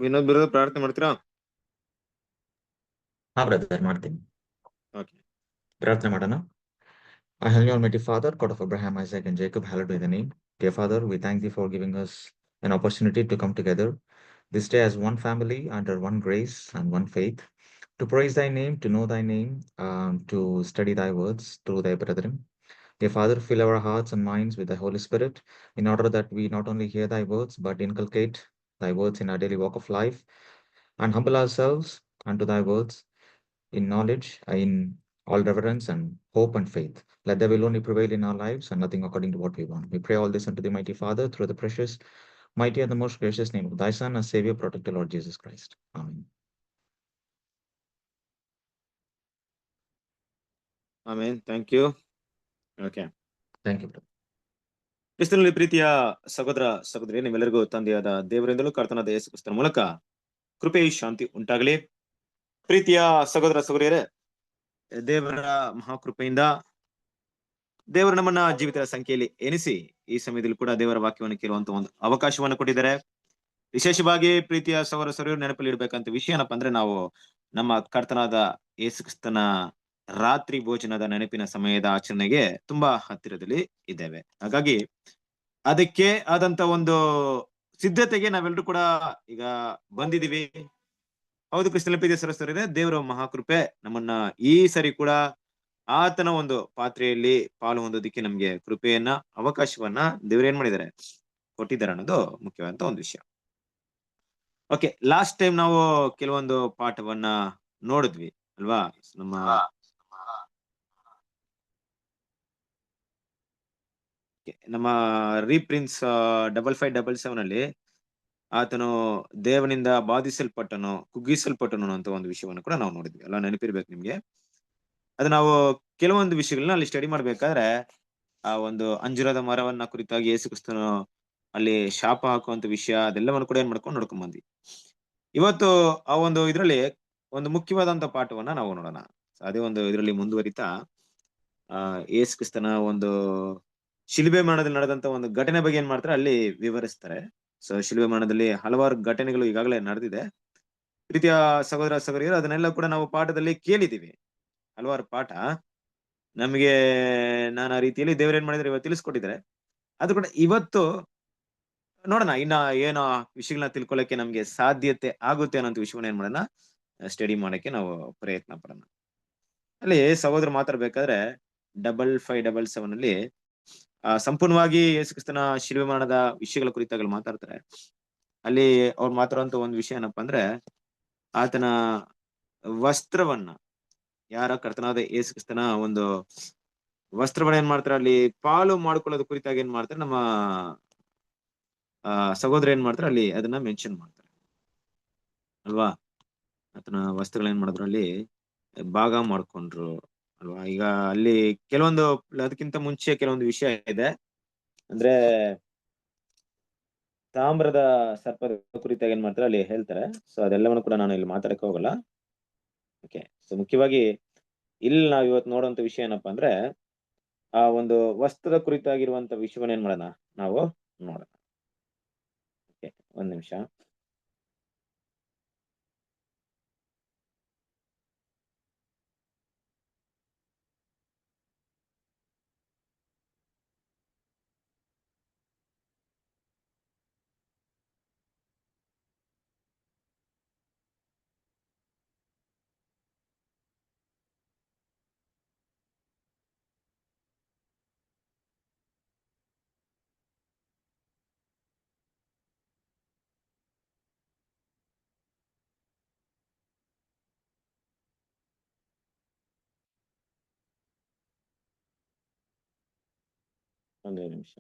Vinod brother ಪ್ರಾರ್ಥನೆ ಮಾಡ್ತೀರಾ? ಹಾ ಬ್ರದರ್, ಮಾಡ್ತೀನಿ. ಓಕೆ. ಪ್ರಾರ್ಥನೆ ಮಾಡೋಣ. Our Heavenly Almighty Father, God of Abraham, Isaac, and Jacob, hallowed be thy name. Dear Father, we thank thee for giving us an opportunity to come together this day as one family under one grace and one faith, to praise thy name, to know thy name, to study thy words through thy brethren. Dear Father, fill our hearts and minds with thy Holy Spirit in order that we not only hear thy words, but inculcate thy words in our daily walk of life and humble ourselves unto thy words in knowledge, in all reverence and hope and faith. Let thy will only prevail in our lives and nothing according to what we want. We pray all this unto the mighty Father through the precious, mighty, and the most gracious name of thy Son, our Savior, protector, Lord Jesus Christ. Amen. Amen. Thank you. Okay. Thank you, brother. ಕ್ರಿಸ್ತನಲ್ಲಿ ಪ್ರೀತಿಯ ಸಹೋದರ ಸಹೋದರಿ, ನಿಮ್ಮೆಲ್ಲರಿಗೂ ತಂದೆಯಾದ ದೇವರಿಂದಲೂ ಕರ್ತನಾದ ಯೇಸು ಕ್ರಿಸ್ತನ ಮೂಲಕ ಕೃಪೆ ಶಾಂತಿ ಉಂಟಾಗಲಿ. ಪ್ರೀತಿಯ ಸಹೋದರ ಸಹೋದರಿಯರೇ, ದೇವರ ಮಹಾಕೃಪೆಯಿಂದ ದೇವರು ನಮ್ಮನ್ನ ಜೀವಿತರ ಸಂಖ್ಯೆಯಲ್ಲಿ ಎನಿಸಿ ಈ ಸಮಯದಲ್ಲಿ ಕೂಡ ದೇವರ ವಾಕ್ಯವನ್ನು ಕೇಳುವಂತ ಒಂದು ಅವಕಾಶವನ್ನು ಕೊಟ್ಟಿದ್ದಾರೆ. ವಿಶೇಷವಾಗಿ ಪ್ರೀತಿಯ ಸಹೋದರ ಸಹೋದರಿಯರು ನೆನಪಲ್ಲಿ ಇಡ್ಬೇಕಂತ ವಿಷಯ ಏನಪ್ಪಾ ಅಂದ್ರೆ, ನಾವು ನಮ್ಮ ಕರ್ತನಾದ ಯೇಸು ಕ್ರಿಸ್ತನ ರಾತ್ರಿ ಭೋಜನದ ನೆನಪಿನ ಸಮಯದ ಆಚರಣೆಗೆ ತುಂಬಾ ಹತ್ತಿರದಲ್ಲಿ ಇದ್ದೇವೆ. ಹಾಗಾಗಿ ಅದಕ್ಕೆ ಆದಂತ ಒಂದು ಸಿದ್ಧತೆಗೆ ನಾವೆಲ್ಲರೂ ಕೂಡ ಈಗ ಬಂದಿದೀವಿ. ಹೌದು, ಕ್ರಿಸ್ತನ ಪ್ರೀತಿಯ ಸಹೋದರರೇ, ದೇವರ ಮಹಾಕೃಪೆ ನಮ್ಮನ್ನ ಈ ಸರಿ ಕೂಡ ಆತನ ಒಂದು ಪಾತ್ರೆಯಲ್ಲಿ ಪಾಲು ಹೊಂದೋದಿಕ್ಕೆ ನಮ್ಗೆ ಕೃಪೆಯನ್ನ, ಅವಕಾಶವನ್ನ ದೇವ್ರು ಏನ್ ಮಾಡಿದ್ದಾರೆ, ಕೊಟ್ಟಿದ್ದಾರೆ ಅನ್ನೋದು ಮುಖ್ಯವಾದಂತ ಒಂದು ವಿಷಯ. ಓಕೆ, ಲಾಸ್ಟ್ ಟೈಮ್ ನಾವು ಕೆಲವೊಂದು ಪಾಠವನ್ನ ನೋಡಿದ್ವಿ ಅಲ್ವಾ? ನಮ್ಮ ರೀಪ್ರಿನ್ಸ್ 5577 ಅಲ್ಲಿ ಆತನು ದೇವನಿಂದ ಬಾಧಿಸಲ್ಪಟ್ಟನು, ಕುಗ್ಗಿಸಲ್ಪಟ್ಟನು ಅಂತ ಒಂದು ವಿಷಯವನ್ನು ಕೂಡ ನಾವು ನೋಡಿದ್ವಿ ಅಲ್ಲ, ನೆನಪಿರ್ಬೇಕು ನಿಮ್ಗೆ. ಅದು ನಾವು ಕೆಲವೊಂದು ವಿಷಯಗಳನ್ನ ಅಲ್ಲಿ ಸ್ಟಡಿ ಮಾಡ್ಬೇಕಾದ್ರೆ, ಆ ಒಂದು ಅಂಜೂರದ ಮರವನ್ನ ಕುರಿತಾಗಿ ಯೇಸು ಕ್ರಿಸ್ತನು ಅಲ್ಲಿ ಶಾಪ ಹಾಕುವಂತ ವಿಷಯ, ಅದೆಲ್ಲವನ್ನು ಕೂಡ ಏನ್ ಮಾಡ್ಕೊಂಡು ನೋಡ್ಕೊಂಡ್ ಬಂದ್ವಿ. ಇವತ್ತು ಆ ಒಂದು ಇದ್ರಲ್ಲಿ ಒಂದು ಮುಖ್ಯವಾದಂತ ಪಾಠವನ್ನ ನಾವು ನೋಡೋಣ. ಅದೇ ಒಂದು ಇದರಲ್ಲಿ ಮುಂದುವರಿತಾ ಯೇಸು ಕ್ರಿಸ್ತನ ಒಂದು ಶಿಲುಬೆ ಮರಣದಲ್ಲಿ ನಡೆದಂತ ಒಂದು ಘಟನೆ ಬಗ್ಗೆ ಏನ್ ಮಾಡ್ತಾರೆ ಅಲ್ಲಿ ವಿವರಿಸ್ತಾರೆ. ಸೊ ಶಿಲುಬೆ ಮರಣದಲ್ಲಿ ಹಲವಾರು ಘಟನೆಗಳು ಈಗಾಗಲೇ ನಡೆದಿದೆ. ಪ್ರೀತಿಯ ಸಹೋದರ ಸಹೋದರಿಯರು, ಅದನ್ನೆಲ್ಲ ಕೂಡ ನಾವು ಪಾಠದಲ್ಲಿ ಕೇಳಿದೀವಿ, ಹಲವಾರು ಪಾಠ ನಮಗೆ ನಾನಾ ರೀತಿಯಲ್ಲಿ ದೇವ್ರ ಏನ್ ಮಾಡಿದ್ರೆ ಇವತ್ತು ತಿಳಿಸ್ಕೊಟ್ಟಿದ್ದಾರೆ. ಅದು ಕೂಡ ಇವತ್ತು ನೋಡೋಣ, ಇನ್ನ ಏನೋ ವಿಷಯಗಳನ್ನ ತಿಳ್ಕೊಳ್ಳಕ್ಕೆ ನಮ್ಗೆ ಸಾಧ್ಯತೆ ಆಗುತ್ತೆ ಅನ್ನೋ ವಿಷಯವನ್ನ ಏನ್ ಮಾಡೋಣ, ಸ್ಟಡಿ ಮಾಡಕ್ಕೆ ನಾವು ಪ್ರಯತ್ನ ಪಡೋಣ. ಅಲ್ಲಿ ಸಹೋದರ ಮಾತಾಡ್ಬೇಕಾದ್ರೆ 5577 ಅಲ್ಲಿ ಸಂಪೂರ್ಣವಾಗಿ ಯೇಸು ಕ್ರಿಸ್ತನ ಶಿಲುಬೆ ಮರಣದ ವಿಷಯಗಳ ಕುರಿತಾಗಿ ಮಾತಾಡ್ತಾರೆ. ಅಲ್ಲಿ ಅವ್ರು ಮಾತಾಡುವಂತ ಒಂದು ವಿಷಯ ಏನಪ್ಪಾ ಅಂದ್ರೆ, ಆತನ ವಸ್ತ್ರವನ್ನ, ಯಾರ ಕರ್ತನಾದ ಯೇಸು ಕ್ರಿಸ್ತನ ಒಂದು ವಸ್ತ್ರವನ್ನ ಏನ್ ಮಾಡ್ತಾರೆ ಅಲ್ಲಿ ಪಾಲು ಮಾಡ್ಕೊಳ್ಳೋದು ಕುರಿತಾಗಿ ಏನ್ ಮಾಡ್ತಾರೆ, ನಮ್ಮ ಸಹೋದರ ಏನ್ ಮಾಡ್ತಾರೆ ಅಲ್ಲಿ ಅದನ್ನ ಮೆನ್ಷನ್ ಮಾಡ್ತಾರೆ ಅಲ್ವಾ? ಆತನ ವಸ್ತ್ರಗಳನ್ನ ಏನ್ ಮಾಡಿದ್ರು ಅಲ್ಲಿ ಭಾಗ ಮಾಡ್ಕೊಂಡ್ರು ಅಲ್ವಾ? ಈಗ ಅಲ್ಲಿ ಕೆಲವೊಂದು, ಅದಕ್ಕಿಂತ ಮುಂಚೆ ಕೆಲವೊಂದು ವಿಷಯ ಇದೆ. ಅಂದ್ರೆ ತಾಮ್ರದ ಸರ್ಪದ ಕುರಿತಾಗಿ ಏನ್ ಮಾಡ್ತಾರೆ ಅಲ್ಲಿ ಹೇಳ್ತಾರೆ. ಸೊ ಅದೆಲ್ಲವನ್ನು ಕೂಡ ನಾನು ಇಲ್ಲಿ ಮಾತಾಡಕ್ಕೆ ಹೋಗಲ್ಲ. ಓಕೆ, ಸೊ ಮುಖ್ಯವಾಗಿ ಇಲ್ಲಿ ನಾವ್ ಇವತ್ತು ನೋಡುವಂತ ವಿಷಯ ಏನಪ್ಪಾ ಅಂದ್ರೆ, ಆ ಒಂದು ವಸ್ತ್ರದ ಕುರಿತಾಗಿರುವಂತ ವಿಷಯವನ್ನ ಏನ್ ಮಾಡೋಣ ನಾವು ನೋಡೋಣ. ಓಕೆ, ಒಂದ್ ನಿಮಿಷ. ಒಂದೇ ನಿಮಿಷ.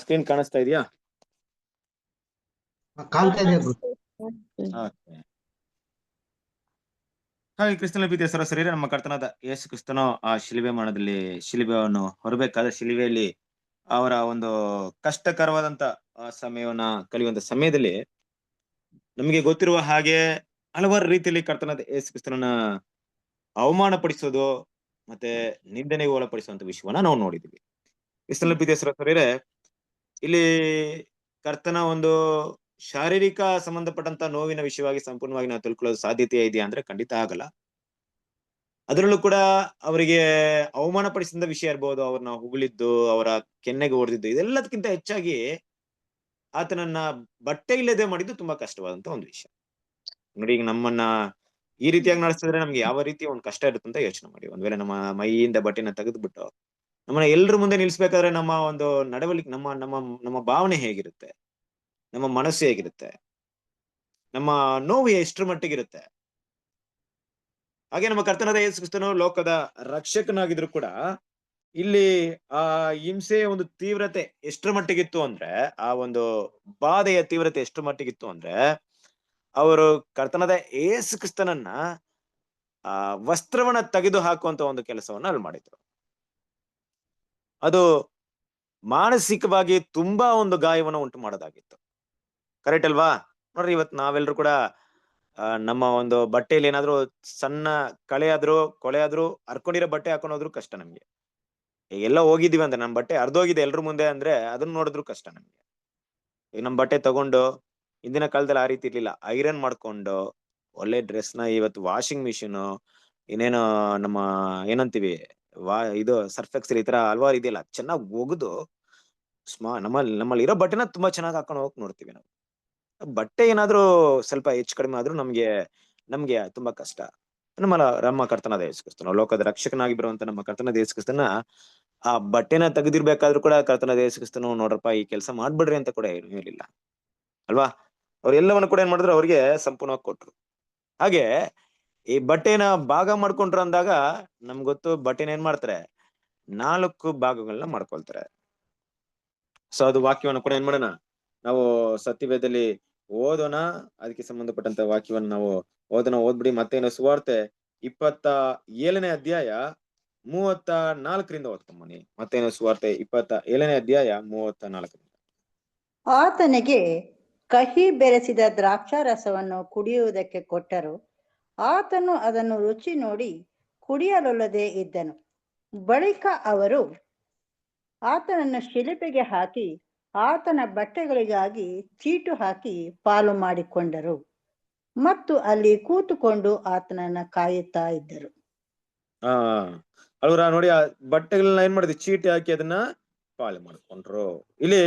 ಸ್ಕ್ರೀನ್ ಕಾಣಿಸ್ತಾ ಇದೆಯಾ? ಕಾಣ್ತಾ ಇದೆ ಬ್ರೋ. ಹಾಗೆ ಕ್ರಿಸ್ತನ ಪ್ರೀತಿಯ ಸರಸರಿಯರೇ, ನಮ್ಮ ಕರ್ತನಾದ ಯೇಸು ಕ್ರಿಸ್ತನು ಆ ಶಿಲುಬೆ ಮರಣದಲ್ಲಿ ಶಿಲುಬೆಯನ್ನು ಹೊರಬೇಕಾದ ಶಿಲುಬೆಯಲ್ಲಿ ಅವರ ಒಂದು ಕಷ್ಟಕರವಾದಂತ ಆ ಸಮಯವನ್ನ ಕಲಿಯುವಂತ ಸಮಯದಲ್ಲಿ ನಮಗೆ ಗೊತ್ತಿರುವ ಹಾಗೆ ಹಲವಾರು ರೀತಿಯಲ್ಲಿ ಕರ್ತನಾದ ಯೇಸು ಕ್ರಿಸ್ತನನ್ನ ಅವಮಾನ ಪಡಿಸೋದು ಮತ್ತೆ ನಿಂದನೆಗೆ ಒಳಪಡಿಸುವಂತ ವಿಷಯವನ್ನ ನಾವು ನೋಡಿದ್ವಿ. ಕ್ರಿಸ್ತನ ಪ್ರೀತಿಯ ಸರಸರಿಯರೇ, ಇಲ್ಲಿ ಕರ್ತನ ಒಂದು ಶಾರೀರಿಕ ಸಂಬಂಧಪಟ್ಟಂತ ನೋವಿನ ವಿಷಯವಾಗಿ ಸಂಪೂರ್ಣವಾಗಿ ನಾವು ತಿಳ್ಕೊಳ್ಳೋದು ಸಾಧ್ಯತೆ ಇದೆಯಾ ಅಂದ್ರೆ ಖಂಡಿತ ಆಗಲ್ಲ. ಅದರಲ್ಲೂ ಕೂಡ ಅವರಿಗೆ ಅವಮಾನ ಪಡಿಸಿದ ವಿಷಯ ಇರ್ಬೋದು, ಅವ್ರನ್ನ ಹೊಗಳಿದ್ದು, ಅವರ ಕೆನ್ನೆಗೆ ಹೊಡೆದಿದ್ದು, ಇದೆಲ್ಲದಕ್ಕಿಂತ ಹೆಚ್ಚಾಗಿ ಆತನನ್ನ ಬಟ್ಟೆ ಇಲ್ಲದೆ ಮಾಡಿದ್ದು ತುಂಬಾ ಕಷ್ಟವಾದಂತ ಒಂದು ವಿಷಯ. ನೋಡಿ, ಈಗ ನಮ್ಮನ್ನ ಈ ರೀತಿಯಾಗಿ ನಡೆಸಿದ್ರೆ ನಮ್ಗೆ ಯಾವ ರೀತಿ ಒಂದು ಕಷ್ಟ ಇರುತ್ತೆ ಅಂತ ಯೋಚನೆ ಮಾಡಿ. ಒಂದ್ ವೇಳೆ ನಮ್ಮ ಮೈಯಿಂದ ಬಟ್ಟೆನ ತೆಗೆದ್ಬಿಟ್ಟು ನಮ್ಮನ್ನ ಎಲ್ರ ಮುಂದೆ ನಿಲ್ಸ್ಬೇಕಾದ್ರೆ ನಮ್ಮ ಒಂದು ನಡವಳಿಕೆ, ನಮ್ಮ ನಮ್ಮ ನಮ್ಮ ಭಾವನೆ ಹೇಗಿರುತ್ತೆ, ನಮ್ಮ ಮನಸ್ಸು ಹೇಗಿರುತ್ತೆ, ನಮ್ಮ ನೋವು ಎಷ್ಟರ ಮಟ್ಟಿಗಿರುತ್ತೆ. ಹಾಗೆ ನಮ್ಮ ಕರ್ತನಾದ ಯೇಸು ಕ್ರಿಸ್ತನು ಲೋಕದ ರಕ್ಷಕನಾಗಿದ್ರು ಕೂಡ ಇಲ್ಲಿ ಆ ಹಿಂಸೆಯ ಒಂದು ತೀವ್ರತೆ ಎಷ್ಟರ ಮಟ್ಟಿಗಿತ್ತು ಅಂದ್ರೆ, ಆ ಒಂದು ಬಾಧೆಯ ತೀವ್ರತೆ ಎಷ್ಟು ಮಟ್ಟಿಗಿತ್ತು ಅಂದ್ರೆ, ಅವರು ಕರ್ತನಾದ ಯೇಸು ಕ್ರಿಸ್ತನನ್ನ ಆ ವಸ್ತ್ರವನ್ನ ತೆಗೆದು ಹಾಕುವಂತ ಒಂದು ಕೆಲಸವನ್ನ ಅಲ್ಲಿ ಮಾಡಿದ್ರು. ಅದು ಮಾನಸಿಕವಾಗಿ ತುಂಬಾ ಒಂದು ಗಾಯವನ್ನು ಉಂಟು ಮಾಡೋದಾಗಿತ್ತು. ಕರೆಕ್ಟ್ ಅಲ್ವಾ? ನೋಡ್ರಿ, ಇವತ್ತು ನಾವೆಲ್ಲರೂ ಕೂಡ ನಮ್ಮ ಒಂದು ಬಟ್ಟೆಯಲ್ಲಿ ಏನಾದ್ರು ಸಣ್ಣ ಕಳೆ ಆದ್ರೂ ಕೊಳೆ ಆದ್ರೂ ಹರ್ಕೊಂಡಿರೋ ಬಟ್ಟೆ ಹಾಕೊಂಡು ಹೋದ್ರು ಕಷ್ಟ ನಮ್ಗೆ. ಎಲ್ಲ ಹೋಗಿದೀವಿ ಅಂದ್ರೆ ನಮ್ ಬಟ್ಟೆ ಹರ್ದೋಗಿದೆ ಎಲ್ರ ಮುಂದೆ ಅಂದ್ರೆ ಅದನ್ನ ನೋಡಿದ್ರು ಕಷ್ಟ ನಮ್ಗೆ. ಈಗ ನಮ್ ಬಟ್ಟೆ ತಗೊಂಡು, ಹಿಂದಿನ ಕಾಲದಲ್ಲಿ ಆ ರೀತಿ ಇರ್ಲಿಲ್ಲ, ಐರನ್ ಮಾಡ್ಕೊಂಡು ಒಳ್ಳೆ ಡ್ರೆಸ್ ನ ಇವತ್ತು ವಾಷಿಂಗ್ ಮಿಷಿನ್, ಇನ್ನೇನೋ ನಮ್ಮ ಏನಂತೀವಿ ಇದು ಸರ್ಫ್ ಎಕ್ಸೆಲ್, ಈ ತರ ಹಲವಾರು ಇದೆಯಲ್ಲ, ಚೆನ್ನಾಗಿ ಒಗೆದು ನಮ್ಮಲ್ಲಿ ಇರೋ ಬಟ್ಟೆನ ತುಂಬಾ ಚೆನ್ನಾಗಿ ಹಾಕೊಂಡು ಹೋಗಕ್ ನೋಡ್ತೀವಿ ನಾವು. ಬಟ್ಟೆ ಏನಾದ್ರೂ ಸ್ವಲ್ಪ ಹೆಚ್ಚು ಕಡಿಮೆ ಆದ್ರೂ ನಮ್ಗೆ ತುಂಬಾ ಕಷ್ಟ. ನಮ್ಮ ಕರ್ತನಾದ ಯೇಸು ಕ್ರಿಸ್ತನು, ಲೋಕದ ರಕ್ಷಕನಾಗಿ ಬರುವಂತ ನಮ್ಮ ಕರ್ತನಾದ ಯೇಸು ಕ್ರಿಸ್ತನ ಆ ಬಟ್ಟೆನ ತೆಗೆದಿರ್ಬೇಕಾದ್ರೂ ಕೂಡ ಕರ್ತನಾದ ಯೇಸು ಕ್ರಿಸ್ತನು ನೋಡ್ರಪ್ಪ ಈ ಕೆಲಸ ಮಾಡ್ಬಿಡ್ರಿ ಅಂತ ಕೂಡ ಹೇಳಿಲ್ಲ ಅಲ್ವಾ? ಅವ್ರೆಲ್ಲವನ್ನು ಕೂಡ ಏನ್ ಮಾಡಿದ್ರು, ಅವ್ರಿಗೆ ಸಂಪೂರ್ಣವಾಗಿ ಕೊಟ್ರು. ಹಾಗೆ ಈ ಬಟ್ಟೆನ ಭಾಗ ಮಾಡ್ಕೊಂಡ್ರು ಅಂದಾಗ ನಮ್ಗೆ ಗೊತ್ತು, ಬಟ್ಟೆನ ಏನ್ ಮಾಡ್ತಾರೆ, 4 ಭಾಗಗಳನ್ನ ಮಾಡ್ಕೊಳ್ತಾರೆ. ಸೊ ಅದು ವಾಕ್ಯವನ್ನು ಕೂಡ ಏನ್ ಮಾಡೋಣ, ನಾವು ಸತ್ಯವೇದದಲ್ಲಿ ಓದೋಣ. ಅದಕ್ಕೆ ಸಂಬಂಧಪಟ್ಟಂತ ವಾಕ್ಯವನ್ನು ನಾವು ಓದ್ಬಿಡಿ. ಮತ್ತೇನು ಸುವಾರ್ತೆ 27ನೇ ಅಧ್ಯಾಯ 34ರಿಂದ ಓದ್ಕೊಂಬನಿ. ಮತ್ತೇನು ಸುವಾರ್ತೆ 27ನೇ ಅಧ್ಯಾಯ 34. ಆತನಿಗೆ ಕಹಿ ಬೆರೆಸಿದ ದ್ರಾಕ್ಷಾರಸವನ್ನು ಕುಡಿಯುವುದಕ್ಕೆ ಕೊಟ್ಟರು. ಆತನು ಅದನ್ನು ರುಚಿ ನೋಡಿ ಕುಡಿಯಲೊಲ್ಲದೆ ಇದ್ದನು. ಬಳಿಕ ಅವರು ಆತನನ್ನು ಶಿಲುಬೆಗೆ ಹಾಕಿ ಆತನ ಬಟ್ಟೆಗಳಿಗಾಗಿ ಚೀಟು ಹಾಕಿ ಪಾಲು ಮಾಡಿಕೊಂಡರು ಮತ್ತು ಅಲ್ಲಿ ಕೂತುಕೊಂಡು ಆತನನ್ನ ಕಾಯುತ್ತಾ ಇದ್ದರು. ಅವ್ರ ನೋಡಿ, ಆ ಬಟ್ಟೆಗಳನ್ನ ಏನ್ ಮಾಡಿದ್ರು, ಚೀಟಿ ಹಾಕಿ ಅದನ್ನ ಪಾಲು ಮಾಡ್ಕೊಂಡ್ರು. ಇಲ್ಲಿ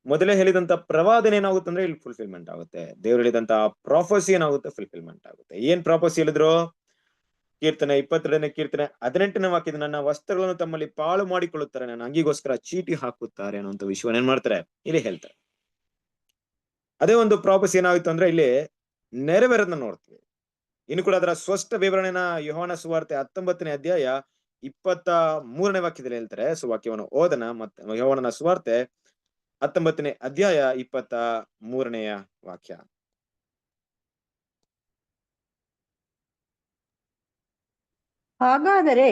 ಮೊದಲೇ ಹೇಳಿದಂತ ಪ್ರವಾದನೆ ಏನಾಗುತ್ತೆ ಅಂದ್ರೆ ಇಲ್ಲಿ ಫುಲ್ಫಿಲ್ಮೆಂಟ್ ಆಗುತ್ತೆ. ದೇವ್ರು ಹೇಳಿದಂತ ಪ್ರಾಫಸಿ ಏನಾಗುತ್ತೆ, ಫುಲ್ಫಿಲ್ಮೆಂಟ್ ಆಗುತ್ತೆ. ಏನ್ ಪ್ರಾಫಸಿ ಹೇಳಿದ್ರು? ಕೀರ್ತನೆ 22ನೇ ಕೀರ್ತನೆ 18ನೇ ವಾಕ್ಯದ, ನನ್ನ ವಸ್ತ್ರಗಳನ್ನು ತಮ್ಮಲ್ಲಿ ಪಾಳು ಮಾಡಿಕೊಳ್ಳುತ್ತಾರೆ, ನನ್ನ ಅಂಗಿಗೋಸ್ಕರ ಚೀಟಿ ಹಾಕುತ್ತಾರೆ ಅನ್ನುವಂತ ವಿಷಯವನ್ನ ಏನ್ ಮಾಡ್ತಾರೆ, ಇಲ್ಲಿ ಹೇಳ್ತಾರೆ. ಅದೇ ಒಂದು ಪ್ರಾಫಸಿ ಏನಾಗುತ್ತೆ ಅಂದ್ರೆ ಇಲ್ಲಿ ನೆರವೇರೋದನ್ನ ನೋಡ್ತೀವಿ. ಇನ್ನು ಕೂಡ ಅದರ ಸ್ಪಷ್ಟ ವಿವರಣೆನ ಯೋಹಾನ ಸುವಾರ್ತೆ 19ನೇ ಅಧ್ಯಾಯ 23ನೇ ವಾಕ್ಯದಲ್ಲಿ ಹೇಳ್ತಾರೆ. ಸುವಾಕ್ಯವನ್ನು ಓದನ. ಮತ್ತೆ ಯೋಹಾನನ ಸುವಾರ್ತೆ 19ನೇ ಅಧ್ಯಾಯ 23ನೆಯ ವಾಕ್ಯ. ಹಾಗಾದರೆ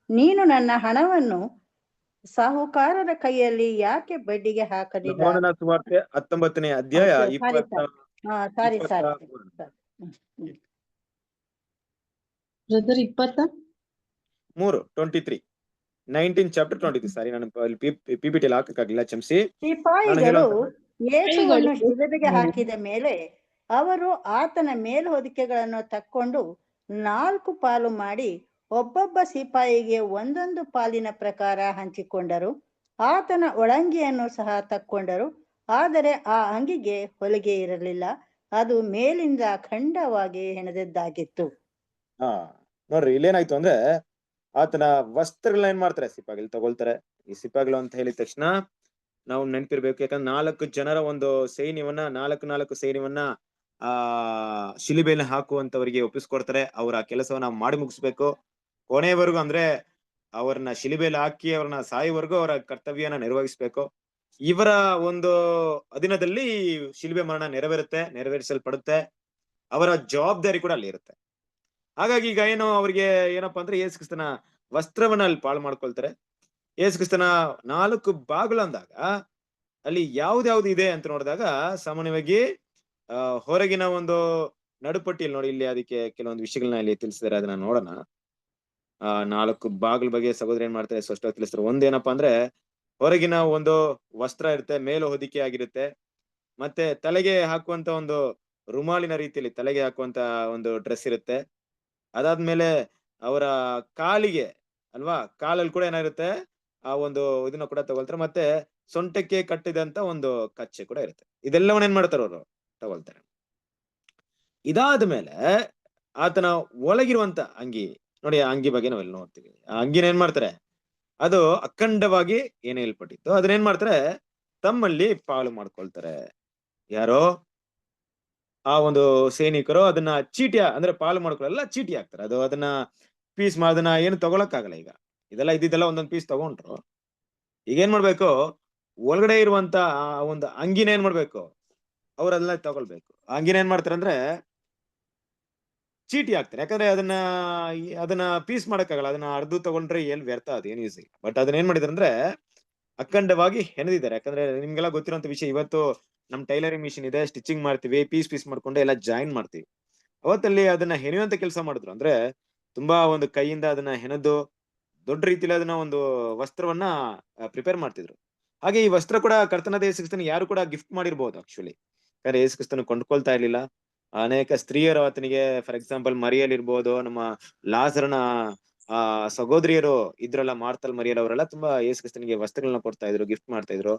ನೀನು ನನ್ನ ಹಣವನ್ನು ಸಾಹುಕಾರರ ಕೈಯಲ್ಲಿ ಯಾಕೆ ಬಡ್ಡಿಗೆ ಹಾಕಲಿಲ್ಲ? ಯೋಹಾನನ ಸುವಾರ್ತೆ 19ನೇ ಅಧ್ಯಾಯ 23. ಚಾಪ್ಟರ್ 23. ಸಾರಿ, ನಾನು PPT ಹಾಕಕ್ಕಾಗಿಲ್ಲ, ಕ್ಷಮಿಸಿ. ಸಿಪಾಯಿಗಳು ಯೇಸುವನ್ನು ಶಿಲುಬೆಗೆ ಹಾಕಿದ ಮೇಲೆ ಅವರು ಆತನ ಮೇಲ್ಹೊದಿಕೆಗಳನ್ನು ತಕ್ಕೊಂಡು 4 ಪಾಲು ಮಾಡಿ ಒಬ್ಬೊಬ್ಬ ಸಿಪಾಯಿಗೆ ಒಂದೊಂದು ಪಾಲಿನ ಪ್ರಕಾರ ಹಂಚಿಕೊಂಡರು. ಆತನ ಒಳಂಗಿಯನ್ನು ಸಹ ತಕ್ಕೊಂಡರು, ಆದರೆ ಆ ಅಂಗಿಗೆ ಹೊಲಿಗೆ ಇರಲಿಲ್ಲ, ಅದು ಮೇಲಿಂದ ಖಂಡವಾಗಿ ಹೆಣೆದದ್ದಾಗಿತ್ತು. ನೋಡ್ರಿ, ಇಲ್ಲೇನಾಯ್ತು ಅಂದ್ರೆ ಆತನ ವಸ್ತ್ರಗಳನ್ನ ಏನ್ ಮಾಡ್ತಾರೆ, ಸಿಪಾಯಿಗಳು ತಗೊಳ್ತಾರೆ. ಈ ಸಿಪಾಯಿಗಳು ಅಂತ ಹೇಳಿದ ತಕ್ಷಣ ನಾವು ನೆನಪಿರ್ಬೇಕು, ಯಾಕಂದ್ರೆ 4 ಜನರ ಒಂದು ಸೈನ್ಯವನ್ನ, 4 ಸೈನ್ಯವನ್ನ ಶಿಲುಬೆಯಲ್ಲಿ ಹಾಕುವಂತವರಿಗೆ ಒಪ್ಪಿಸ್ಕೊಡ್ತಾರೆ. ಅವ್ರ ಆ ಕೆಲಸವನ್ನ ಮಾಡಿ ಮುಗಿಸ್ಬೇಕು ಕೊನೆಯವರೆಗೂ. ಅಂದ್ರೆ ಅವ್ರನ್ನ ಶಿಲುಬೆಯಲ್ಲಿ ಹಾಕಿ ಅವ್ರನ್ನ ಸಾಯುವವರೆಗೂ ಅವರ ಕರ್ತವ್ಯನ ನಿರ್ವಹಿಸ್ಬೇಕು. ಇವರ ಒಂದು ಅಧೀನದಲ್ಲಿ ಶಿಲುಬೆ ಮರಣ ನೆರವೇರಿಸಲ್ಪಡುತ್ತೆ. ಅವರ ಜವಾಬ್ದಾರಿ ಕೂಡ ಅಲ್ಲಿ ಇರುತ್ತೆ. ಹಾಗಾಗಿ ಈಗ ಏನು ಅವ್ರಿಗೆ ಏನಪ್ಪಾ ಅಂದ್ರೆ ಯೇಸು ಕ್ರಿಸ್ತನ ವಸ್ತ್ರವನ್ನ ಅಲ್ಲಿ ಪಾಳು ಮಾಡ್ಕೊಳ್ತಾರೆ. ಯೇಸು ಕ್ರಿಸ್ತನ 4 ಬಾಗಿಲು ಅಂದಾಗ ಅಲ್ಲಿ ಯಾವ್ದ್ಯಾವ್ದು ಇದೆ ಅಂತ ನೋಡಿದಾಗ ಸಾಮಾನ್ಯವಾಗಿ ಹೊರಗಿನ ಒಂದು ನಡುಪಟ್ಟಿಯಲ್ಲಿ ನೋಡಿ, ಇಲ್ಲಿ ಅದಕ್ಕೆ ಕೆಲವೊಂದು ವಿಷಯಗಳನ್ನ ಇಲ್ಲಿ ತಿಳಿಸಿದಾರೆ, ಅದನ್ನ ನೋಡೋಣ. 4 ಬಾಗಿಲ ಬಗ್ಗೆ ಸಹೋದರ ಏನ್ ಮಾಡ್ತಾರೆ ಸ್ಪಷ್ಟವಾಗಿ ತಿಳಿಸ್ತಾರೆ. ಒಂದೇನಪ್ಪಾ ಅಂದ್ರೆ ಹೊರಗಿನ ಒಂದು ವಸ್ತ್ರ ಇರುತ್ತೆ, ಮೇಲು ಹೊದಿಕೆ ಆಗಿರುತ್ತೆ, ಮತ್ತೆ ತಲೆಗೆ ಹಾಕುವಂತ ಒಂದು ರುಮಾಲಿನ ರೀತಿಯಲ್ಲಿ ತಲೆಗೆ ಹಾಕುವಂತ ಒಂದು ಡ್ರೆಸ್ ಇರುತ್ತೆ. ಅದಾದ್ಮೇಲೆ ಅವರ ಕಾಲಿಗೆ ಅಲ್ವಾ, ಕಾಲಲ್ಲಿ ಕೂಡ ಏನಾಗಿರುತ್ತೆ ಆ ಒಂದು ಇದನ್ನ ಕೂಡ ತಗೊಳ್ತಾರೆ. ಮತ್ತೆ ಸೊಂಟಕ್ಕೆ ಕಟ್ಟಿದಂತ ಒಂದು ಕಚ್ಚೆ ಕೂಡ ಇರುತ್ತೆ. ಇದೆಲ್ಲವನ್ನ ಏನ್ ಮಾಡ್ತಾರೆ ಅವರು ತಗೊಳ್ತಾರೆ. ಇದಾದ ಮೇಲೆ ಆತನ ಒಳಗಿರುವಂತ ಅಂಗಿ ನೋಡಿ, ಆ ಅಂಗಿ ಬಗ್ಗೆ ನಾವೆಲ್ಲ ನೋಡ್ತೀವಿ. ಆ ಅಂಗಿನ ಏನ್ ಮಾಡ್ತಾರೆ, ಅದು ಅಖಂಡವಾಗಿ ಏನ್ ಹೇಳ್ಪಟ್ಟಿತ್ತು ಅದನ್ನ ಏನ್ ಮಾಡ್ತಾರೆ ತಮ್ಮಲ್ಲಿ ಪಾಲು ಮಾಡ್ಕೊಳ್ತಾರೆ. ಯಾರೋ ಆ ಒಂದು ಸೈನಿಕರು ಅದನ್ನ ಚೀಟಿ ಅಂದ್ರೆ ಪಾಲು ಮಾಡ್ಕೊಳ್ಳಲ್ಲ, ಚೀಟಿ ಹಾಕ್ತಾರೆ. ಅದು ಅದನ್ನ ಪೀಸ್ ಅದನ್ನ ಏನು ತಗೊಳಕ್ಕಾಗಲ್ಲ. ಈಗ ಇದೆಲ್ಲ ಇದ್ದಿದ್ದೆಲ್ಲ ಒಂದೊಂದು ಪೀಸ್ ತಗೊಂಡ್ರು. ಈಗ ಏನ್ ಮಾಡ್ಬೇಕು, ಒಳಗಡೆ ಇರುವಂತ ಆ ಒಂದು ಅಂಗಿನ ಏನ್ ಮಾಡ್ಬೇಕು, ಅವ್ರೆಲ್ಲ ತಗೊಳ್ಬೇಕು. ಆ ಅಂಗಿನ ಏನ್ ಮಾಡ್ತಾರೆ ಅಂದ್ರೆ ಚೀಟಿ ಹಾಕ್ತಾರೆ. ಯಾಕಂದ್ರೆ ಅದನ್ನ ಪೀಸ್ ಮಾಡಕ್ಕಾಗಲ್ಲ, ಅದನ್ನ ಅರ್ಧ ತಗೊಂಡ್ರೆ ಏನ್ ವ್ಯರ್ಥ, ಅದು ಏನು ಯೂಸ್ ಇಲ್ಲ. ಬಟ್ ಅದನ್ನ ಏನ್ ಮಾಡಿದಾರೆ ಅಂದ್ರೆ ಅಖಂಡವಾಗಿ ಹೆಣೆದಿದ್ದಾರೆ. ಯಾಕಂದ್ರೆ ನಿಮ್ಗೆಲ್ಲ ಗೊತ್ತಿರುವಂತ ವಿಷಯ, ಇವತ್ತು ನಮ್ ಟೈಲರಿಂಗ್ ಮಿಷಿನ್ ಇದೆ, ಸ್ಟಿಚಿಂಗ್ ಮಾಡ್ತೀವಿ, ಪೀಸ್ ಮಾಡ್ಕೊಂಡು ಎಲ್ಲ ಜಾಯಿನ್ ಮಾಡ್ತೀವಿ. ಅವತ್ತಲ್ಲಿ ಅದನ್ನ ಹೆಣೆಯುವಂತ ಕೆಲಸ ಮಾಡಿದ್ರು. ಅಂದ್ರೆ ತುಂಬಾ ಒಂದು ಕೈಯಿಂದ ಅದನ್ನ ಹೆಣೆದು ದೊಡ್ಡ ರೀತಿಯಲ್ಲಿ ಅದನ್ನ ಒಂದು ವಸ್ತ್ರವನ್ನ ಪ್ರಿಪೇರ್ ಮಾಡ್ತಿದ್ರು. ಹಾಗೆ ಈ ವಸ್ತ್ರ ಕೂಡ ಕರ್ತನಾದ ಯೇಸು ಕ್ರಿಸ್ತನಿಗೆ ಯಾರು ಕೂಡ ಗಿಫ್ಟ್ ಮಾಡಿರ್ಬೋದು ಆಕ್ಚುಲಿ. ಯಾಕಂದ್ರೆ ಯೇಸು ಕ್ರಿಸ್ತನ ಕೊಂಡ್ಕೊಳ್ತಾ ಇರ್ಲಿಲ್ಲ. ಅನೇಕ ಸ್ತ್ರೀಯರು ಆತನಿಗೆ, ಫಾರ್ ಎಕ್ಸಾಂಪಲ್ ಮರಿಯಲ್ ಇರ್ಬೋದು, ನಮ್ಮ ಲಾಜರನ ಸಹೋದರಿಯರು ಇದ್ರಲ್ಲ, ಮಾರ್ತಲ್ ಮರಿಯಲ್ ಅವರೆಲ್ಲ ತುಂಬಾ ಯೇಸು ಕ್ರಿಸ್ತನಿಗೆ ವಸ್ತ್ರಗಳನ್ನ ಕೊಡ್ತಾ ಇದ್ರು, ಗಿಫ್ಟ್ ಮಾಡ್ತಾ ಇದ್ರು,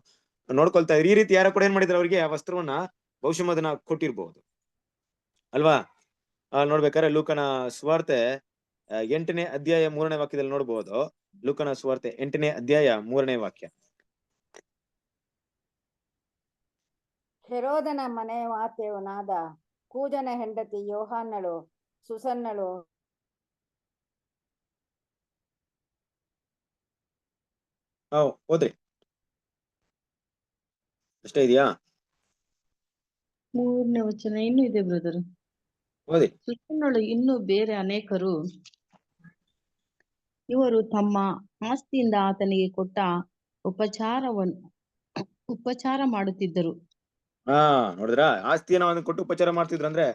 ನೋಡ್ಕೊಳ್ತಾ ಇದ್ರು. ಈ ರೀತಿ ಯಾರು ಕೂಡ ಏನ್ ಮಾಡಿದ್ರು, ಅವರಿಗೆ ಆ ವಸ್ತ್ರವನ್ನ ಬಹುಶಃ ಅದನ್ನ ಕೊಟ್ಟಿರ್ಬಹುದು ಅಲ್ವಾ. ನೋಡ್ಬೇಕಾದ್ರೆ ಲೂಕನ ಸುವಾರ್ತೆ 8ನೇ ಅಧ್ಯಾಯ 3ನೇ ವಾಕ್ಯದಲ್ಲಿ ನೋಡ್ಬೋದು. ಲೂಕನ ಸುವಾರ್ತೆ 8ನೇ ಅಧ್ಯಾಯ 3ನೇ ವಾಕ್ಯ. ಹೆರೋದನ ಮನೆ ಮಾತೆಯವನಾದ ಕೂಜನ ಹೆಂಡತಿ ಯೋಹಾನಳು ಸುಸನ್ನಳು ಓದ್ರಿ, ಅಷ್ಟೇ ಇದೆಯಾ? 3ನೇ ವಚನ ಇನ್ನೂ ಇದೆ ಬ್ರದರ್. ಓದಿ. ಸುಸನ್ನಳು ಇನ್ನೂ ಬೇರೆ ಅನೇಕರು ಇವರು ತಮ್ಮ ಆಸ್ತಿಯಿಂದ ಆತನಿಗೆ ಕೊಟ್ಟ ಉಪಚಾರ ಮಾಡುತ್ತಿದ್ದರು. ನೋಡಿದ್ರ, ಆಸ್ತಿಯನ್ನ ಒಂದು ಕೊಟ್ಟು ಉಪಚಾರ ಮಾಡ್ತಿದ್ರು. ಅಂದ್ರೆ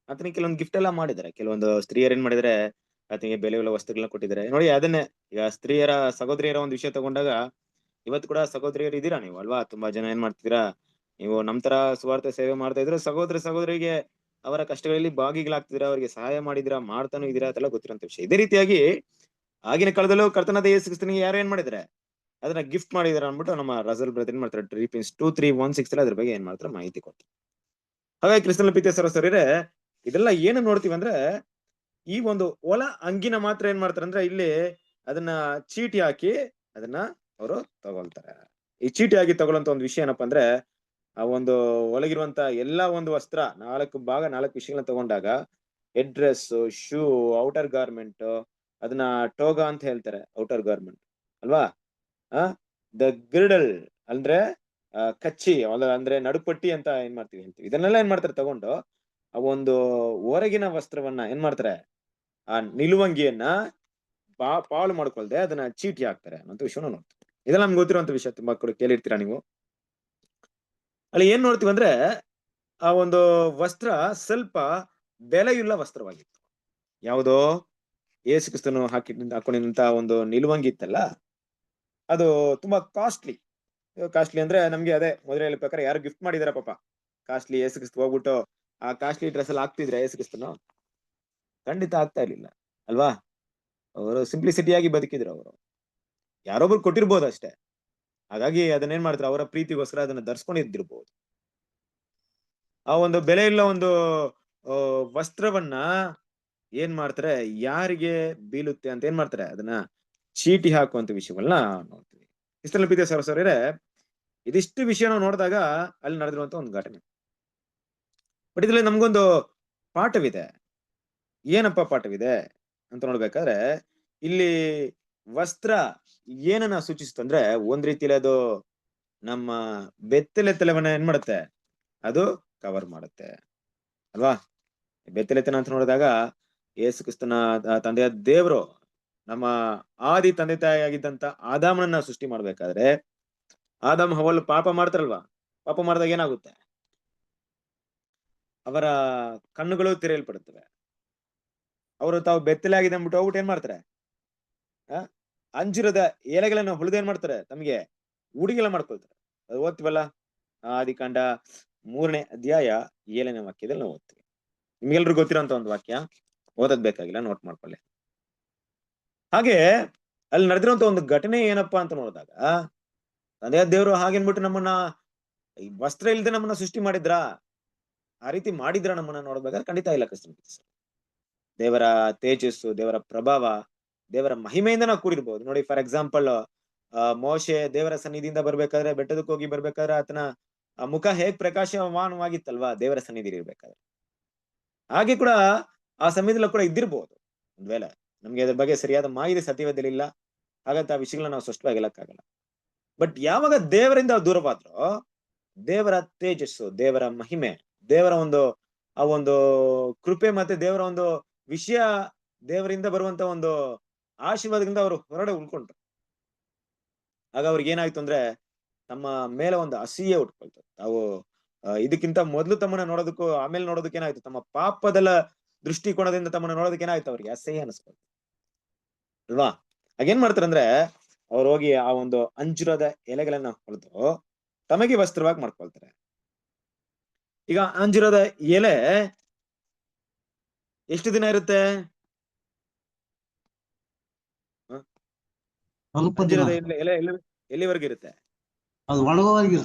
ಆತನಿಗೆ ಕೆಲವೊಂದು ಗಿಫ್ಟ್ ಎಲ್ಲ ಮಾಡಿದ್ದಾರೆ. ಕೆಲವೊಂದು ಸ್ತ್ರೀಯರು ಏನ್ ಮಾಡಿದ್ರೆ ಆತನಿಗೆ ಬೆಲೆಯುಳ್ಳ ವಸ್ತುಗಳನ್ನ ಕೊಟ್ಟಿದ್ದಾರೆ. ನೋಡಿ, ಅದನ್ನೇ ಈಗ ಸ್ತ್ರೀಯರ ಸಹೋದರಿಯರ ಒಂದು ವಿಷಯ ತಗೊಂಡಾಗ, ಇವತ್ತು ಕೂಡ ಸಹೋದರಿಯರು ಇದ್ದೀರಾ ನೀವು ಅಲ್ವಾ? ತುಂಬಾ ಜನ ಏನ್ ಮಾಡ್ತಿದ್ದೀರಾ, ನೀವು ನಮ್ ತರ ಸ್ವಾರ್ಥ ಸೇವೆ ಮಾಡ್ತಾ ಇದ್ರೆ ಸಹೋದರಿಗೆ ಅವರ ಕಷ್ಟಗಳಲ್ಲಿ ಭಾಗಿಗಳಾಗ್ತಿದ್ದೀರಾ, ಅವರಿಗೆ ಸಹಾಯ ಮಾಡಿದಿರಾ, ಮಾಡ್ತಾನು ಇದೀರಾ, ಅದೆಲ್ಲ ಗೊತ್ತಿರೋಂತ ವಿಷಯ. ಇದೇ ರೀತಿಯಾಗಿ ಆಗಿನ ಕಾಲದಲ್ಲೂ ಕರ್ತನಾದ ಯೇಸು ಕ್ರಿಸ್ತನಿಗೆ ಯಾರು ಏನ್ ಮಾಡಿದ್ರೆ ಅದನ್ನ ಗಿಫ್ಟ್ ಮಾಡಿದಾರೆ ಅಂದ್ಬಿಟ್ಟು ನಮ್ಮ ರಜಲ್ ಬ್ರದರ್ ಏನ್ ಮಾಡ್ತಾರೆ, ರಿಪೀನ್ಸ್ 2316 ಅದ್ರ ಬಗ್ಗೆ ಏನ್ ಮಾಡ್ತಾರೆ ಮಾಹಿತಿ ಕೊಡ್ತಾರೆ. ಹಾಗಾಗಿ ಕ್ರಿಸ್ತನ ಪ್ರೀತಿಯ ಸಹೋದರರೇ, ಇದೆಲ್ಲ ಏನು ನೋಡ್ತೀವಿ ಅಂದ್ರೆ ಈ ಒಂದು ಒಳ ಅಂಗಿನ ಮಾತ್ರ ಏನ್ ಮಾಡ್ತಾರೆ ಅಂದ್ರೆ ಇಲ್ಲಿ ಅದನ್ನ ಚೀಟಿ ಹಾಕಿ ಅದನ್ನ ಅವರು ತಗೊಳ್ತಾರೆ. ಈ ಚೀಟಿ ಹಾಕಿ ತಗೊಳ್ಳೋಂತ ಒಂದು ವಿಷಯ ಏನಪ್ಪಾ ಅಂದ್ರೆ, ಆ ಒಂದು ಒಳಗಿರುವಂತ ಎಲ್ಲಾ ಒಂದು ವಸ್ತ್ರ 4 ವಿಷಯಗಳನ್ನ ತಗೊಂಡಾಗ head dress, shoe, outer garment, ಅದನ್ನ ಟೋಗಾ ಅಂತ ಹೇಳ್ತಾರೆ, ಔಟರ್ ಗಾರ್ಮೆಂಟ್ ಅಲ್ವಾ. ದ ಗಿರ್ಡಲ್ ಅಂದ್ರೆ ಕಚ್ಚಿ ಅಂದ್ರೆ ನಡುಪಟ್ಟಿ ಅಂತ ಏನ್ ಮಾಡ್ತೀವಿ ಹೇಳ್ತೀವಿ. ಇದನ್ನೆಲ್ಲ ಏನ್ ಮಾಡ್ತಾರೆ ತಗೊಂಡು ಆ ಒಂದು ಹೊರಗಿನ ವಸ್ತ್ರವನ್ನ ಏನ್ ಮಾಡ್ತಾರೆ, ಆ ನಿಲುವಂಗಿಯನ್ನ ಪಾಳು ಮಾಡ್ಕೊಳ್ದೆ ಅದನ್ನ ಚೀಟಿ ಹಾಕ್ತಾರೆ ಅನ್ನೋ ವಿಷಯನ ನೋಡ್ತೀವಿ. ಇದೆಲ್ಲ ನಮ್ಗೆ ಗೊತ್ತಿರುವಂತ ವಿಷಯ, ತುಂಬಾ ಕೂಡ ಕೇಳಿರ್ತೀರಾ ನೀವು. ಅಲ್ಲಿ ಏನ್ ನೋಡ್ತೀವಿ ಅಂದ್ರೆ ಆ ಒಂದು ವಸ್ತ್ರ ಸ್ವಲ್ಪ ಬೆಲೆಯುಳ್ಳ ವಸ್ತ್ರವಾಗಿತ್ತು. ಯಾವುದೋ ಯೇಸು ಕ್ರಿಸ್ತನು ಹಾಕೊಂಡಿದ್ದಂತ ಒಂದು ನಿಲುವಂಗಿ ಇತ್ತಲ್ಲ, ಅದು ತುಂಬಾ ಕಾಸ್ಟ್ಲಿ ಅಂದ್ರೆ ನಮ್ಗೆ ಅದೇ ಮೊದಲೇ ಹೇಳ್ಬೇಕಾದ್ರೆ ಯಾರು ಗಿಫ್ಟ್ ಮಾಡಿದಾರ ಪಾಪ ಕಾಸ್ಟ್ಲಿ ಯೇಸು ಕ್ರಿಸ್ತ ಹೋಗ್ಬಿಟ್ಟು ಆ ಕಾಸ್ಟ್ಲಿ ಡ್ರೆಸ್ ಅಲ್ಲಿ ಹಾಕ್ತಿದ್ರೆ ಯೇಸು ಕ್ರಿಸ್ತನು? ಖಂಡಿತ ಆಗ್ತಾ ಇರ್ಲಿಲ್ಲ ಅಲ್ವಾ. ಅವರು ಸಿಂಪ್ಲಿಸಿಟಿಯಾಗಿ ಬದುಕಿದ್ರು. ಅವರು ಯಾರೊಬ್ರು ಕೊಟ್ಟಿರ್ಬೋದು ಅಷ್ಟೇ. ಹಾಗಾಗಿ ಅದನ್ನೇನ್ ಮಾಡ್ತಾರೆ, ಅವರ ಪ್ರೀತಿಗೋಸ್ಕರ ಅದನ್ನ ಧರಿಸ್ಕೊಂಡಿದ್ದಿರ್ಬೋದು. ಆ ಒಂದು ಬೆಲೆಯುಳ್ಳ ಒಂದು ವಸ್ತ್ರವನ್ನ ಏನ್ ಮಾಡ್ತಾರೆ, ಯಾರಿಗೆ ಬೀಳುತ್ತೆ ಅಂತ ಏನ್ ಮಾಡ್ತಾರೆ, ಅದನ್ನ ಚೀಟಿ ಹಾಕುವಂತ ವಿಷಯವನ್ನ ನೋಡ್ತೀವಿ. ಇಷ್ಟೆಲ್ಲ ಪ್ರೀತಿಯ ಸಹೋದರರೇ, ಇದಿಷ್ಟು ವಿಷಯ ನಾವು ನೋಡಿದಾಗ ಅಲ್ಲಿ ನಡೆದಿರುವಂತ ಒಂದು ಘಟನೆ. ಬಟ್ ಇದ್ರಲ್ಲಿ ನಮ್ಗೊಂದು ಪಾಠವಿದೆ. ಏನಪ್ಪಾ ಪಾಠವಿದೆ ಅಂತ ನೋಡ್ಬೇಕಾದ್ರೆ, ಇಲ್ಲಿ ವಸ್ತ್ರ ಏನನ್ನ ಸೂಚಿಸುತ್ತೆ ಅಂದ್ರೆ, ಒಂದ್ ರೀತಿಯಲ್ಲಿ ಅದು ನಮ್ಮ ಬೆತ್ತಲೆತನವನ್ನ ಏನ್ ಮಾಡುತ್ತೆ, ಅದು ಕವರ್ ಮಾಡುತ್ತೆ ಅಲ್ವಾ. ಬೆತ್ತಲೆತನ ಅಂತ ನೋಡಿದಾಗ ಯೇಸು ಕ್ರಿಸ್ತನ ತಂದೆಯ ದೇವರು ನಮ್ಮ ಆದಿ ತಂದೆ ತಾಯಿಯಾಗಿದ್ದಂತ ಆದಾಮನನ್ನ ಸೃಷ್ಟಿ ಮಾಡ್ಬೇಕಾದ್ರೆ ಆದಾಮ್ ಹವ್ವಳು ಪಾಪ ಮಾಡ್ತಾರಲ್ವಾ, ಪಾಪ ಮಾಡಿದಾಗ ಏನಾಗುತ್ತೆ, ಅವರ ಕಣ್ಣುಗಳು ತೆರೆಯಲ್ಪಡುತ್ತವೆ. ಅವರು ತಾವು ಬೆತ್ತಲೆ ಆಗಿದೆ ಅಂದ್ಬಿಟ್ಟು ಹೋಗ್ಬಿಟ್ಟು ಏನ್ ಮಾಡ್ತಾರೆ, ಅಂಜೂರದ ಎಲೆಗಳನ್ನ ಹುಳಿದು ಏನ್ ಮಾಡ್ತಾರೆ, ತಮಗೆ ಉಡುಗೆಲ್ಲ ಮಾಡ್ಕೊಳ್ತಾರೆ. ಅದು ಓದ್ತೀವಲ್ಲ, ಆದಿಕಾಂಡ 3ನೇ ಅಧ್ಯಾಯ 7ನೇ ವಾಕ್ಯದಲ್ಲಿ ನಾವು ಓದ್ತೀವಿ. ನಿಮ್ಗೆಲ್ರಿಗೂ ಗೊತ್ತಿರೋಂತ ಒಂದು ವಾಕ್ಯ, ಓದೋದ್ ಬೇಕಾಗಿಲ್ಲ, ನೋಟ್ ಮಾಡ್ಕೊಳ್ಳಿ. ಹಾಗೆ ಅಲ್ಲಿ ನಡೆದಿರುವಂತ ಒಂದು ಘಟನೆ ಏನಪ್ಪಾ ಅಂತ ನೋಡಿದಾಗ, ತಂದೆಯ ದೇವರು ಹಾಗೇನ್ಬಿಟ್ಟು ನಮ್ಮನ್ನ ವಸ್ತ್ರ ಇಲ್ಲದೆ ನಮ್ಮನ್ನ ಸೃಷ್ಟಿ ಮಾಡಿದ್ರ, ಆ ರೀತಿ ಮಾಡಿದ್ರ ನಮ್ಮನ್ನ ನೋಡ್ಬೇಕಾದ್ರೆ ಖಂಡಿತ ಇಲ್ಲ. ಕ್ರಿಸ್ತನ ದೇವರ ತೇಜಸ್ಸು, ದೇವರ ಪ್ರಭಾವ, ದೇವರ ಮಹಿಮೆಯಿಂದ ನಾವು ಕೂಡಿರ್ಬೋದು. ನೋಡಿ, ಫಾರ್ ಎಕ್ಸಾಂಪಲ್ ಮೋಶೆ ದೇವರ ಸನ್ನಿಧಿಯಿಂದ ಬರ್ಬೇಕಾದ್ರೆ, ಬೆಟ್ಟದಕ್ಕೆ ಹೋಗಿ ಬರ್ಬೇಕಾದ್ರೆ ಆತನ ಮುಖ ಹೇಗ್ ಪ್ರಕಾಶಮಾನವಾಗಿತ್ತಲ್ವಾ ದೇವರ ಸನ್ನಿಧಿ ಇರ್ಬೇಕಾದ್ರೆ, ಹಾಗೆ ಕೂಡ ಆ ಸಮಯದಲ್ಲೂ ಕೂಡ ಇದ್ದಿರ್ಬೋದು. ಒಂದ್ ವೇಳೆ ನಮ್ಗೆ ಅದ್ರ ಬಗ್ಗೆ ಸರಿಯಾದ ಮಾಹಿತಿ ಸತ್ಯವೇದಲ್ಲಿಲ್ಲ, ಹಾಗಂತ ಆ ವಿಷಯಗಳನ್ನ ನಾವು ಸ್ಪಷ್ಟವಾಗಿ ಹೇಳಕ್ಕಾಗಲ್ಲ. ಬಟ್ ಯಾವಾಗ ದೇವರಿಂದ ದೂರವಾದ್ರೋ, ದೇವರ ತೇಜಸ್ಸು, ದೇವರ ಮಹಿಮೆ, ದೇವರ ಆ ಒಂದು ಕೃಪೆ ಮತ್ತೆ ದೇವರ ಒಂದು ವಿಷಯ, ದೇವರಿಂದ ಬರುವಂತ ಒಂದು ಆಶೀರ್ವಾದದಿಂದ ಅವರು ಹೊರಡೆ ಉಳ್ಕೊಂಡ್ರು. ಆಗ ಅವ್ರಿಗೆ ಏನಾಯ್ತು ಅಂದ್ರೆ, ತಮ್ಮ ಮೇಲೆ ಒಂದು ಅಸೂಯೆ ಉಟ್ಕೊಳ್ತಾರೆ. ತಾವು ಇದಕ್ಕಿಂತ ಮೊದಲು ತಮ್ಮನ್ನ ನೋಡೋದಕ್ಕೂ ಆಮೇಲೆ ನೋಡೋದಕ್ಕೆ ಏನಾಯ್ತು, ತಮ್ಮ ಪಾಪದ ದೃಷ್ಟಿಕೋನದಿಂದ ತಮ್ಮನ್ನ ನೋಡೋದಕ್ಕೆ ಏನಾಯ್ತು, ಅವ್ರಿಗೆ ಅಸಹ್ಯ ಅನಿಸ್ಕೊಳ್ತು ಅಲ್ವಾ. ಹಾಗೇನ್ ಮಾಡ್ತಾರೆ ಅಂದ್ರೆ, ಅವ್ರು ಹೋಗಿ ಆ ಒಂದು ಅಂಜೂರದ ಎಲೆಗಳನ್ನ ಹೊಡೆದು ತಮಗೆ ವಸ್ತ್ರವಾಗಿ ಮಾಡ್ಕೊಳ್ತಾರೆ. ಈಗ ಅಂಜೂರದ ಎಲೆ ಎಷ್ಟು ದಿನ ಇರುತ್ತೆ, ಅಂಜೂರದ ಎಲೆ ಎಲ್ಲಿವರೆಗೂ ಇರುತ್ತೆ, ಅದು ಒಣಗೋವರೆಗೂ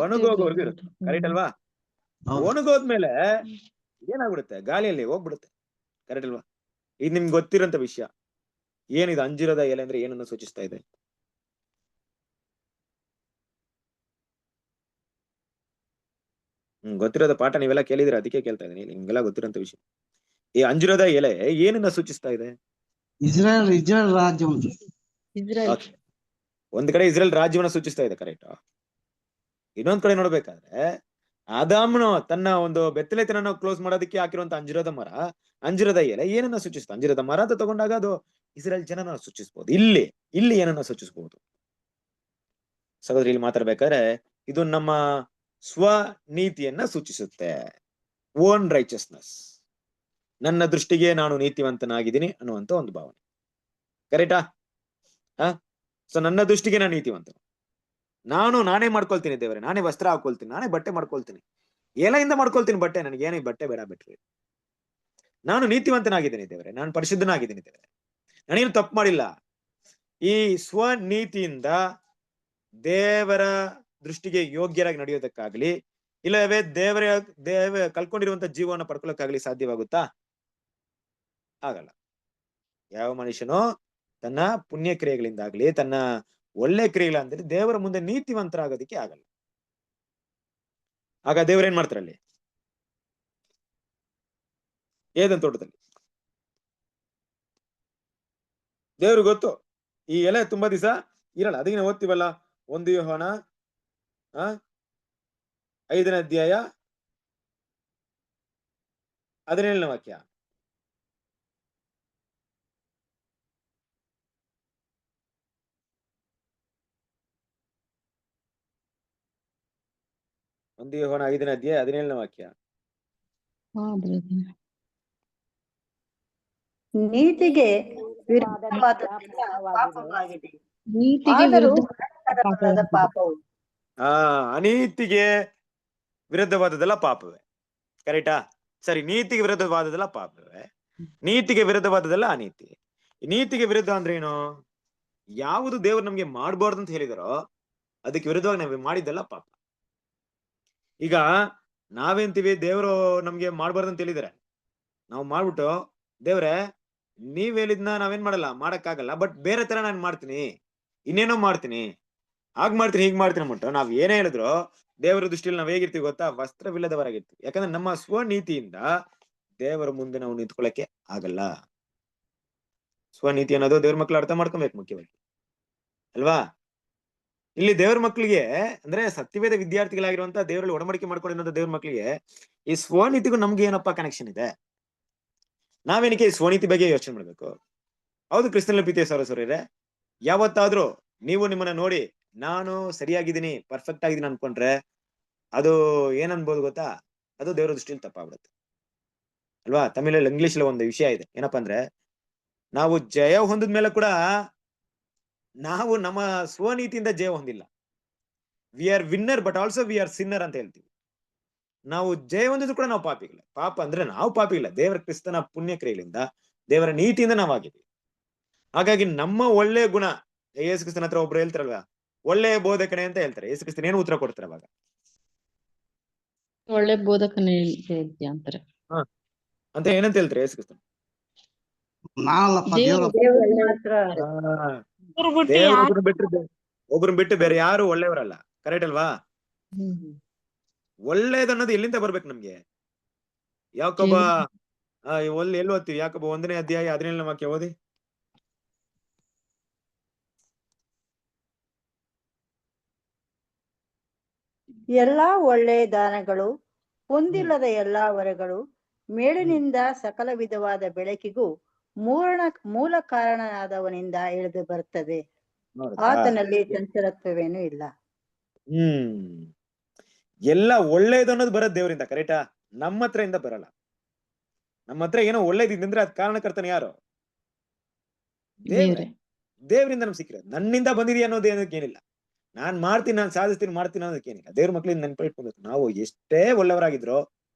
ಒಣಗೋಗೋವರೆಗೂ ಇರುತ್ತೆ. ಕರೆಕ್ಟ್ ಅಲ್ವಾ. ಒಣಗೋದ್ಮೇಲೆ ಏನಾಗ್ಬಿಡುತ್ತೆ, ಗಾಳಿಯಲ್ಲಿ ಹೋಗ್ಬಿಡುತ್ತೆ. ಕರೆಕ್ಟ್ ಅಲ್ವಾ. ಇದು ನಿಮ್ಗೆ ಗೊತ್ತಿರೋಂತ ವಿಷಯ. ಏನಿದೆ ಅಂಜೂರದ ಎಲೆ ಅಂದ್ರೆ ಏನನ್ನ ಸೂಚಿಸ್ತಾ ಇದೆ? ಗೊತ್ತಿರೋದ ಪಾಠ ನೀವೆಲ್ಲ ಕೇಳಿದ್ರೆ ಅದಕ್ಕೆ ಕೇಳ್ತಾ ಇದೀನಿ, ನಿಮ್ಗೆಲ್ಲ ಗೊತ್ತಿರೋಂತ ವಿಷಯ. ಈ ಅಂಜೂರದ ಎಲೆ ಏನನ್ನ ಸೂಚಿಸ್ತಾ ಇದೆ? ಇಸ್ರೇಲ್ ರಾಜ್ಯ. ಒಂದ್ ಕಡೆ ಇಸ್ರೇಲ್ ರಾಜ್ಯವನ್ನ ಸೂಚಿಸ್ತಾ ಇದೆ, ಕರೆಕ್ಟ್. ಇನ್ನೊಂದ್ ಕಡೆ ನೋಡ್ಬೇಕಾದ್ರೆ ಆದಾಮನು ತನ್ನ ಒಂದು ಬೆತ್ತಲೆತನನ್ನ ಕ್ಲೋಸ್ ಮಾಡೋದಕ್ಕೆ ಹಾಕಿರುವಂತ ಅಂಜೂರದ ಮರ, ಅಂಜೂರದ ಎಲೆ ಏನನ್ನ ಸೂಚಿಸ್ತಾ? ಅಂಜೂರದ ಮರ ಅಂತ ತಗೊಂಡಾಗ ಅದು ಇಸ್ರೇಲ್ ಜನನ ಸೂಚಿಸಬಹುದು. ಇಲ್ಲಿ ಏನನ್ನ ಸೂಚಿಸಬಹುದು? ಸಹೋದರಿ, ಇಲ್ಲಿ ಮಾತಾಡ್ಬೇಕಾದ್ರೆ ಇದು ನಮ್ಮ ಸ್ವನೀತಿಯನ್ನ ಸೂಚಿಸುತ್ತೆ. ಓನ್ ರೈಚಸ್ನೆಸ್, ನನ್ನ ದೃಷ್ಟಿಗೆ ನಾನು ನೀತಿವಂತನಾಗಿದ್ದೀನಿ ಅನ್ನುವಂತ ಒಂದು ಭಾವನೆ. ಕರೆಕ್ಟಾ? ಸೊ ನನ್ನ ದೃಷ್ಟಿಗೆ ನಾನು ನೀತಿವಂತನು, ನಾನೇ ಮಾಡ್ಕೊಳ್ತೀನಿ ದೇವರೇ, ನಾನೇ ವಸ್ತ್ರ ಹಾಕೊಳ್ತೀನಿ, ನಾನೇ ಬಟ್ಟೆ ಮಾಡ್ಕೊಳ್ತೀನಿ, ಎಲೆಯಿಂದ ಮಾಡ್ಕೊಳ್ತೀನಿ ಬಟ್ಟೆ, ನನಗೇನು ಈ ಬಟ್ಟೆ ಬೇಡ ಬಿಟ್ರಿ, ನಾನು ನೀತಿವಂತನಾಗಿದ್ದೀನಿ ದೇವರೇ, ನಾನು ಪರಿಶುದ್ಧನಾಗಿದ್ದೀನಿ ದೇವರೇ, ನಾನೇನು ತಪ್ಪು ಮಾಡಿಲ್ಲ. ಈ ಸ್ವನೀತಿಯಿಂದ ದೇವರ ದೃಷ್ಟಿಗೆ ಯೋಗ್ಯರಾಗಿ ನಡೆಯೋದಕ್ಕಾಗ್ಲಿ, ಇಲ್ಲವೇ ದೇವ ಕಲ್ಕೊಂಡಿರುವಂತ ಜೀವನ ಪಡ್ಕೊಳ್ಳೋಕ್ಕಾಗ್ಲಿ ಸಾಧ್ಯವಾಗುತ್ತಾ? ಆಗಲ್ಲ. ಯಾವ ಮನುಷ್ಯನೋ ತನ್ನ ಪುಣ್ಯ ಕ್ರಿಯೆಗಳಿಂದಾಗ್ಲಿ, ತನ್ನ ಒಳ್ಳೆ ಕ್ರಿಯೆಗಳಂದ್ರೆ ದೇವರ ಮುಂದೆ ನೀತಿವಂತರಾಗೋದಕ್ಕೆ ಆಗಲ್ಲ. ಆಗ ದೇವರೇನ್ ಮಾಡ್ತಾರಲ್ಲಿ, ಏದನ್ ತೋಟದಲ್ಲಿ ದೇವ್ರು ಗೊತ್ತು ಈ ಎಲೆ ತುಂಬಾ ದಿವಸ ಇರಲ್ಲ. ಅದಕ್ಕೆ ನಾವು ಓದ್ತೀವಲ್ಲ, 1 ಯೋಹಾನ 5ನೇ ಅಧ್ಯಾಯ 17ನೇ ವಾಕ್ಯ. ಯೋಹಾನ 5ನೇ ಅಧ್ಯಾಯ 17ನೇ ವಾಕ್ಯ. ನೀತಿಗೆ ಪಾಪವು. ಅನೀತಿಗೆ ವಿರುದ್ಧವಾದದೆಲ್ಲ ಪಾಪವೇ. ಕರೆಕ್ಟಾ? ಸರಿ, ನೀತಿಗೆ ವಿರುದ್ಧವಾದದೆಲ್ಲ ಪಾಪವೇ, ನೀತಿಗೆ ವಿರುದ್ಧವಾದದೆಲ್ಲ ಅನೀತಿ. ನೀತಿಗೆ ವಿರುದ್ಧ ಅಂದ್ರೆ ಏನು? ಯಾವುದು ದೇವ್ರು ನಮ್ಗೆ ಮಾಡ್ಬಾರ್ದು ಅಂತ ಹೇಳಿದಾರೋ ಅದಕ್ಕೆ ವಿರುದ್ಧವಾಗಿ ನಾವ್ ಮಾಡಿದ್ದೆಲ್ಲ ಪಾಪ. ಈಗ ನಾವೇಂತೀವಿ, ದೇವ್ರು ನಮ್ಗೆ ಮಾಡ್ಬಾರ್ದು ಅಂತ ಹೇಳಿದಾರೆ, ನಾವು ಮಾಡ್ಬಿಟ್ಟು ದೇವ್ರೆ ನೀವ್ ಹೇಳಿದ್ನ ನಾವೇನ್ ಮಾಡಲ್ಲ, ಮಾಡಕ್ಕಾಗಲ್ಲ, ಬಟ್ ಬೇರೆ ತರ ನಾನು ಮಾಡ್ತೀನಿ, ಇನ್ನೇನೋ ಮಾಡ್ತೀನಿ, ಹಾಗ್ ಮಾಡ್ತೀನಿ, ಹೀಗ್ ಮಾಡ್ತೀನಿ ಅಂದ್ಬಿಟ್ಟು ನಾವ್ ಏನೇ ಹೇಳಿದ್ರು ದೇವರ ದೃಷ್ಟಿಯಲ್ಲಿ ನಾವ್ ಹೇಗಿರ್ತೀವಿ ಗೊತ್ತಾ? ವಸ್ತ್ರವಿಲ್ಲದವರಾಗಿರ್ತೀವಿ. ಯಾಕಂದ್ರೆ ನಮ್ಮ ಸ್ವನೀತಿಯಿಂದ ದೇವರ ಮುಂದೆ ನಾವು ನಿಂತ್ಕೊಳ್ಳಕ್ಕೆ ಆಗಲ್ಲ. ಸ್ವನೀತಿ ಅನ್ನೋದು ದೇವ್ರ ಮಕ್ಳು ಅರ್ಥ ಮಾಡ್ಕೊಬೇಕು ಮುಖ್ಯವಾಗಿ, ಅಲ್ವಾ? ಇಲ್ಲಿ ದೇವ್ರ ಮಕ್ಕಳಿಗೆ ಅಂದ್ರೆ ಸತ್ಯವೇದ ವಿದ್ಯಾರ್ಥಿಗಳಾಗಿರುವಂತ ದೇವರಲ್ಲಿ ಒಡಂಬಡಿಕೆ ಮಾಡ್ಕೊಂಡಿರುವಂತ ದೇವ್ರ ಮಕ್ಕಳಿಗೆ ಈ ಸ್ವನೀತಿಗೂ ನಮ್ಗೆ ಏನಪ್ಪಾ ಕನೆಕ್ಷನ್ ಇದೆ? ನಾವೇನಕ್ಕೆ ಈ ಸ್ವನೀತಿ ಬಗ್ಗೆ ಯೋಚನೆ ಮಾಡ್ಬೇಕು? ಹೌದು ಕ್ರಿಸ್ತನಲ್ಲಿ ಪ್ರೀತಿಯ ಸಹೋದರರೇ, ಯಾವತ್ತಾದ್ರೂ ನೀವು ನಿಮ್ಮನ್ನ ನೋಡಿ ನಾನು ಸರಿಯಾಗಿದ್ದೀನಿ, ಪರ್ಫೆಕ್ಟ್ ಆಗಿದ್ದೀನಿ ಅನ್ಕೊಂಡ್ರೆ ಅದು ಏನ್ ಅನ್ಬೋದು ಗೊತ್ತಾ? ಅದು ದೇವರ ದೃಷ್ಟಿಯಲ್ಲಿ ತಪ್ಪಾಗ್ಬಿಡುತ್ತೆ ಅಲ್ವಾ? ತಮಿಳಲ್ಲಿ ಇಂಗ್ಲಿಷ್ ಒಂದು ವಿಷಯ ಇದೆ, ಏನಪ್ಪಾ ಅಂದ್ರೆ ನಾವು ಜಯ ಹೊಂದಿದ ಮೇಲೆ ಕೂಡ ನಾವು ನಮ್ಮ ಸ್ವನೀತಿಯಿಂದ ಜಯ ಹೊಂದಿಲ್ಲ. We are winner but also we are Sinner ಅಂತ ಹೇಳ್ತೀವಿ. ನಾವು ಜಯ ಹೊಂದಿದ್ರು ಕೂಡ ನಾವು ಪಾಪಿಗಳ. ಪಾಪ ಅಂದ್ರೆ ನಾವು ಪಾಪಿಗಳ, ದೇವರ ಕ್ರಿಸ್ತನ ಪುಣ್ಯ ಕ್ರಿಯೆಗಳಿಂದ, ದೇವರ ನೀತಿಯಿಂದ ನಾವಾಗಿದ್ದೀವಿ. ಹಾಗಾಗಿ ನಮ್ಮ ಒಳ್ಳೆ ಗುಣ, ಯೇಸು ಕ್ರಿಸ್ತನ ಹತ್ರ ಒಬ್ರು ಹೇಳ್ತಾರಲ್ವಾ, ಒಳ್ಳೆ ಬೋಧಕನೇ ಅಂತ ಹೇಳ್ತಾರೆ. ಯೇಸು ಕ್ರಿಸ್ತನ ಏನು ಉತ್ತರ ಕೊಡ್ತಾರೆ ಅವಾಗ? ಒಳ್ಳೆ ಬೋಧಕನೇ ಹೇಳ್ತೀಯ ಅಂತಾರೆ. ಅಂತ ಏನಂತ ಹೇಳ್ತಾರೆ ಯೇಸು ಕ್ರಿಸ್ತನ್? ನಾನಲ್ಲಪ್ಪ ದೇವ್ರು- ದೇವ್ರ ದೇವ್ರು ಮಾತ್ರ ಒಬ್ರನ್ನ ಬಿಟ್ಟು ಬೇರೆ ಯಾರು ಒಳ್ಳೆಯವರಲ್ಲ. ಕರೆಕ್ಟ್ ಅಲ್ವಾ? ಒಳ್ಳೇದನ್ನೋದು ಎಲ್ಲಿಂದ ಬರ್ಬೇಕು ನಮ್ಗೆ? ಯಾಕೊಬ್ಬ ಎಲ್ಲಿ ಓದ್ತೀವಿ? ಯಾಕೊಬ್ಬ 1ನೇ ಅಧ್ಯಾಯ 17ನೇ ವಾಕ್ಯ ಓದಿ. ಎಲ್ಲಾ ಒಳ್ಳೆಯ ದಾನಗಳು, ಹೊಂದಿಲ್ಲದ ಎಲ್ಲಾ ವರಗಳು ಮೇಲಿನಿಂದ ಸಕಲ ವಿಧವಾದ ಬೆಳಕಿಗೂ ಮೂಲ ಕಾರಣನಾದವನಿಂದ ಇಳಿದು ಬರುತ್ತದೆ. ನೋಡ್ದಾ? ಆತನಲ್ಲಿ ಚಂಚಲತ್ವವೇನೂ ಇಲ್ಲ. ಎಲ್ಲ ಒಳ್ಳೇದು ಅನ್ನೋದು ಬರೋದ್ ದೇವರಿಂದ, ಕರೆಕ್ಟಾ? ನಮ್ಮ ಹತ್ರ ಇಂದ ಬರಲ್ಲ. ನಮ್ಮ ಹತ್ರ ಏನೋ ಒಳ್ಳೇದಿದ್ರೆ ಅದ್ ಕಾರಣಕರ್ತನ ಯಾರು? ದೇವ್ರೆ. ದೇವರಿಂದ ನಮ್ಗೆ ಸಿಕ್ಕಿರೋದು. ನನ್ನಿಂದ ಬಂದಿದೆಯಾ ಅನ್ನೋದು ಏನಕ್ಕೇನಿಲ್ಲ. ನಾನ್ ಮಾಡ್ತೀನಿ, ನಾನು ಸಾಧಿಸ್ತೀನಿ, ಮಾಡ್ತೀನಿ ಅನ್ನೋದಕ್ಕೇನಿಲ್ಲ. ದೇವ್ರ ಮಕ್ಳಿಂದ ನೆನ್ಪಿಟ್ಕೊಬೇಕು, ನಾವು ಎಷ್ಟೇ ಒಳ್ಳೆಯವರಾಗಿದ್ರು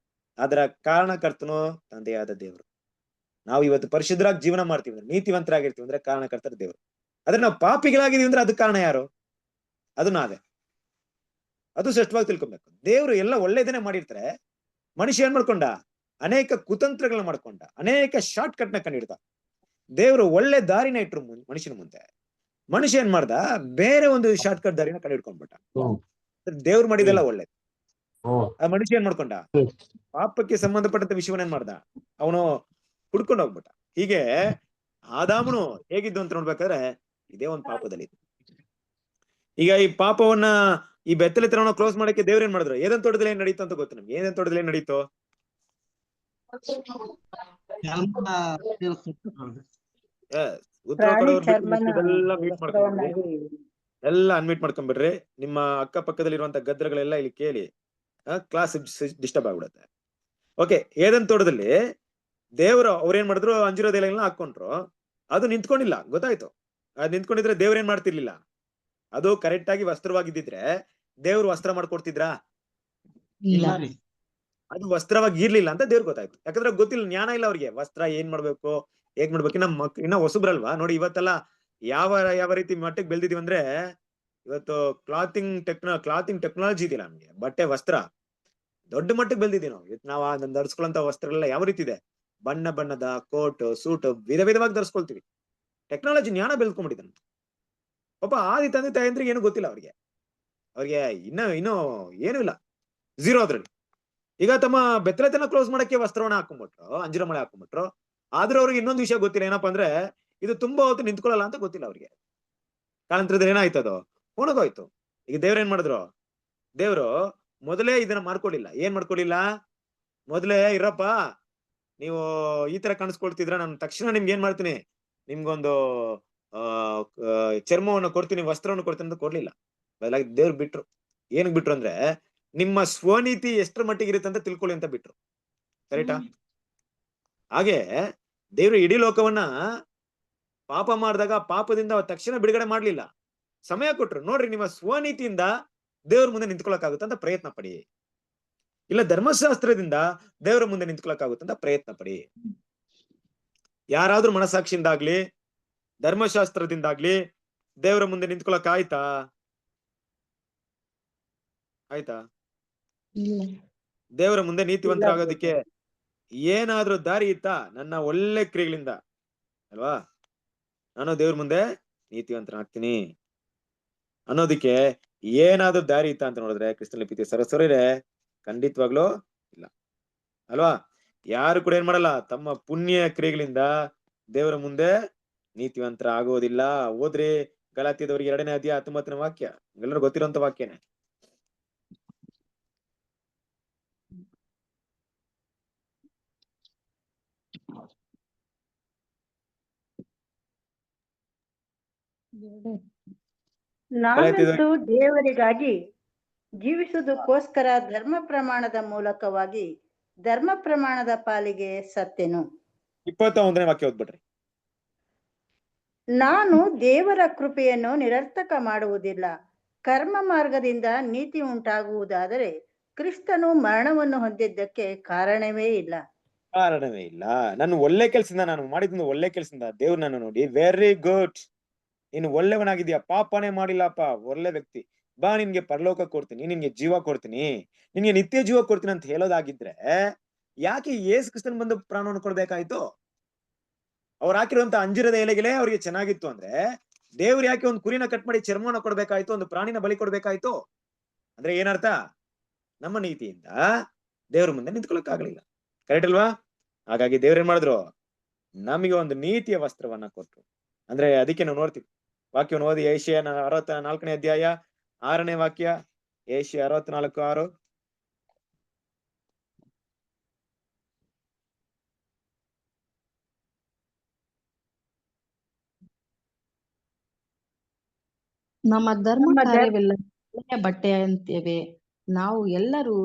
ಅದರ ಕಾರಣಕರ್ತನೋ ತಂದೆಯಾದ ದೇವರು. ನಾವು ಇವತ್ತು ಪರಿಶುದ್ಧರಾಗಿ ಜೀವನ ಮಾಡ್ತೀವಿ ಅಂದ್ರೆ, ನೀತಿವಂತರಾಗಿರ್ತೀವಿ ಅಂದ್ರೆ ಕಾರಣಕರ್ತರ ದೇವರು. ಆದ್ರೆ ನಾವು ಪಾಪಿಗಳಾಗಿದೀವಿ ಅಂದ್ರೆ ಅದಕ್ಕೆ ಕಾರಣ ಯಾರು? ಅದು ನಾವೇ. ಅದು ಸ್ಪಷ್ಟವಾಗಿ ತಿಳ್ಕೊಬೇಕು. ದೇವ್ರು ಎಲ್ಲ ಒಳ್ಳೇದನ್ನೇ ಮಾಡಿರ್ತಾರೆ. ಮನುಷ್ಯ ಏನ್ ಮಾಡ್ಕೊಂಡ? ಅನೇಕ ಕುತಂತ್ರಗಳನ್ನ ಮಾಡ್ಕೊಂಡ, ಅನೇಕ ಶಾರ್ಟ್ ಕಟ್ ನ ಕಂಡಿಡ್ದ. ದೇವ್ರು ಒಳ್ಳೆ ದಾರಿನ ಇಟ್ರು ಮನುಷ್ಯನ ಮುಂದೆ. ಮನುಷ್ಯ ಏನ್ ಮಾಡ್ದ? ಬೇರೆ ಒಂದು ಶಾರ್ಟ್ ಕಟ್ ದಾರಿನ ಕಂಡಿಡ್ಕೊಂಡ್ಬಿಟ್ಟ. ದೇವ್ರು ಮಾಡಿದೆಲ್ಲ ಒಳ್ಳೇದು. ಆ ಮನುಷ್ಯ ಏನ್ ಮಾಡ್ಕೊಂಡ? ಪಾಪಕ್ಕೆ ಸಂಬಂಧಪಟ್ಟಂತ ವಿಷಯವನ್ನ ಏನ್ ಮಾಡ್ದ? ಅವನು ಹುಡ್ಕೊಂಡು ಹೋಗ್ಬಿಟ್ಟ. ಹೀಗೆ ಆದಾಮನು ಹೇಗಿದ್ದು ಅಂತ ನೋಡ್ಬೇಕಾದ್ರೆ ಇದೇ ಒಂದು ಪಾಪದಲ್ಲಿ. ಈಗ ಈ ಪಾಪವನ್ನ, ಈ ಬೆತ್ತಲೆತನವನ್ನ ಕ್ಲೋಸ್ ಮಾಡಕ್ಕೆ ದೇವ್ರ ಏನ್ ಮಾಡಿದ್ರು? ಏದನ್ ತೋಟದಲ್ಲಿ ಏನ್ ನಡೀತು ಅಂತ ಗೊತ್ತು ನಮ್ಗೆ? ಏದನ್ ತೋಟದಲ್ಲಿ ಏನ್ ನಡೀತು? ಉತ್ತರ ಪ್ರಾಣಿ ಕೊಡೋರ್ ಚರ್ಮನ ಎಲ್ಲ ಮೀಟ್ ಮಾಡ್ಕೊಂಡ್ಬಿಡ್ರಿ, ವಸ್ತ್ರವನ್ನಾಗಿ ಎಲ್ಲ ಅನ್ಮೀಟ್ ಮಾಡ್ಕೊಂಡ್ಬಿಡ್ರಿ. ನಿಮ್ಮ ಅಕ್ಕ ಪಕ್ಕದಲ್ಲಿರುವಂತ ಗದ್ರಗಳೆಲ್ಲ ಇಲ್ಲಿ ಕೇಳಿ ಕ್ಲಾಸ್ ಡಿಸ್ಟರ್ಬ್ ಆಗ್ಬಿಡುತ್ತೆ. ಓಕೆ, ಏದನ್ ತೋಟದಲ್ಲಿ ದೇವರು ಅವ್ರೇನ್ ಮಾಡಿದ್ರು? ಅಂಜಿರೋದೆಲ್ಲ ಹಾಕೊಂಡ್ರು. ಅದು ನಿಂತ್ಕೊಂಡಿಲ್ಲ, ಗೊತ್ತಾಯ್ತು. ಅದ್ ನಿಂತ್ಕೊಂಡಿದ್ರೆ ದೇವ್ರ ಏನ್ ಮಾಡ್ತಿರ್ಲಿಲ್ಲ. ಅದು ಕರೆಕ್ಟ್ ಆಗಿ ವಸ್ತ್ರವಾಗಿದ್ದಿದ್ರೆ ದೇವ್ರು ವಸ್ತ್ರ ಮಾಡ್ಕೊಡ್ತಿದ್ರಾ? ಇಲ್ಲ. ಅದು ವಸ್ತ್ರವಾಗಿ ಇರ್ಲಿಲ್ಲ ಅಂತ ದೇವ್ರಿಗೆ ಗೊತ್ತಾಯ್ತು. ಯಾಕಂದ್ರೆ ಗೊತ್ತಿಲ್ಲ, ಜ್ಞಾನ ಇಲ್ಲ ಅವ್ರಿಗೆ. ವಸ್ತ್ರ ಏನ್ ಮಾಡ್ಬೇಕು, ಹೇಗ್ ಮಾಡ್ಬೇಕು. ಇನ್ನ ಹೊಸಬ್ರಲ್ವಾ ನೋಡಿ. ಇವತ್ತೆಲ್ಲ ಯಾವ ರೀತಿ ಮಟ್ಟಕ್ಕೆ ಬೆಳ್ದಿದೀವಿ ಅಂದ್ರೆ, ಇವತ್ತು ಕ್ಲಾತಿಂಗ್ ಟೆಕ್ನಾಲಜಿ ಇದೆಯಲ್ಲ ನಮ್ಗೆ. ಬಟ್ಟೆ ವಸ್ತ್ರ ದೊಡ್ಡ ಮಟ್ಟಕ್ಕೆ ಬೆಳ್ದಿದೀವಿ ನಾವು. ನಾವು ಧರಿಸ್ಕೊಳ್ಳೋಂತ ವಸ್ತ್ರಗಳೆಲ್ಲ ಯಾವ ರೀತಿ ಇದೆ? ಬಣ್ಣ ಬಣ್ಣದ ಕೋಟ್, ಸೂಟ್ ವಿಧ ವಿಧವಾಗಿ ಧರಿಸ್ಕೊಳ್ತೀವಿ. ಟೆಕ್ನಾಲಜಿ ಜ್ಞಾನ ಬೆಳ್ಕೊಂಡ್ಬಿಟ್ಟಿದೆ. ಪಾಪ ಆದಿ ತಂದೆ ತಾಯಂದ್ರಿಗೆ ಏನು ಗೊತ್ತಿಲ್ಲ ಅವ್ರಿಗೆ ಇನ್ನೂ ಏನು ಇಲ್ಲ, ಝೀರೋ ಅದ್ರಲ್ಲಿ. ಈಗ ತಮ್ಮ ಬೆತ್ತಲೆತನ ಕ್ಲೋಸ್ ಮಾಡಕ್ಕೆ ವಸ್ತ್ರವನ್ನ ಹಾಕೊಂಡ್ಬಿಟ್ರು, ಅಂಜಿರ ಮಳೆ ಹಾಕೊಂಡ್ಬಿಟ್ರು. ಆದ್ರೂ ಅವ್ರಿಗೆ ಇನ್ನೊಂದು ವಿಷಯ ಗೊತ್ತಿಲ್ಲ, ಏನಪ್ಪಾ ಅಂದ್ರೆ ಇದು ತುಂಬಾ ಹೊತ್ತು ನಿಂತ್ಕೊಳ್ಳಲ್ಲ ಅಂತ ಗೊತ್ತಿಲ್ಲ ಅವ್ರಿಗೆ. ಕಾರಣಂತರದಲ್ಲಿ ಏನಾಯ್ತು? ಅದು ಒಣಗೋಯ್ತು. ಈಗ ದೇವ್ರ ಏನ್ ಮಾಡಿದ್ರು? ದೇವ್ರು ಮೊದಲೇ ಇದನ್ನ ಮಾಡ್ಕೊಳ್ಳಿಲ್ಲ. ಏನ್ ಮಾಡ್ಕೊಳ್ಳಿಲ್ಲ? ಮೊದಲೇ ಇರಪ್ಪ, ನೀವು ಈ ತರ ಕಾಣಿಸ್ಕೊಳ್ತಿದ್ರ, ನಾನು ತಕ್ಷಣ ನಿಮ್ಗೆ ಏನ್ ಮಾಡ್ತೀನಿ? ನಿಮ್ಗೊಂದು ಚರ್ಮವನ್ನು ಕೊಡ್ತೀನಿ, ವಸ್ತ್ರವನ್ನು ಕೊಡ್ತೀನಿ ಅಂತ ಕೊಡ್ಲಿಲ್ಲ. ಬದಲಾಗಿ ದೇವ್ರು ಬಿಟ್ರು. ಏನಕ್ ಬಿಟ್ರು ಅಂದ್ರೆ, ನಿಮ್ಮ ಸ್ವನೀತಿ ಎಷ್ಟರ ಮಟ್ಟಿಗೆ ಇರುತ್ತೆ ಅಂತ ತಿಳ್ಕೊಳ್ಳಿ ಅಂತ ಬಿಟ್ರು. ಕರೆಕ್ಟಾ? ಹಾಗೆ ದೇವ್ರು ಇಡೀ ಲೋಕವನ್ನ ಪಾಪ ಮಾಡಿದಾಗ ಪಾಪದಿಂದ ತಕ್ಷಣ ಬಿಡುಗಡೆ ಮಾಡ್ಲಿಲ್ಲ, ಸಮಯ ಕೊಟ್ರು. ನೋಡ್ರಿ, ನಿಮ್ಮ ಸ್ವನೀತಿಯಿಂದ ದೇವ್ರ ಮುಂದೆ ನಿಂತ್ಕೊಳಕ್ಕಾಗುತ್ತೆ ಅಂತ ಪ್ರಯತ್ನ ಪಡಿ, ಇಲ್ಲ ಧರ್ಮಶಾಸ್ತ್ರದಿಂದ ದೇವರ ಮುಂದೆ ನಿಂತ್ಕೊಳಕ್ಕಾಗುತ್ತಂತ ಪ್ರಯತ್ನ ಪಡಿ. ಯಾರಾದ್ರೂ ಮನಸಾಕ್ಷಿಯಿಂದಾಗ್ಲಿ ಧರ್ಮಶಾಸ್ತ್ರದಿಂದಾಗ್ಲಿ ದೇವರ ಮುಂದೆ ನಿಂತ್ಕೊಳಕ್ ಆಯ್ತಾ? ದೇವರ ಮುಂದೆ ನೀತಿವಂತರಾಗೋದಿಕ್ಕೆ ಏನಾದ್ರೂ ದಾರಿ ಇತ್ತಾ? ನನ್ನ ಒಳ್ಳೆ ಕ್ರಿಯೆಗಳಿಂದ ಅಲ್ವಾ ನಾನು ದೇವ್ರ ಮುಂದೆ ನೀತಿವಂತನಾಗ್ತೀನಿ ಅನ್ನೋದಿಕ್ಕೆ ಏನಾದ್ರೂ ದಾರಿ ಇತ್ತಾ ಅಂತ ನೋಡಿದ್ರೆ, ಕ್ರಿಸ್ತನಲ್ಲಿ ಪ್ರೀತಿಯ ಸಹೋದರರೇ, ಖಂಡಿತವಾಗ್ಲೂ ಇಲ್ಲ ಅಲ್ವಾ? ಯಾರು ಕೂಡ ಏನ್ ಮಾಡಲ್ಲ, ತಮ್ಮ ಪುಣ್ಯ ಕ್ರಿಯೆಗಳಿಂದ ದೇವರ ಮುಂದೆ ನೀತಿವಂತರ ಆಗೋದಿಲ್ಲ. ಹೋದ್ರೆ ಗಲಾತ್ಯದವರಿಗೆ 2ನೇ ಅಧ್ಯಾಯ 19ನೇ ವಾಕ್ಯ, ಎಲ್ಲರೂ ಗೊತ್ತಿರುವಂತ ವಾಕ್ಯನೇ. ನಾನಂತೂ ದೇವರಿಗಾಗಿ ಜೀವಿಸುವುದಕ್ಕೋಸ್ಕರ ಧರ್ಮ ಪ್ರಮಾಣದ ಮೂಲಕವಾಗಿ ಧರ್ಮ ಪ್ರಮಾಣದ ಪಾಲಿಗೆ ಸತ್ತೆನು. 21ನೇ ವಾಕ್ಯ ಓದ್ಬಿಡ್ರಿ. ನಾನು ದೇವರ ಕೃಪೆಯನ್ನು ನಿರರ್ಥಕ ಮಾಡುವುದಿಲ್ಲ. ಕರ್ಮ ಮಾರ್ಗದಿಂದ ನೀತಿ ಉಂಟಾಗುವುದಾದರೆ ಕ್ರಿಸ್ತನು ಮರಣವನ್ನು ಹೊಂದಿದ್ದಕ್ಕೆ ಕಾರಣವೇ ಇಲ್ಲ. ನಾನು ಒಳ್ಳೆ ಕೆಲಸದಿಂದ, ನಾನು ಮಾಡಿದ ಒಳ್ಳೆ ಕೆಲಸದಿಂದ ದೇವ್ರು ನನ್ನ ನೋಡಿ ವೆರಿ ಗುಡ್, ನೀನು ಒಳ್ಳೆವನಾಗಿದ್ಯಾ, ಪಾಪನೇ ಮಾಡಿಲ್ಲಪ್ಪ, ಒಳ್ಳೆ ವ್ಯಕ್ತಿ, ಬಾ ನಿನ್ಗೆ ಪರಲೋಕ ಕೊಡ್ತೀನಿ, ನಿನ್ಗೆ ಜೀವ ಕೊಡ್ತೀನಿ, ನಿನ್ಗೆ ನಿತ್ಯ ಜೀವ ಕೊಡ್ತೀನಿ ಅಂತ ಹೇಳೋದಾಗಿದ್ರೆ ಯಾಕೆ ಯೇಸು ಕ್ರಿಸ್ತನ್ ಬಂದು ಪ್ರಾಣವನ್ನು ಕೊಡ್ಬೇಕಾಯ್ತು? ಅವ್ರು ಹಾಕಿರುವಂತ ಅಂಜಿರದ ಎಲೆಗಳೇ ಅವ್ರಿಗೆ ಚೆನ್ನಾಗಿತ್ತು ಅಂದ್ರೆ ದೇವ್ರು ಯಾಕೆ ಒಂದು ಕುರಿನ ಕಟ್ ಮಾಡಿ ಚರ್ಮವನ್ನ ಕೊಡ್ಬೇಕಾಯ್ತು, ಒಂದು ಪ್ರಾಣಿನ ಬಲಿ ಕೊಡ್ಬೇಕಾಯ್ತು? ಅಂದ್ರೆ ಏನರ್ಥ? ನಮ್ಮ ನೀತಿಯಿಂದ ದೇವ್ರ ಮುಂದೆ ನಿಂತ್ಕೊಳಕ್ ಆಗ್ಲಿಲ್ಲ. ಕರೆಕ್ಟ್ ಅಲ್ವಾ? ಹಾಗಾಗಿ ದೇವ್ರ ಏನ್ ಮಾಡಿದ್ರು, ನಮಗೆ ಒಂದು ನೀತಿಯ ವಸ್ತ್ರವನ್ನ ಕೊಟ್ರು. ಅಂದ್ರೆ ಅದಕ್ಕೆ ನಾವು ನೋಡ್ತೀವಿ, ವಾಕ್ಯವನ್ನು ಓದಿ. ಏಷ್ಯಾ 64ನೇ ಅಧ್ಯಾಯ 6ನೇ ವಾಕ್ಯ, ಏಷ್ಯಾ 64:6. ನಮ್ಮ ಧರ್ಮ ಕಾರ್ಯವೆಲ್ಲ ಒಳ್ಳೆಯ ಬಟ್ಟೆಯಂತೆವೆ, ನಾವು ಎಲ್ಲರೂ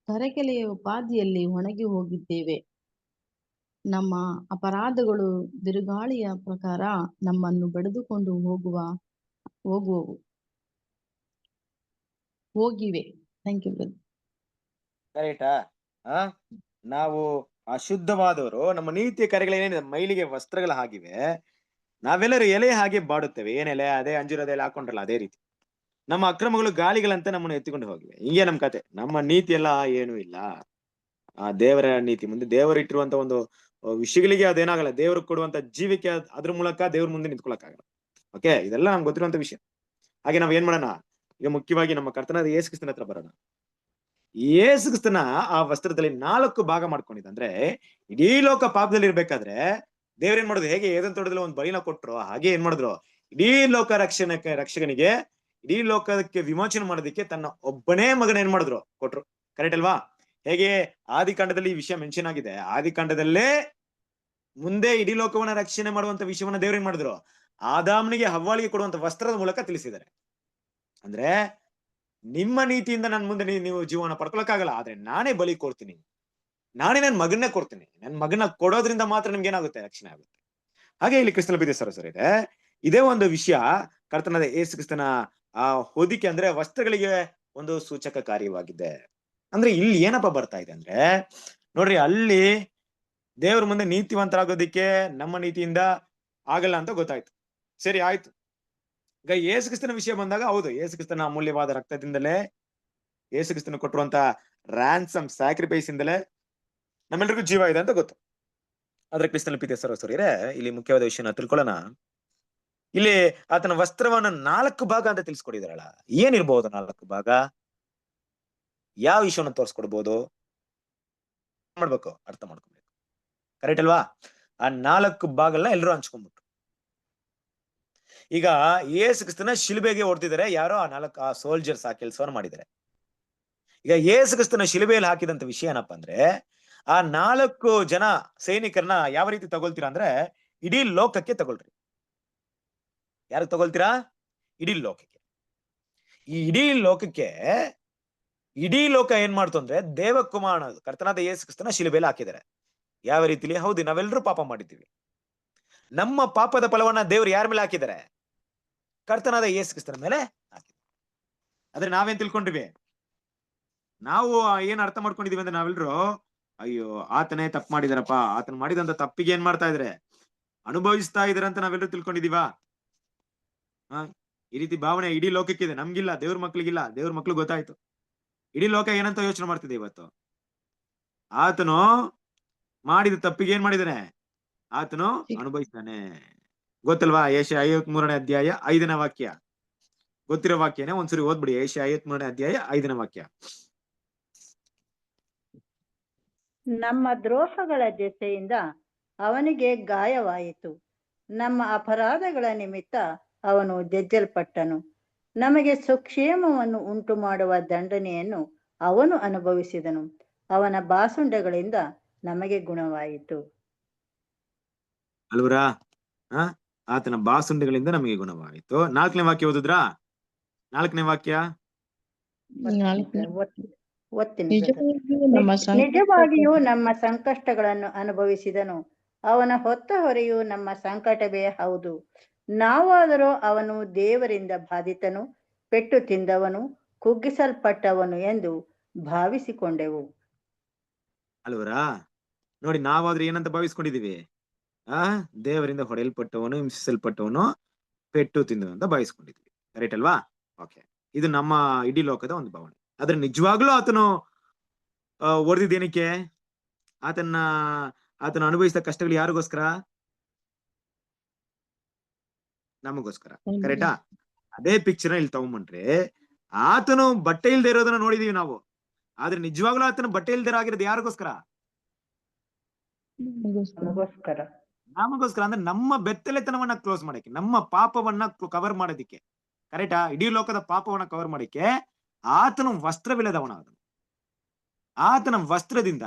ತರಗೆಲೆಯ ಉಪಾಧಿಯಲ್ಲಿ ಒಣಗಿ ಹೋಗಿದ್ದೇವೆ. ನಮ್ಮ ಅಪರಾಧಗಳು ಬಿರುಗಾಳಿಯ ಪ್ರಕಾರ ನಮ್ಮನ್ನು ಬಡಿದುಕೊಂಡು ಹೋಗಿವೆ. Thank you. ಕರೆಕ್ಟಾ? ನಾವು ಅಶುದ್ಧವಾದವರು, ನಮ್ಮ ನೀತಿಯ ಕಾರ್ಯಗಳೇನೇನಿದೆ ಮೈಲಿಗೆ ವಸ್ತ್ರಗಳ ಹಾಗಿವೆ, ನಾವೆಲ್ಲರೂ ಎಲೆ ಹಾಗೆ ಬಾಡುತ್ತೇವೆ. ಏನೆಲೆ? ಅದೇ ಅಂಜೂರದ ಎಲೆ ಹಾಕೊಂಡ್ರಲ್ಲ ಅದೇ ರೀತಿ ನಮ್ಮ ಅಕ್ರಮಗಳು ಗಾಳಿಗಳಂತೆ ನಮ್ಮನ್ನು ಎತ್ತಿಕೊಂಡು ಹೋಗಿವೆ. ಹಿಂಗೆ ನಮ್ ಕತೆ. ನಮ್ಮ ನೀತಿ ಎಲ್ಲ ಏನೂ ಇಲ್ಲ. ಆ ದೇವರ ನೀತಿ ಮುಂದೆ, ದೇವರು ಇಟ್ಟಿರುವಂತ ಒಂದು ವಿಷಯಗಳಿಗೆ ಅದೇನಾಗಲ್ಲ. ದೇವ್ರಿಗೆ ಕೊಡುವಂತ ಜೀವಿಕೆ ಅದ್ರ ಮೂಲಕ ದೇವ್ರ ಮುಂದೆ ನಿಂತ್ಕೊಳಕ್ಕಾಗಲ್ಲ. ಓಕೆ, ಇದೆಲ್ಲ ನಮ್ಗೆ ಗೊತ್ತಿರುವಂತ ವಿಷಯ. ಹಾಗೆ ನಾವ್ ಏನ್ ಮಾಡೋಣ, ಈಗ ಮುಖ್ಯವಾಗಿ ನಮ್ಮ ಕರ್ತನಾದ ಯೇಸು ಕ್ರಿಸ್ತನ ಹತ್ರ ಬರೋಣ. ಯೇಸು ಕ್ರಿಸ್ತನ ಆ ವಸ್ತ್ರದಲ್ಲಿ 4 ಭಾಗ ಮಾಡ್ಕೊಂಡಿದ್ದ. ಅಂದ್ರೆ ಇಡೀ ಲೋಕ ಪಾಪದಲ್ಲಿ ಇರ್ಬೇಕಾದ್ರೆ ದೇವ್ರ ಏನ್ ಮಾಡೋದು, ಹೇಗೆ ಏದನ್ ತೋಟದಲ್ಲಿ ಒಂದು ಬಲಿನ ಕೊಟ್ರು, ಹಾಗೆ ಏನ್ ಮಾಡಿದ್ರು, ಇಡೀ ಲೋಕ ರಕ್ಷಕನಿಗೆ, ಇಡೀ ಲೋಕಕ್ಕೆ ವಿಮೋಚನೆ ಮಾಡೋದಕ್ಕೆ ತನ್ನ ಒಬ್ಬನೇ ಮಗನ ಏನ್ ಮಾಡಿದ್ರು, ಕೊಟ್ರು. ಕರೆಕ್ಟ್ ಅಲ್ವಾ? ಹೇಗೆ ಆದಿಕಾಂಡದಲ್ಲಿ ಈ ವಿಷಯ ಮೆನ್ಷನ್ ಆಗಿದೆ. ಆದಿಕಾಂಡದಲ್ಲೇ ಮುಂದೆ ಇಡೀ ಲೋಕವನ್ನ ರಕ್ಷಣೆ ಮಾಡುವಂತ ವಿಷಯವನ್ನ ದೇವ್ರ ಏನ್ ಮಾಡಿದ್ರು, ಆದಾಮನಿಗೆ ಹವ್ವಾಳಿಗೆ ಕೊಡುವಂತ ವಸ್ತ್ರದ ಮೂಲಕ ತಿಳಿಸಿದ್ದಾರೆ. ಅಂದ್ರೆ ನಿಮ್ಮ ನೀತಿಯಿಂದ ನನ್ನ ಮುಂದೆ ನೀವು ಜೀವನ ಪಡ್ಕೊಳಕ್ಕಾಗಲ್ಲ, ಆದ್ರೆ ನಾನೇ ಬಲಿ ಕೊಡ್ತೀನಿ, ನಾನೇ ನನ್ನ ಮಗನ್ನೇ ಕೊಡ್ತೀನಿ. ನನ್ನ ಮಗನ ಕೊಡೋದ್ರಿಂದ ಮಾತ್ರ ನಿಮ್ಗೆ ಏನಾಗುತ್ತೆ, ರಕ್ಷಣೆ ಆಗುತ್ತೆ. ಹಾಗೆ ಇಲ್ಲಿ ಕ್ರಿಸ್ತನ ಪ್ರೀತಿಯ ಸಹೋದರರೇ ಇದೆ, ಇದೇ ಒಂದು ವಿಷಯ ಕರ್ತನಾದ ಯೇಸು ಕ್ರಿಸ್ತನ ಆ ಹೊದಿಕೆ, ಅಂದ್ರೆ ವಸ್ತ್ರಗಳಿಗೆ ಒಂದು ಸೂಚಕ ಕಾರ್ಯವಾಗಿದೆ. ಅಂದ್ರೆ ಇಲ್ಲಿ ಏನಪ್ಪ ಬರ್ತಾ ಇದೆ ಅಂದ್ರೆ, ನೋಡ್ರಿ, ಅಲ್ಲಿ ದೇವ್ರ ಮುಂದೆ ನೀತಿವಂತರಾಗೋದಿಕ್ಕೆ ನಮ್ಮ ನೀತಿಯಿಂದ ಆಗಲ್ಲ ಅಂತ ಗೊತ್ತಾಯ್ತು. ಸರಿ, ಆಯ್ತು. ಈಗ ಯೇಸು ಕ್ರಿಸ್ತನ ವಿಷಯ ಬಂದಾಗ, ಹೌದು, ಯೇಸು ಕ್ರಿಸ್ತನ ಅಮೂಲ್ಯವಾದ ರಕ್ತದಿಂದಲೇ, ಯೇಸು ಕ್ರಿಸ್ತನ ಕೊಟ್ಟಿರುವಂತ ರ್ಯಾನ್ಸಮ್ ಸ್ಯಾಕ್ರಿಫೈಸ್ ಇಂದಲೇ ನಮ್ಮೆಲ್ಲರಿಗೂ ಜೀವ ಇದೆ ಅಂತ ಗೊತ್ತು. ಆದ್ರೆ ಕ್ರಿಸ್ತನ ಪ್ರೀತಿಯ ಸಹೋದರರೇ, ಇಲ್ಲಿ ಮುಖ್ಯವಾದ ವಿಷಯನ ತಿಳ್ಕೊಳ್ಳೋಣ. ಇಲ್ಲಿ ಆತನ ವಸ್ತ್ರವನ್ನ 4 ಭಾಗ ಅಂತ ತಿಳಿಸ್ಕೊಡಿದಾರಲ್ಲ, ಏನಿರ್ಬಹುದು 4 ಭಾಗ? ಯಾವ ವಿಷಯವನ್ನು ತೋರಿಸ್ಕೊಡ್ಬೋದು? ಮಾಡ್ಬೇಕು, ಅರ್ಥ ಮಾಡ್ಕೊಬೇಕು. ಕರೆಕ್ಟ್ ಅಲ್ವಾ? ಆ 4 ಭಾಗಗಳನ್ನ ಎಲ್ಲರೂ ಹಂಚ್ಕೊಂಡ್ಬಿಟ್ರು. ಈಗ ಯೇಸು ಕ್ರಿಸ್ತನ ಶಿಲುಬೆಗೆ ಹೊಡೆದಿದ್ದಾರೆ ಯಾರೋ, ಆ ಸೋಲ್ಜರ್ಸ್ ಆ ಕೆಲಸವನ್ನು ಮಾಡಿದ್ದಾರೆ. ಈಗ ಯೇಸು ಕ್ರಿಸ್ತನ ಶಿಲುಬೆಯಲ್ಲಿ ಹಾಕಿದಂತ ವಿಷಯ ಏನಪ್ಪಾ ಅಂದ್ರೆ, ಆ 4 ಜನ ಸೈನಿಕರನ್ನ ಯಾವ ರೀತಿ ತಗೊಳ್ತೀರಾ ಅಂದ್ರೆ, ಇಡೀ ಲೋಕಕ್ಕೆ ತಗೊಳ್ರಿ. ಯಾರಿಗೆ ತಗೊಳ್ತೀರಾ? ಇಡೀ ಲೋಕಕ್ಕೆ. ಈ ಇಡೀ ಲೋಕ ಏನ್ ಮಾಡ್ತು ಅಂದ್ರೆ, ದೇವಕುಮಾರನ ಕರ್ತನಾದ ಯೇಸು ಕ್ರಿಸ್ತನ ಶಿಲುಬೆಯಲ್ಲಿ ಹಾಕಿದ್ದಾರೆ. ಯಾವ ರೀತಿಲಿ? ಹೌದು, ನಾವೆಲ್ಲರೂ ಪಾಪ ಮಾಡಿದ್ದೀವಿ. ನಮ್ಮ ಪಾಪದ ಫಲವನ್ನ ದೇವ್ರು ಯಾರ ಮೇಲೆ ಹಾಕಿದ್ದಾರೆ? ಕರ್ತನಾದ ಯೇಸು ಕ್ರಿಸ್ತನ ಮೇಲೆ ಹಾಕಿದ್ದಾರೆ. ಆದ್ರೆ ನಾವೇನ್ ತಿಳ್ಕೊಂಡಿವಿ? ನಾವು ಏನ್ ಅರ್ಥ ಮಾಡ್ಕೊಂಡಿದೀವಿ ಅಂದ್ರೆ, ನಾವೆಲ್ಲರೂ ಅಯ್ಯೋ ಆತನೇ ತಪ್ಪು ಮಾಡಿದಾರಪ್ಪ, ಆತನ ಮಾಡಿದಂತ ತಪ್ಪಿಗೆ ಏನ್ ಮಾಡ್ತಾ ಇದ್ರೆ, ಅನುಭವಿಸ್ತಾ ಇದಾರೆ ಅಂತ ನಾವೆಲ್ಲರೂ ತಿಳ್ಕೊಂಡಿದೀವಾ? ಈ ರೀತಿ ಭಾವನೆ ಇಡೀ ಲೋಕಕ್ಕಿದೆ, ನಮ್ಗಿಲ್ಲ, ದೇವ್ರ ಮಕ್ಳಿಗಿಲ್ಲ. ದೇವ್ರ ಮಕ್ಳು ಗೊತ್ತಾಯ್ತು. ಇಡೀ ಲೋಕ ಏನಂತ ಯೋಚನೆ ಮಾಡ್ತಿದೆ ಇವತ್ತು? ಆತನು ಮಾಡಿದ ತಪ್ಪಿಗೆ ಏನ್ ಮಾಡಿದಾನೆ? ಆತನು ಅನುಭವಿಸ್ತಾನೆ. ಗೊತ್ತಲ್ವಾ? ಏಷ್ಯಾ 53ನೇ ಅಧ್ಯಾಯ 5ನೇ ವಾಕ್ಯ. ಗೊತ್ತಿರೋ ವಾಕ್ಯನೇ, ಒಂದ್ಸರಿ ಓದ್ಬಿಡಿ. ಏಷ್ಯಾ 53ನೇ ಅಧ್ಯಾಯ 5ನೇ ವಾಕ್ಯ. ನಮ್ಮ ದ್ರೋಹಗಳ ದೆಸೆಯಿಂದ ಅವನಿಗೆ ಗಾಯವಾಯಿತು, ನಮ್ಮ ಅಪರಾಧಗಳ ನಿಮಿತ್ತ ಅವನು ಜಜ್ಜಲ್ಪಟ್ಟನು. ನಮಗೆ ಸುಕ್ಷೇಮವನ್ನು ಉಂಟು ಮಾಡುವ ದಂಡನೆಯನ್ನು ಅವನು ಅನುಭವಿಸಿದನು. ಅವನ ಬಾಸುಂಡಗಳಿಂದ ನಮಗೆ ಗುಣವಾಯಿತು. ಅಲ್ವರಾ? ಆತನ ಬಾಸುಂಡೆಗಳಿಂದ ನಮಗೆ ಗುಣವಾಯಿತು. 4ನೇ ವಾಕ್ಯ ಓದಿದ್ರಾ? 4ನೇ ವಾಕ್ಯ ಒತ್ತಿನ ನಿಜವಾಗಿಯೂ ನಮ್ಮ ನಿಜವಾಗಿಯೂ ನಮ್ಮ ಸಂಕಷ್ಟಗಳನ್ನು ಅನುಭವಿಸಿದನು. ಅವನ ಹೊತ್ತ ಹೊರೆಯು ನಮ್ಮ ಸಂಕಟವೇ ಹೌದು. ನಾವಾದರೂ ಅವನು ದೇವರಿಂದ ಬಾಧಿತನು, ಪೆಟ್ಟು ತಿಂದವನು, ಕುಗ್ಗಿಸಲ್ಪಟ್ಟವನು ಎಂದು ಭಾವಿಸಿಕೊಂಡೆವು. ಅಲ್ವರಾ? ನೋಡಿ, ನಾವಾದ್ರೆ ಏನಂತ ಭಾವಿಸ್ಕೊಂಡಿದೀವಿ? ದೇವರಿಂದ ಹೊಡೆಯಲ್ಪಟ್ಟವನು, ಹಿಂಸಿಸಲ್ಪಟ್ಟವನು, ಪೆಟ್ಟು ತಿಂದವನು ಅಂತ ಭಾವಿಸ್ಕೊಂಡಿದ್ವಿ. ಕರೆಕ್ಟ್ ಅಲ್ವಾ? ಓಕೆ, ಇದು ನಮ್ಮ ಇಡೀ ಲೋಕದ ಒಂದು ಭಾವನೆ. ಆದ್ರೆ ನಿಜವಾಗ್ಲೂ ಆತನು ಹೊಡೆದಿದ್ದೇನಕ್ಕೆ? ಆತನ ಅನುಭವಿಸಿದ ಕಷ್ಟಗಳು ಯಾರಿಗೋಸ್ಕರ? ನಮಗೋಸ್ಕರ. ಕರೆಕ್ಟಾ? ಅದೇ ಪಿಕ್ಚರ್ ಇಲ್ಲಿ ತಗೊಂಡ್ಬಂದ್ರೆ ಆತನು ಬಟ್ಟೆ ಇಲ್ದೇ ಇರೋದನ್ನ ನೋಡಿದೀವಿ ನಾವು. ಆದ್ರೆ ನಿಜವಾಗ್ಲೂ ಆತನು ಬಟ್ಟೆ ಇಲ್ದೇ ಆಗಿರೋದು ಯಾರಿಗೋಸ್ಕರ? ನಮಗೋಸ್ಕರ. ಅಂದ್ರೆ ನಮ್ಮ ಬೆತ್ತಲೆತನವನ್ನ ಕ್ಲೋಸ್ ಮಾಡಕ್ಕೆ, ನಮ್ಮ ಪಾಪವನ್ನ ಕವರ್ ಮಾಡೋದಿಕ್ಕೆ. ಕರೆಕ್ಟಾ? ಇಡೀ ಲೋಕದ ಪಾಪವನ್ನ ಕವರ್ ಮಾಡಕ್ಕೆ ಆತನು ವಸ್ತ್ರವಿಲ್ಲದವನಾದನು. ಆತನ ವಸ್ತ್ರದಿಂದ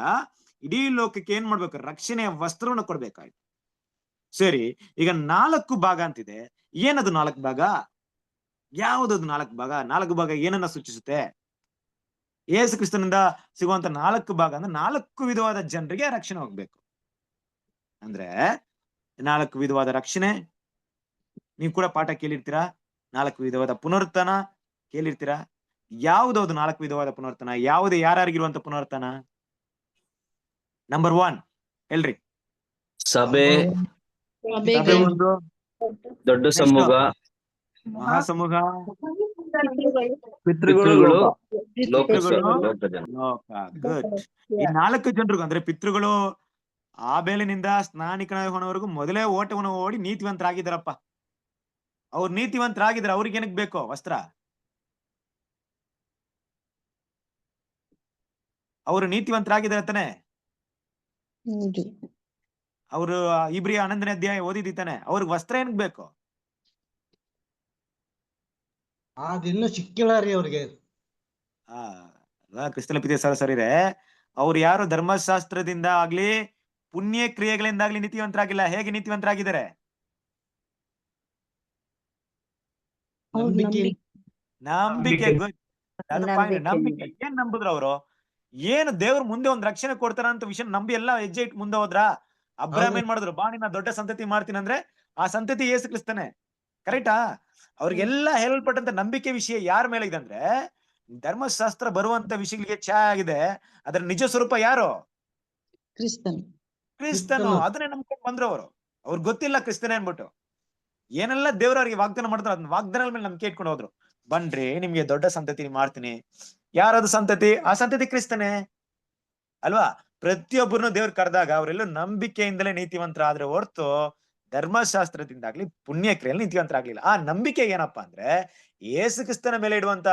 ಇಡೀ ಲೋಕಕ್ಕೆ ಏನ್ ಮಾಡ್ಬೇಕು? ರಕ್ಷಣೆಯ ವಸ್ತ್ರವನ್ನು ಕೊಡ್ಬೇಕಾಯ್ತು. ಸರಿ, ಈಗ 4 ಭಾಗ ಅಂತಿದೆ. ಏನದು 4 ಭಾಗ? ಯಾವುದದು 4 ಭಾಗ? 4 ಭಾಗ ಏನನ್ನ ಸೂಚಿಸುತ್ತೆ? ಯೇಸು ಕ್ರಿಸ್ತನಿಂದ ಸಿಗುವಂತ 4 ಭಾಗ ಅಂದ್ರೆ 4 ವಿಧವಾದ ಜನರಿಗೆ ರಕ್ಷಣೆ ಹೋಗ್ಬೇಕು. ಅಂದ್ರೆ 4 ವಿಧವಾದ ರಕ್ಷಣೆ. ನೀವು ಕೂಡ ಪಾಠ ಕೇಳಿರ್ತೀರಾ. 4 ವಿಧವಾದ ಪುನರುತ್ಥಾನ ಕೇಳಿರ್ತೀರಾ. ಯಾವುದೌದು 4 ವಿಧವಾದ ಪುನರುತ್ಥಾನ? ಯಾವುದೇ ಯಾರಿಗಿರುವಂತ ಪುನರುತ್ಥಾನ? ನಂಬರ್ 1 ಹೇಳ್ರಿ. ಸಭೆ, ಒಂದು, ದೊಡ್ಡ ಸಮೂಹ, ಮಹಾಸಮೂಹ, ಪಿತೃಗಳು, ಲೋಕ ಜನ. ಗುಡ್. ಈ 4 ಜನರಿಗೂ ಅಂದ್ರೆ ಪಿತೃಗಳು ಆಬೇಲಿನಿಂದ ಸ್ನಾನಿಕನವರೆಗೂ ಮೊದಲೇ ಓಟವನ್ನು ಓಡಿ ನೀತಿವಂತರಾಗಿದ್ದಾರಪ್ಪ. ಅವ್ರು ನೀತಿವಂತರಾಗಿದ್ದಾರೆ. ಅವ್ರಿಗೆ ಏನಕ್ಕೆ ಬೇಕು ವಸ್ತ್ರ? ಅವರು ನೀತಿವಂತರಾಗಿದ್ದಾರೆ ತಾನೆ. ಅವರು ಇಬ್ರಿಯ 11ನೇ ಅಧ್ಯಾಯ ಓದಿದ್ದಾನೆ. ಅವ್ರಿಗೆ ವಸ್ತ್ರ ಏನಕ್ಕೆ ಬೇಕು? ಅದಿನ್ನೂ ಸಿಕ್ಕಿಲ್ಲ ರೀ ಅವ್ರಿಗೆ. ಕ್ರಿಸ್ತನ ಪಿತೆ ಸರಿರೆ ಅವ್ರು ಯಾರು ಧರ್ಮಶಾಸ್ತ್ರದಿಂದ ಆಗ್ಲಿ ಪುಣ್ಯ ಕ್ರಿಯೆಗಳಿಂದಾಗ್ಲಿ ನೀತಿವಂತರಾಗಿಲ್ಲ. ಹೇಗೆ ನೀತಿವಂತರಾಗಿದ್ದಾರೆ? ನಂಬಿಕೆ. ನಂಬಿಕೆ. ಏನ್ ನಂಬಿದ್ರು ಅವರು? ಏನು ದೇವ್ರ ಮುಂದೆ ಒಂದ್ ರಕ್ಷಣೆ ಕೊಡ್ತಾರ ಅಂತ ವಿಷಯ ನಂಬಿ ಎಲ್ಲ ಹೆಜ್ಜೆ ಇಟ್ಟು ಮುಂದೆ ಹೋದ್ರ. ಅಬ್ರಾಹಂ ಏನ್ ಮಾಡಿದ್ರು? ಬಾಣಿನ ದೊಡ್ಡ ಸಂತತಿ ಮಾಡ್ತೀನಿ ಅಂದ್ರೆ ಆ ಸಂತತಿ ಯೇಸು ಕ್ರಿಸ್ತನೇ. ಕರೆಕ್ಟಾ? ಅವ್ರಿಗೆಲ್ಲ ಹೇಳಲ್ಪಟ್ಟಂತ ನಂಬಿಕೆ ವಿಷಯ ಯಾರ ಮೇಲೆ ಇದೆ ಅಂದ್ರೆ ಧರ್ಮಶಾಸ್ತ್ರ ಬರುವಂತ ವಿಷಯಗಳಿಗೆ ಆಗಿದೆ. ಅದರ ನಿಜ ಸ್ವರೂಪ ಯಾರು? ಕ್ರಿಸ್ತನು. ಅದನ್ನೇ ನಂಬ್ಕೊಂಡು ಬಂದ್ರು ಅವರು. ಅವ್ರಿಗೆ ಗೊತ್ತಿಲ್ಲ ಕ್ರಿಸ್ತನೇ ಅನ್ಬಿಟ್ಟು. ಏನೆಲ್ಲ ದೇವ್ರವ್ರಿಗೆ ವಾಗ್ದಾನ ಮಾಡಿದ್ರು ಅದನ್ನ ವಾಗ್ದಾನ ಮೇಲೆ ನಂಬಿಕೆ ಇಟ್ಕೊಂಡು ಹೋದ್ರು. ಬನ್ರಿ ನಿಮ್ಗೆ ದೊಡ್ಡ ಸಂತತಿ ಮಾಡ್ತೀನಿ. ಯಾರದು ಸಂತತಿ? ಆ ಸಂತತಿ ಕ್ರಿಸ್ತನೇ ಅಲ್ವಾ? ಪ್ರತಿಯೊಬ್ಬರನ್ನು ದೇವ್ರು ಕರೆದಾಗ ಅವರೆಲ್ಲ ನಂಬಿಕೆಯಿಂದಲೇ ನೀತಿವಂತರಾದ್ರೆ ಹೊರತು ಧರ್ಮಶಾಸ್ತ್ರದಿಂದಾಗ್ಲಿ ಪುಣ್ಯ ಕ್ರಿಯೆಯಲ್ಲಿ ನೀತಿವಂತರಾಗ್ಲಿಲ್ಲ. ಆ ನಂಬಿಕೆ ಏನಪ್ಪಾ ಅಂದ್ರೆ ಯೇಸು ಕ್ರಿಸ್ತನ ಮೇಲೆ ಇಡುವಂತ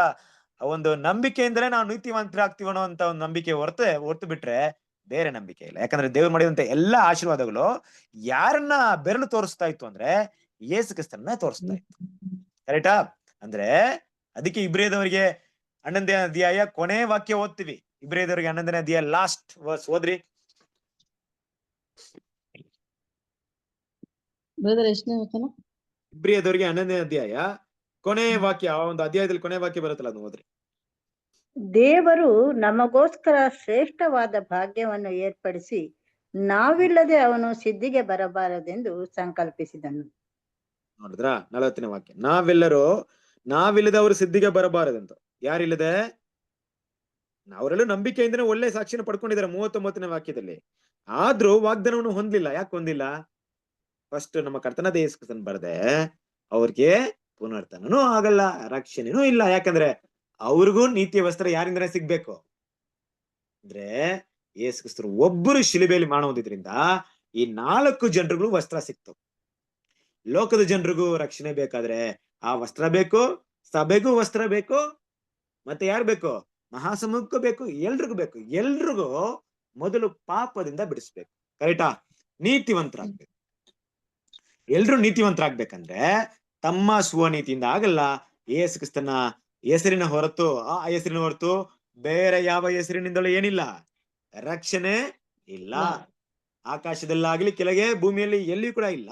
ಒಂದು ನಂಬಿಕೆಯಿಂದಲೇ ನಾವು ನೀತಿವಂತರಾಗ್ತೀವಿ ಅನ್ನೋ ಅಂತ ಒಂದು ನಂಬಿಕೆ ಹೊರತು ಬಿಟ್ರೆ ಬೇರೆ ನಂಬಿಕೆ ಇಲ್ಲ. ಯಾಕಂದ್ರೆ ದೇವ್ರು ಮಾಡಿದಂತ ಎಲ್ಲಾ ಆಶೀರ್ವಾದಗಳು ಯಾರನ್ನ ಬೆರಳು ತೋರಿಸ್ತಾ ಇತ್ತು ಅಂದ್ರೆ ಯೇಸು ಕ್ರಿಸ್ತನ ತೋರಿಸ್ತಾ ಇತ್ತು. ಕರೆಕ್ಟಾ? ಅಂದ್ರೆ ಅದಕ್ಕೆ ಇಬ್ರಿಯದವರಿಗೆ 11ನೇ ಅಧ್ಯಾಯ ಕೊನೆ ವಾಕ್ಯ ಓದ್ತೀವಿ. ಇಬ್ರಿಯದವರಿಗೆ 11ನೇ ಅಧ್ಯಾಯ ಲಾಸ್ಟ್ ವರ್ಸ್ ಓದ್ರಿ. ಇಬ್ರಿಯದವರಿಗೆ 11ನೇ ಅಧ್ಯಾಯ ಕೊನೆ ವಾಕ್ಯ. ಒಂದು ಅಧ್ಯಾಯದಲ್ಲಿ ಕೊನೆ ವಾಕ್ಯ ಬರುತ್ತಲ್ಲ, ಅದನ್ನ ಓದ್ರಿ. ದೇವರು ನಮಗೋಸ್ಕರ ಶ್ರೇಷ್ಠವಾದ ಭಾಗ್ಯವನ್ನು ಏರ್ಪಡಿಸಿ ನಾವಿಲ್ಲದೆ ಅವನು ಸಿದ್ಧಿಗೆ ಬರಬಾರದೆಂದು ಸಂಕಲ್ಪಿಸಿದನು. ನೋಡಿದ್ರ 40ನೇ ವಾಕ್ಯ. ನಾವಿಲ್ಲದೆ ಅವರು ಸಿದ್ಧಿಗೆ ಬರಬಾರದಂತ. ಯಾರಿಲ್ಲದೆ? ಅವರೆಲ್ಲೂ ನಂಬಿಕೆಯಿಂದನೇ ಒಳ್ಳೆ ಸಾಕ್ಷಿನ ಪಡ್ಕೊಂಡಿದ್ದಾರೆ 39ನೇ ವಾಕ್ಯದಲ್ಲಿ. ಆದ್ರೂ ವಾಗ್ದಾನವನ್ನು ಹೊಂದಿಲ್ಲ. ಯಾಕೆ ಹೊಂದಿಲ್ಲ? ಫಸ್ಟ್ ನಮ್ಮ ಕರ್ತನಾದ ಯೇಸು ಕ್ರಿಸ್ತನ ಬರದೆ ಅವ್ರಿಗೆ ಪುನರ್ತನೂ ಆಗಲ್ಲ, ರಕ್ಷಣೆನೂ ಇಲ್ಲ. ಯಾಕಂದ್ರೆ ಅವ್ರಿಗೂ ನೀತಿಯ ವಸ್ತ್ರ ಯಾರಿಂದನೇ ಸಿಗ್ಬೇಕು ಅಂದ್ರೆ ಯೇಸು ಕ್ರಿಸ್ತರು ಒಬ್ಬರು ಶಿಲುಬೆಯಲ್ಲಿ ಮಾಡುವುದರಿಂದ ಈ 4 ಜನರಿಗೂ ವಸ್ತ್ರ ಸಿಕ್ತು. ಲೋಕದ ಜನರಿಗೂ ರಕ್ಷಣೆ ಬೇಕಾದ್ರೆ ಆ ವಸ್ತ್ರ ಬೇಕು, ಸಭೆಗೂ ವಸ್ತ್ರ ಬೇಕು, ಮತ್ತೆ ಯಾರು ಬೇಕು? ಮಹಾಸಮೂಹಕ್ಕೂ ಬೇಕು, ಎಲ್ರಿಗೂ ಬೇಕು. ಎಲ್ರಿಗೂ ಮೊದಲು ಪಾಪದಿಂದ ಬಿಡಿಸ್ಬೇಕು. ಕರೆಕ್ಟಾ? ನೀತಿವಂತರಾಗ್ಬೇಕು. ಎಲ್ರು ನೀತಿವಂತರಾಗ್ಬೇಕಂದ್ರೆ ತಮ್ಮ ಸ್ವನೀತಿಯಿಂದ ಆಗಲ್ಲ. ಯೇಸು ಕ್ರಿಸ್ತನ ಹೆಸರಿನ ಹೊರತು ಹೆಸರಿನ ಹೊರತು ಬೇರೆ ಯಾವ ಹೆಸರಿನಿಂದಲೂ ಏನಿಲ್ಲ, ರಕ್ಷಣೆ ಇಲ್ಲ. ಆಕಾಶದಲ್ಲಾಗ್ಲಿ ಕೆಳಗೆ ಭೂಮಿಯಲ್ಲಿ ಎಲ್ಲಿ ಕೂಡ ಇಲ್ಲ.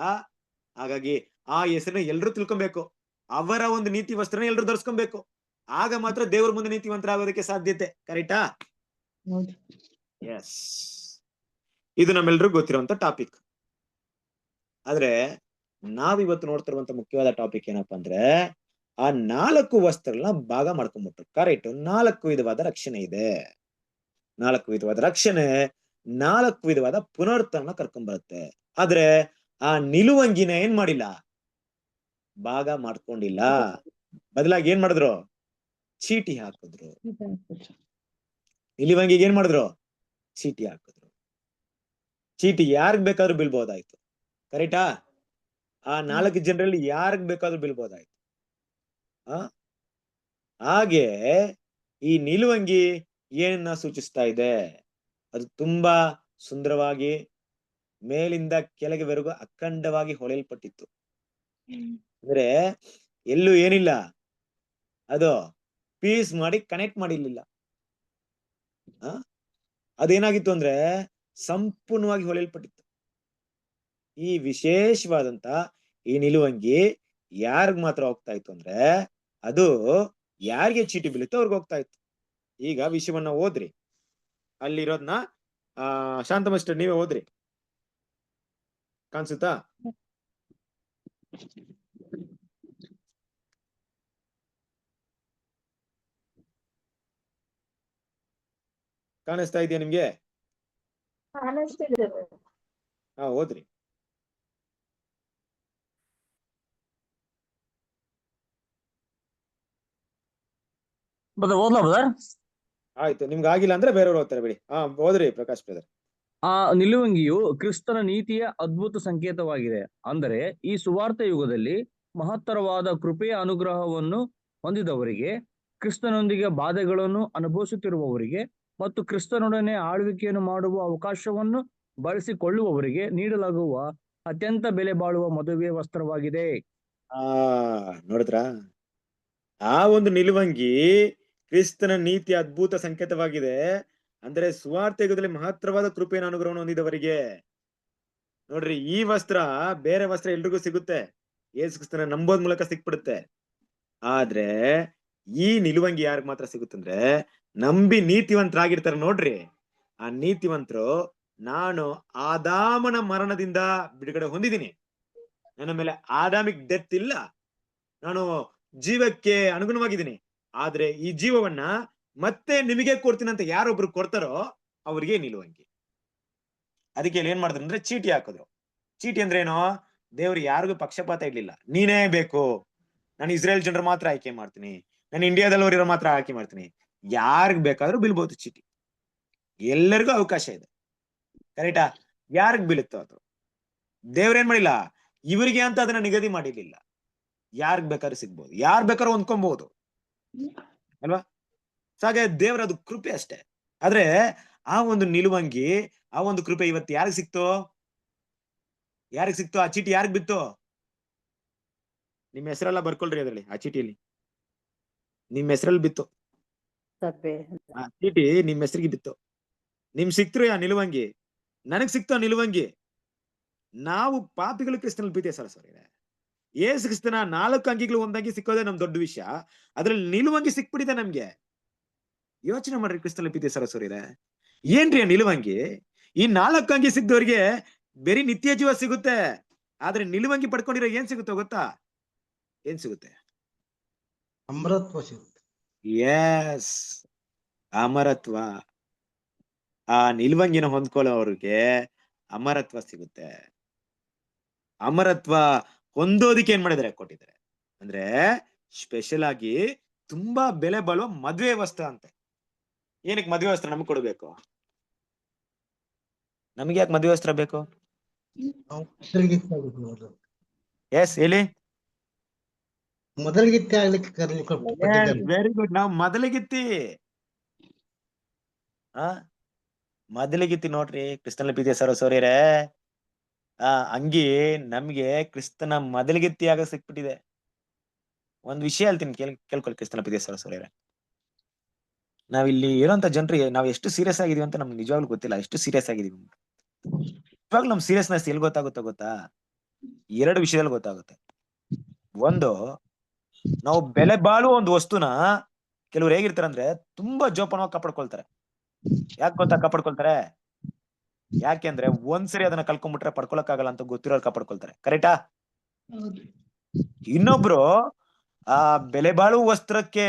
ಹಾಗಾಗಿ ಆ ಹೆಸರನ್ನ ಎಲ್ರು ತಿಳ್ಕೊಬೇಕು. ಅವರ ಒಂದು ನೀತಿ ವಸ್ತ್ರನ ಎಲ್ರು ಧರಿಸ್ಕೊಬೇಕು. ಆಗ ಮಾತ್ರ ದೇವ್ರ ಮುಂದೆ ನೀತಿವಂತರಾಗೋದಕ್ಕೆ ಸಾಧ್ಯತೆ. ಕರೆಕ್ಟಾ? ಎಸ್, ಇದು ನಮ್ಮೆಲ್ರಿಗೂ ಗೊತ್ತಿರುವಂತ ಟಾಪಿಕ್. ಆದ್ರೆ ನಾವಿವತ್ತು ನೋಡ್ತಿರುವಂತ ಮುಖ್ಯವಾದ ಟಾಪಿಕ್ ಏನಪ್ಪಾ ಅಂದ್ರೆ, ಆ 4 ವಸ್ತ್ರಗಳನ್ನ ಭಾಗ ಮಾಡ್ಕೊಂಡ್ಬಿಟ್ರು. ಕರೆಕ್ಟ್, 4 ವಿಧವಾದ ರಕ್ಷಣೆ ಇದೆ. 4 ವಿಧವಾದ ರಕ್ಷಣೆ, 4 ವಿಧವಾದ ಪುನರುತ್ಥಾನ ಕರ್ಕೊಂಡ್ ಬರುತ್ತೆ. ಆದ್ರೆ ಆ ನಿಲುವಂಗಿನ ಏನ್ ಮಾಡಿಲ್ಲ, ಭಾಗ ಮಾಡ್ಕೊಂಡಿಲ್ಲ. ಬದಲಾಗಿ ಏನ್ ಮಾಡಿದ್ರು, ಚೀಟಿ ಹಾಕಿದ್ರು. ನಿಲುವಂಗಿಗೆ ಏನ್ ಮಾಡಿದ್ರು, ಚೀಟಿ ಹಾಕಿದ್ರು. ಚೀಟಿ ಯಾರಿಗ್ ಬೇಕಾದ್ರೂ ಬೀಳ್ಬೋದಾಯ್ತು. ಕರೆಕ್ಟಾ? ಆ 4 ಜನರಲ್ಲಿ ಯಾರಿಗ್ ಬೇಕಾದ್ರೂ ಬೀಳ್ಬೋದಾಯ್ತು. ಹಾಗೆ ಈ ನಿಲುವಂಗಿ ಏನನ್ನ ಸೂಚಿಸ್ತಾ ಇದೆ, ಅದು ತುಂಬಾ ಸುಂದರವಾಗಿ ಮೇಲಿಂದ ಕೆಳಗೆವರೆಗೂ ಅಖಂಡವಾಗಿ ಹೊಳೆಯಲ್ಪಟ್ಟಿತ್ತು. ಅಂದ್ರೆ ಎಲ್ಲೂ ಏನಿಲ್ಲ, ಅದು ಪೀಸ್ ಮಾಡಿ ಕನೆಕ್ಟ್ ಮಾಡಿರ್ಲಿಲ್ಲ. ಅದೇನಾಗಿತ್ತು ಅಂದ್ರೆ ಸಂಪೂರ್ಣವಾಗಿ ಹೊಳೆಯಲ್ಪಟ್ಟಿತ್ತು. ಈ ವಿಶೇಷವಾದಂತ ಈ ನಿಲುವಂಗಿ ಯಾರಿಗ್ ಮಾತ್ರ ಹೋಗ್ತಾ ಇತ್ತು ಅಂದ್ರೆ, ಅದು ಯಾರಿಗೆ ಚೀಟಿ ಬೀಳುತ್ತೋ ಅವ್ರಿಗೆ ಹೋಗ್ತಾ ಇತ್ತು. ಈಗ ವಿಷಯವನ್ನ ಓದ್ರಿ, ಅಲ್ಲಿರೋದ್ನ ಶಾಂತ ಮಾಸ್ಟರ್ ನೀವೇ ಓದ್ರಿ, ಕಾಣಿಸುತ್ತಾ? ಕಾಣಿಸ್ತಾ ಇದೆಯಾ ನಿಮ್ಗೆ? ಓದ್ರಿ. ಓದ್ಲಾ ಬ್ರದರ್? ಆಯ್ತು, ನಿಮ್ಗೆ ಆಗಿಲ್ಲ ಅಂದ್ರೆ ಬೇರೆಯವ್ರು ಓದ್ತಾರೆ ಬಿಡಿ. ಓದ್ರಿ ಪ್ರಕಾಶ್ ಬ್ರದರ್. ಆ ನಿಲುವಂಗಿಯು ಕ್ರಿಸ್ತನ ನೀತಿಯ ಅದ್ಭುತ ಸಂಕೇತವಾಗಿದೆ. ಅಂದರೆ ಈ ಸುವಾರ್ಥ ಯುಗದಲ್ಲಿ ಮಹತ್ತರವಾದ ಕೃಪೆಯ ಅನುಗ್ರಹವನ್ನು ಹೊಂದಿದವರಿಗೆ, ಕ್ರಿಸ್ತನೊಂದಿಗೆ ಬಾಧೆಗಳನ್ನು ಅನುಭವಿಸುತ್ತಿರುವವರಿಗೆ ಮತ್ತು ಕ್ರಿಸ್ತನೊಡನೆ ಆಳ್ವಿಕೆಯನ್ನು ಮಾಡುವ ಅವಕಾಶವನ್ನು ಬಳಸಿಕೊಳ್ಳುವವರಿಗೆ ನೀಡಲಾಗುವ ಅತ್ಯಂತ ಬೆಲೆ ಬಾಳುವ ಮದುವೆ ವಸ್ತ್ರವಾಗಿದೆ. ನೋಡಿದ್ರ, ಆ ಒಂದು ನಿಲುವಂಗಿ ಕ್ರಿಸ್ತನ ನೀತಿ ಅದ್ಭುತ ಸಂಕೇತವಾಗಿದೆ. ಅಂದ್ರೆ ಸುವಾರ್ಥ ಯುಗದಲ್ಲಿ ಮಹತ್ತರವಾದ ಕೃಪೆಯ ಅನುಗ್ರಹವನ್ನು ಹೊಂದಿದವರಿಗೆ. ನೋಡ್ರಿ, ಈ ವಸ್ತ್ರ ಬೇರೆ ವಸ್ತ್ರ ಎಲ್ರಿಗೂ ಸಿಗುತ್ತೆ, ಯೇಸು ಕ್ರಿಸ್ತನ ನಂಬೋದ್ ಮೂಲಕ ಸಿಕ್ಬಿಡುತ್ತೆ. ಆದ್ರೆ ಈ ನಿಲುವಂಗಿ ಯಾರಿಗ್ ಮಾತ್ರ ಸಿಗುತ್ತಂದ್ರೆ, ನಂಬಿ ನೀತಿವಂತರಾಗಿರ್ತಾರೆ ನೋಡ್ರಿ, ಆ ನೀತಿವಂತರು, ನಾನು ಆದಾಮನ ಮರಣದಿಂದ ಬಿಡುಗಡೆ ಹೊಂದಿದ್ದೀನಿ, ನನ್ನ ಮೇಲೆ ಆದಾಮಿಕ್ ಡೆತ್ ಇಲ್ಲ, ನಾನು ಜೀವಕ್ಕೆ ಅನುಗುಣವಾಗಿದ್ದೀನಿ, ಆದ್ರೆ ಈ ಜೀವವನ್ನ ಮತ್ತೆ ನಿಮಗೆ ಕೊಡ್ತೀನಿ ಅಂತ ಯಾರೊಬ್ರು ಕೊಡ್ತಾರೋ ಅವ್ರಿಗೆ ನಿಲುವಂಗಿ. ಅದಕ್ಕೆ ಏನ್ ಮಾಡಿದ್ರು ಅಂದ್ರೆ ಚೀಟಿ ಹಾಕಿದ್ರು. ಚೀಟಿ ಅಂದ್ರೆ ಏನೋ, ದೇವ್ರು ಯಾರಿಗೂ ಪಕ್ಷಪಾತ ಇರ್ಲಿಲ್ಲ. ನೀನೇ ಬೇಕು, ನಾನು ಇಸ್ರೇಲ್ ಜನರು ಮಾತ್ರ ಆಯ್ಕೆ ಮಾಡ್ತೀನಿ, ನಾನು ಇಂಡಿಯಾದಲ್ಲಿರೋ ಮಾತ್ರ ಆಯ್ಕೆ ಮಾಡ್ತೀನಿ, ಯಾರಿಗ್ ಬೇಕಾದ್ರೂ ಬೀಳ್ಬೋದು ಚೀಟಿ, ಎಲ್ಲರಿಗೂ ಅವಕಾಶ ಇದೆ. ಕರೆಕ್ಟಾ? ಯಾರಿಗ್ ಬೀಳುತ್ತೋ ಅದು. ದೇವ್ರೇನ್ ಮಾಡಿಲ್ಲ, ಇವರಿಗೆ ಅಂತ ಅದನ್ನ ನಿಗದಿ ಮಾಡಿರ್ಲಿಲ್ಲ. ಯಾರಿಗ್ ಬೇಕಾದ್ರೂ ಸಿಗ್ಬೋದು, ಯಾರ್ ಬೇಕಾದ್ರೂ ಹೊಂದ್ಕೊಬಹುದು ಅಲ್ವಾ? ಹಾಗೆ ದೇವ್ರ ಅದು ಕೃಪೆ ಅಷ್ಟೇ. ಆದ್ರೆ ಆ ಒಂದು ನಿಲುವಂಗಿ, ಆ ಒಂದು ಕೃಪೆ ಇವತ್ತು ಯಾರಿಗ್ ಸಿಕ್ತೋ? ಯಾರಿಗ್ ಸಿಕ್ತೋ? ಆ ಚೀಟಿ ಯಾರಿಗ್ ಬಿತ್ತು? ನಿಮ್ಮ ಹೆಸರೆಲ್ಲ ಬರ್ಕೊಳ್ರಿ ಅದ್ರಲ್ಲಿ, ಆ ಚೀಟಿಯಲ್ಲಿ ನಿಮ್ ಹೆಸರಲ್ಲಿ ಬಿತ್ತು. ಆ ಚೀಟಿ ನಿಮ್ ಹೆಸರಿಗೆ ಬಿತ್ತು. ನಿಮ್ ಸಿಕ್ತ್ರು ಆ ನಿಲುವಂಗಿ, ನನಗ್ ಸಿಕ್ತೋ ನಿಲುವಂಗಿ. ನಾವು ಪಾಪಿಗಳು ಕ್ರಿಸ್ತನಲ್ಲಿ ಪ್ರೀತಿಯ ಸರಸರಿದೆ. ಯೇಸು ಕ್ರಿಸ್ತನ 4 ಅಂಗಿಗಳು ಒಂದಂಗಿ ಸಿಕ್ಕೋದೇ ನಮ್ ದೊಡ್ಡ ವಿಷಯ. ಅದ್ರಲ್ಲಿ ನಿಲುವಂಗಿ ಸಿಕ್ಬಿಟ್ಟಿದೆ ನಮ್ಗೆ. ಯೋಚನೆ ಮಾಡ್ರಿ, ಕ್ರಿಸ್ತನಲ್ಲಿ ಪ್ರೀತಿಯ ಸರಸರಿದೆ, ಏನ್ರಿ ಆ ನಿಲುವಂಗಿ? ಈ 4 ಅಂಗಿ ಸಿಕ್ದವ್ರಿಗೆ ಬರೀ ನಿತ್ಯ ಜೀವ ಸಿಗುತ್ತೆ. ಆದ್ರೆ ನಿಲುವಂಗಿ ಪಡ್ಕೊಂಡಿರೋ ಏನ್ ಸಿಗುತ್ತೋ ಗೊತ್ತಾ? ಏನ್ ಸಿಗುತ್ತೆ? ಅಮರತ್ವ ಸಿಗುತ್ತೆ. ಎಸ್, ಅಮರತ್ವ. ಆ ನಿಲುವಂಗಿನ ಹೊಂದ್ಕೊಳ್ಳೋವ್ರಿಗೆ ಅಮರತ್ವ ಸಿಗುತ್ತೆ. ಅಮರತ್ವ ಹೊಂದೋದಿಕ್ಕೆ ಏನ್ ಮಾಡಿದಾರೆ, ಕೊಟ್ಟಿದ್ದಾರೆ. ಅಂದ್ರೆ ಸ್ಪೆಷಲ್ ಆಗಿ ತುಂಬಾ ಬೆಲೆ ಬಾಳುವ ಮದ್ವೆ ವಸ್ತ್ರ ಅಂತೆ. ಏನಕ್ಕೆ ಮದ್ವೆ ವಸ್ತ್ರ ನಮ್ಗೆ ಕೊಡ್ಬೇಕು? ನಮ್ಗೆ ಯಾಕೆ ಮದ್ವೆ ವಸ್ತ್ರ ಬೇಕು? ಎಸ್ ಹೇಳಿ. ಮೊದಲಿಗಿತ್ತಿ ಆಗ್ಲಿಕ್ಕೆ ಕರೆಯಲ್ಪಟ್ಟಿದ್ದಾರೆ. Very good. ನಾವು ಮೊದಲಿಗಿತ್ತಿ, ಮೊದಲಿಗಿತ್ತಿ ನೋಡ್ರಿ ಕ್ರಿಸ್ತನ ಪ್ರೀತಿಯ ಸರೋಸರಿಯರೇ. ಅಂಗಿ ನಮ್ಗೆ ಕ್ರಿಸ್ತನ ಮೊದಲಿಗಿತ್ತಿಯಾಗ ಸಿಕ್ಬಿಟ್ಟಿದೆ. ಒಂದ್ ವಿಷಯ ಹೇಳ್ತೀನಿ ಕೇಳ್ಕೊಳ್ಳಿ ಕ್ರಿಸ್ತನ ಪ್ರಿಯ ಸಹೋದರರೇ. ನಾವಿಲ್ಲಿ ಇರೋಂತ ಜನರಿಗೆ ನಾವು ಎಷ್ಟು ಸೀರಿಯಸ್ ಆಗಿದೀವಿ ಅಂತ ನಮ್ಗೆ ನಿಜವಾಗ್ಲೂ ಗೊತ್ತಿಲ್ಲ. ಎಷ್ಟು ಸೀರಿಯಸ್ ಆಗಿದೀವಿ ಇವಾಗ್ಲೂ ನಮ್ ಸೀರಿಯಸ್ನೆಸ್ ಎಲ್ಲಿ ಗೊತ್ತಾಗುತ್ತೋ ಗೊತ್ತಾ? 2 ವಿಷಯದಲ್ಲಿ ಗೊತ್ತಾಗುತ್ತೆ. ಒಂದು, ನಾವು ಬೆಲೆ ಬಾಳುವ ಒಂದು ವಸ್ತುನ ಕೆಲವ್ರು ಹೇಗಿರ್ತಾರೆ ಅಂದ್ರೆ ತುಂಬಾ ಜೋಪಾನವಾಗಿ ಕಾಪಾಡ್ಕೊಳ್ತಾರೆ. ಯಾಕೆ ಗೊತ್ತಾ ಕಾಪಾಡ್ಕೊಳ್ತಾರೆ? ಯಾಕೆಂದ್ರೆ ಒಂದ್ಸರಿ ಅದನ್ನ ಕಳ್ಕೊಂಡ್ಬಿಟ್ರೆ ಪಡ್ಕೊಳಕ್ಕಾಗಲ್ಲ ಅಂತ ಗೊತ್ತಿರೋರು ಕಾಪಾಡ್ಕೊಳ್ತಾರೆ. ಕರೆಕ್ಟಾ? ಇನ್ನೊಬ್ರು ಆ ಬೆಲೆ ಬಾಳುವ ವಸ್ತ್ರಕ್ಕೆ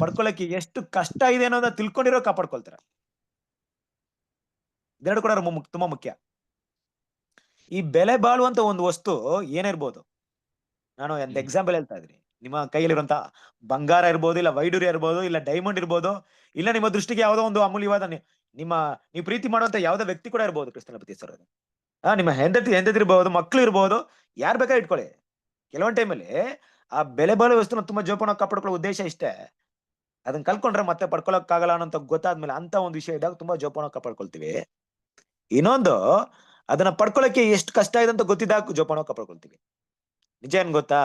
ಪಡ್ಕೊಳಕ್ಕೆ ಎಷ್ಟು ಕಷ್ಟ ಇದೆ ಅನ್ನೋದನ್ನ ತಿಳ್ಕೊಂಡಿರೋ ಕಾಪಾಡ್ಕೊಳ್ತಾರೆ. ಇದೆರಡು ಕೂಡ ತುಂಬಾ ಮುಖ್ಯ. ಈ ಬೆಲೆ ಬಾಳುವಂತ ಒಂದು ವಸ್ತು ಏನಿರ್ಬೋದು, ನಾನು ಒಂದು ಎಕ್ಸಾಂಪಲ್ ಹೇಳ್ತಾ ಇದ್ದೀನಿ. ನಿಮ್ಮ ಕೈಯಲ್ಲಿರುವಂತ ಬಂಗಾರ ಇರ್ಬೋದು, ಇಲ್ಲ ವೈಡೂರ್ಯ ಇರ್ಬೋದು, ಇಲ್ಲ ಡೈಮಂಡ್ ಇರ್ಬೋದು, ಇಲ್ಲ ನಿಮ್ಮ ದೃಷ್ಟಿಗೆ ಯಾವುದೋ ಒಂದು ಅಮೂಲ್ಯವಾದ ನೀವು ಪ್ರೀತಿ ಮಾಡುವಂತ ಯಾವುದೋ ವ್ಯಕ್ತಿ ಕೂಡ ಇರ್ಬೋದು. ಕ್ರಿಸ್ತನ ಪ್ರಿಯ ಸಹೋದರರೇ, ನಿಮ್ಮ ಹೆಂಡತಿ ಇರ್ಬೋದು, ಮಕ್ಳು ಇರ್ಬೋದು, ಯಾರು ಬೇಕಾದ್ರೂ ಇಟ್ಕೊಳ್ಳಿ. ಕೆಲವೊಂದ್ ಟೈಮಲ್ಲಿ ಆ ಬೆಲೆ ಬಾಳುವ ವಸ್ತುನ ತುಂಬಾ ಜೋಪಾನ ಕಾಪಾಡ್ಕೊಳ್ಳೋ ಉದ್ದೇಶ ಇಷ್ಟೇ. ಅದನ್ನ ಕಲ್ಕೊಂಡ್ರೆ ಮತ್ತೆ ಪಡ್ಕೊಳಕ್ಕಾಗಲ್ಲ ಅನ್ನೋ ಗೊತ್ತಾದ್ಮೇಲೆ ಅಂತ ಒಂದು ವಿಷಯ ಇದ್ದಾಗ ತುಂಬಾ ಜೋಪಾನ ಕಾಪಾಡ್ಕೊಳ್ತೀವಿ. ಇನ್ನೊಂದು, ಅದನ್ನ ಪಡ್ಕೊಳಕ್ಕೆ ಎಷ್ಟು ಕಷ್ಟ ಇದೆ ಅಂತ ಗೊತ್ತಿದ್ದಾಗ ಜೋಪಾನ ಕಾಪಾಡ್ಕೊಳ್ತೀವಿ. ನಿಜ ಏನ್ ಗೊತ್ತಾ?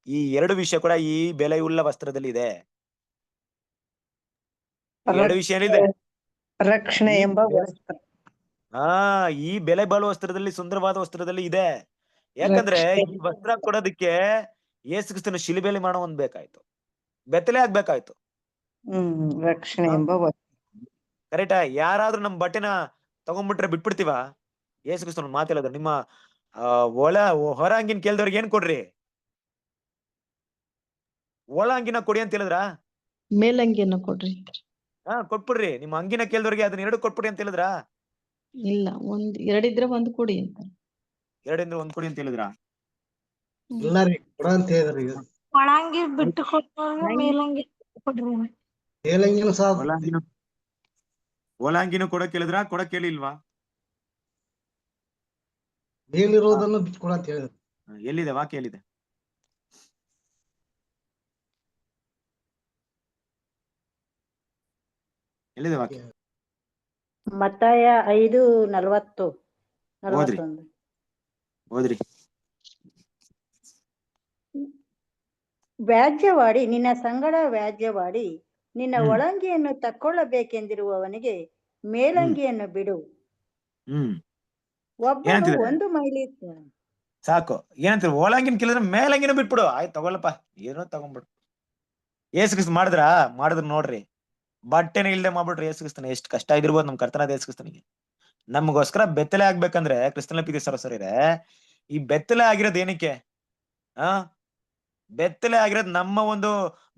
ಈ 2 ವಿಷಯ ಕೂಡ ಈ ಬೆಲೆಯುಳ್ಳ ವಸ್ತ್ರದಲ್ಲಿ ಇದೆ. 2 ವಿಷಯ ಏನಿದೆ? ರಕ್ಷಣೆ ಎಂಬ ವಸ್ತ್ರ. ಈ ಬೆಲೆ ಬಾಳುವ ವಸ್ತ್ರದಲ್ಲಿ, ಸುಂದರವಾದ ವಸ್ತ್ರದಲ್ಲಿ ಇದೆ. ಯಾಕಂದ್ರೆ ಈ ವಸ್ತ್ರ ಕೊಡೋದಕ್ಕೆ ಯೇಸು ಕ್ರಿಸ್ತನ ಶಿಲುಬೆಯಲ್ಲಿ ಮರಣ ಹೊಂದಬೇಕಾಯ್ತು, ಬೆತ್ತಲೆ ಆಗ್ಬೇಕಾಯ್ತು. ರಕ್ಷಣೆ ಎಂಬ ವಸ್ತ್ರ. ಕರೆಕ್ಟಾ? ಯಾರಾದ್ರೂ ನಮ್ ಬಟ್ಟೆನ ತಗೊಂಡ್ಬಿಟ್ರೆ ಬಿಟ್ಬಿಡ್ತೀವ? ಯೇಸು ಕ್ರಿಸ್ತನ ಮಾತು ಹೇಳಿದ್ರು, ನಿಮ್ಮ ಹೊರ ಅಂಗಿನ ಕೇಳ್ದವ್ರಿಗೆ ಏನ್ ಕೊಡ್ರಿ? ಒಳ ಅಂಗಿನ ಕೊಡಿ ಅಂತ ಹೇಳಿದ್ರ? ಮೇಲಂಗಿಯನ್ನು ಕೊಡ್ರಿ. ಕೊಟ್ಬಿಡ್ರಿ. ನಿಮ್ಮ ಅಂಗಿನ ಕೇಳ್ದವ್ರಿಗೆ ಅದನ್ನ 2 ಕೊಟ್ಬಿಡಿ ಅಂತ ಹೇಳಿದ್ರ? ಇಲ್ಲ, 2 ಇದ್ರೆ 1 ಕೊಡಿ ಅಂತ. 2 1 ಕೊಡಿ ಅಂತ ಹೇಳಿದ್ರ? ಎಲ್ಲಾರಿ ಕೊಡ ಅಂತ ಹೇಳಿದ್ರಿ. ಒಳಂಗಿ ಬಿಟ್ಟು ಕೊಟ್ಟವ್ರಿಗೆ ಮೇಲಂಗಿ ಕೊಡ್ರಿ. ಮೇಲಂಗಿನೂ ಸಹ ಒಳಂಗಿನೂ ಕೊಡಕ್ ಹೇಳಿದ್ರ? ಕೊಡಕ್ ಹೇಳಿಲ್ವಾ? ಮೇಲಿರೋದನ್ನು ಬಿಟ್ಟು ಕೊಡ ಅಂತ ಹೇಳಿದ್ರು. ಎಲ್ಲಿದೆ ವಾಕ್ಯ? ಎಲ್ಲಿದೆ? ಎಲ್ಲಿದೆ ವಾಕ್ಯ? ಮತ್ತಾಯ 5:40 41. ಓದ್ರಿ. ವ್ಯಾಜ್ಯವಾಡಿ ನಿನ್ನ ಸಂಗಡ ವ್ಯಾಜ್ಯವಾಡಿ ನಿನ್ನ ಒಳಂಗಿಯನ್ನು ತಕ್ಕೊಳ್ಳಬೇಕೆಂದಿರುವವನಿಗೆ ಮೇಲಂಗಿಯನ್ನು ಬಿಡು. ಒಬ್ಬನು 1 ಮೈಲಿ ಸಾಕು. ಏನಂತೀರ? ಒಳಂಗಿನ ಕೇಳಿದ್ರೆ ಮೇಲಂಗಿನ ಬಿಟ್ಬಿಡು. ಆಯ್ತು ತಗೊಳಪ್ಪ, ಏನೋ ತಗೊಂಡ್ಬಿಡು. ಯೇಸು ಕ್ರಿಸ್ತ ಮಾಡಿದ್ರು ನೋಡ್ರಿ. ಬಟ್ಟೆನ ಇಲ್ದೆ ಮಾಡ್ಬಿಟ್ರಿ ಯೇಸು ಕ್ರಿಸ್ತನ. ಎಷ್ಟು ಕಷ್ಟ ಆಗಿರ್ಬೋದು ನಮ್ ಕರ್ತನಾದ ಯೇಸು ಕ್ರಿಸ್ತನಿಗೆ. ನಮಗೋಸ್ಕರ ಬೆತ್ತಲೆ ಆಗ್ಬೇಕಂದ್ರೆ ಕ್ರಿಸ್ತನ ಪ್ರಿಯ ಸಹೋದರರೇ, ಈ ಬೆತ್ತಲೆ ಆಗಿರೋದು ಏನಕ್ಕೆ? ಬೆತ್ತಲೆ ಆಗಿರೋದು ನಮ್ಮ ಒಂದು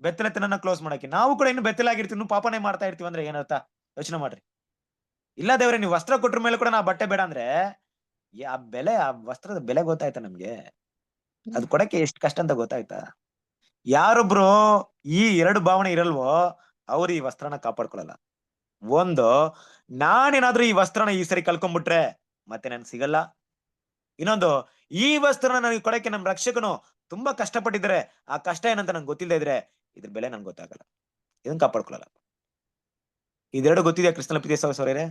ಬೆತ್ತಲೆತನನ್ನ ಕ್ಲೋಸ್ ಮಾಡಕ್ಕೆ. ನಾವು ಕೂಡ ಇನ್ನು ಬೆತ್ತಲೆ ಆಗಿರ್ತೀವಿ, ಇನ್ನು ಪಾಪನೇ ಮಾಡ್ತಾ ಇರ್ತೀವಿ ಅಂದ್ರೆ ಏನರ್ಥ? ಯೋಚನೆ ಮಾಡ್ರಿ. ಇಲ್ಲ ದೇವ್ರೆ, ನೀವು ವಸ್ತ್ರ ಕೊಟ್ರ ಮೇಲೆ ಕೂಡ ನಾ ಬಟ್ಟೆ ಬೇಡ ಅಂದ್ರೆ ಆ ವಸ್ತ್ರದ ಬೆಲೆ ಗೊತ್ತಾಯ್ತಾ ನಮ್ಗೆ? ಅದು ಕೊಡಕ್ಕೆ ಎಷ್ಟು ಕಷ್ಟ ಅಂತ ಗೊತ್ತಾಯ್ತಾ? ಯಾರೊಬ್ರು ಈ 2 ಭಾವನೆ ಇರಲ್ವೋ ಅವ್ರು ಈ ವಸ್ತ್ರನ ಕಾಪಾಡ್ಕೊಳಲ್ಲ. ಒಂದು, ನಾನೇನಾದ್ರೂ ಈ ವಸ್ತ್ರನ ಈ ಸರಿ ಕಳ್ಕೊಂಡ್ಬಿಟ್ರೆ ಮತ್ತೆ ನನ್ಗೆ ಸಿಗಲ್ಲ. ಇನ್ನೊಂದು, ಈ ವಸ್ತ್ರನ ನನಗೆ ಕೊಡಕ್ಕೆ ನಮ್ ರಕ್ಷಕನು ತುಂಬಾ ಕಷ್ಟಪಟ್ಟಿದ್ರೆ ಆ ಕಷ್ಟ ಏನಂತ ನಂಗೆ ಗೊತ್ತಿಲ್ಲದೆ ಇದ್ರೆ ಇದ್ರ ಬೆಲೆ ನನ್ಗೆ ಗೊತ್ತಾಗಲ್ಲ. ಇದನ್ನ ಕಾಪಾಡ್ಕೊಳಲ್ಲ. ಇದೆರಡು ಗೊತ್ತಿದೆಯಾ ಕ್ರಿಸ್ತನ ಪ್ರಿಯ ಸಹೋದರರೇ?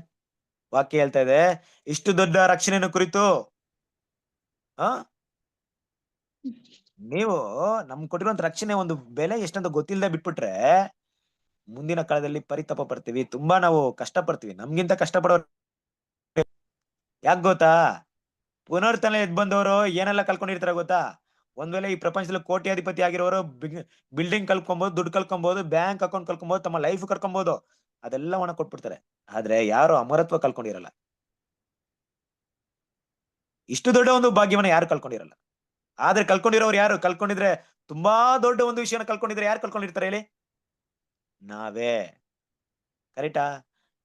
ವಾಕ್ಯ ಹೇಳ್ತಾ ಇದೆ, ಇಷ್ಟು ದೊಡ್ಡ ರಕ್ಷಣೆಯನ್ನು ಕುರಿತು ನೀವು ನಮ್ ಕೊಟ್ಟಿರುವಂತ ರಕ್ಷಣೆ ಒಂದು ಬೆಲೆ ಎಷ್ಟಂತ ಗೊತ್ತಿಲ್ಲದೆ ಬಿಟ್ಬಿಟ್ರೆ ಮುಂದಿನ ಕಾಲದಲ್ಲಿ ಪರಿತಾಪ ಪಡ್ತೀವಿ, ತುಂಬಾ ನಾವು ಕಷ್ಟ ಪಡ್ತೀವಿ. ನಮ್ಗಿಂತ ಕಷ್ಟ ಪಡೋರು ಯಾಕೆ ಗೊತ್ತಾ? ಪುನರ್ತನೆ ಎದ್ ಬಂದವರು ಏನೆಲ್ಲ ಕಲ್ಕೊಂಡಿರ್ತಾರ ಗೊತ್ತಾ? ಒಂದ್ ವೇಳೆ ಈ ಪ್ರಪಂಚದಲ್ಲಿ ಕೋಟ್ಯಾಧಿಪತಿ ಆಗಿರೋರು ಬಿಲ್ಡಿಂಗ್ ಕಲ್ಕೊಬಹುದು, ದುಡ್ಡು ಕಲ್ಕೊಬಹುದು, ಬ್ಯಾಂಕ್ ಅಕೌಂಟ್ ಕಲ್ಕೊಬಹುದು, ತಮ್ಮ ಲೈಫ್ ಕರ್ಕೊಬಹುದು, ಅದೆಲ್ಲ ಒಣ ಕೊಟ್ಬಿಡ್ತಾರೆ. ಆದ್ರೆ ಯಾರು ಅಮರತ್ವ ಕಲ್ಕೊಂಡಿರಲ್ಲ. ಇಷ್ಟು ದೊಡ್ಡ ಒಂದು ಭಾಗ್ಯವನ್ನ ಯಾರು ಕಲ್ಕೊಂಡಿರಲ್ಲ. ಆದ್ರೆ ಕಲ್ಕೊಂಡಿರೋರು ಯಾರು? ಕಲ್ಕೊಂಡಿದ್ರೆ ತುಂಬಾ ದೊಡ್ಡ ಒಂದು ವಿಷಯನ ಕಲ್ಕೊಂಡಿದ್ರೆ ಯಾರು ಕಲ್ಕೊಂಡಿರ್ತಾರೆ ಹೇಳಿ? ನಾವೇ. ಕರೆಕ್ಟಾ?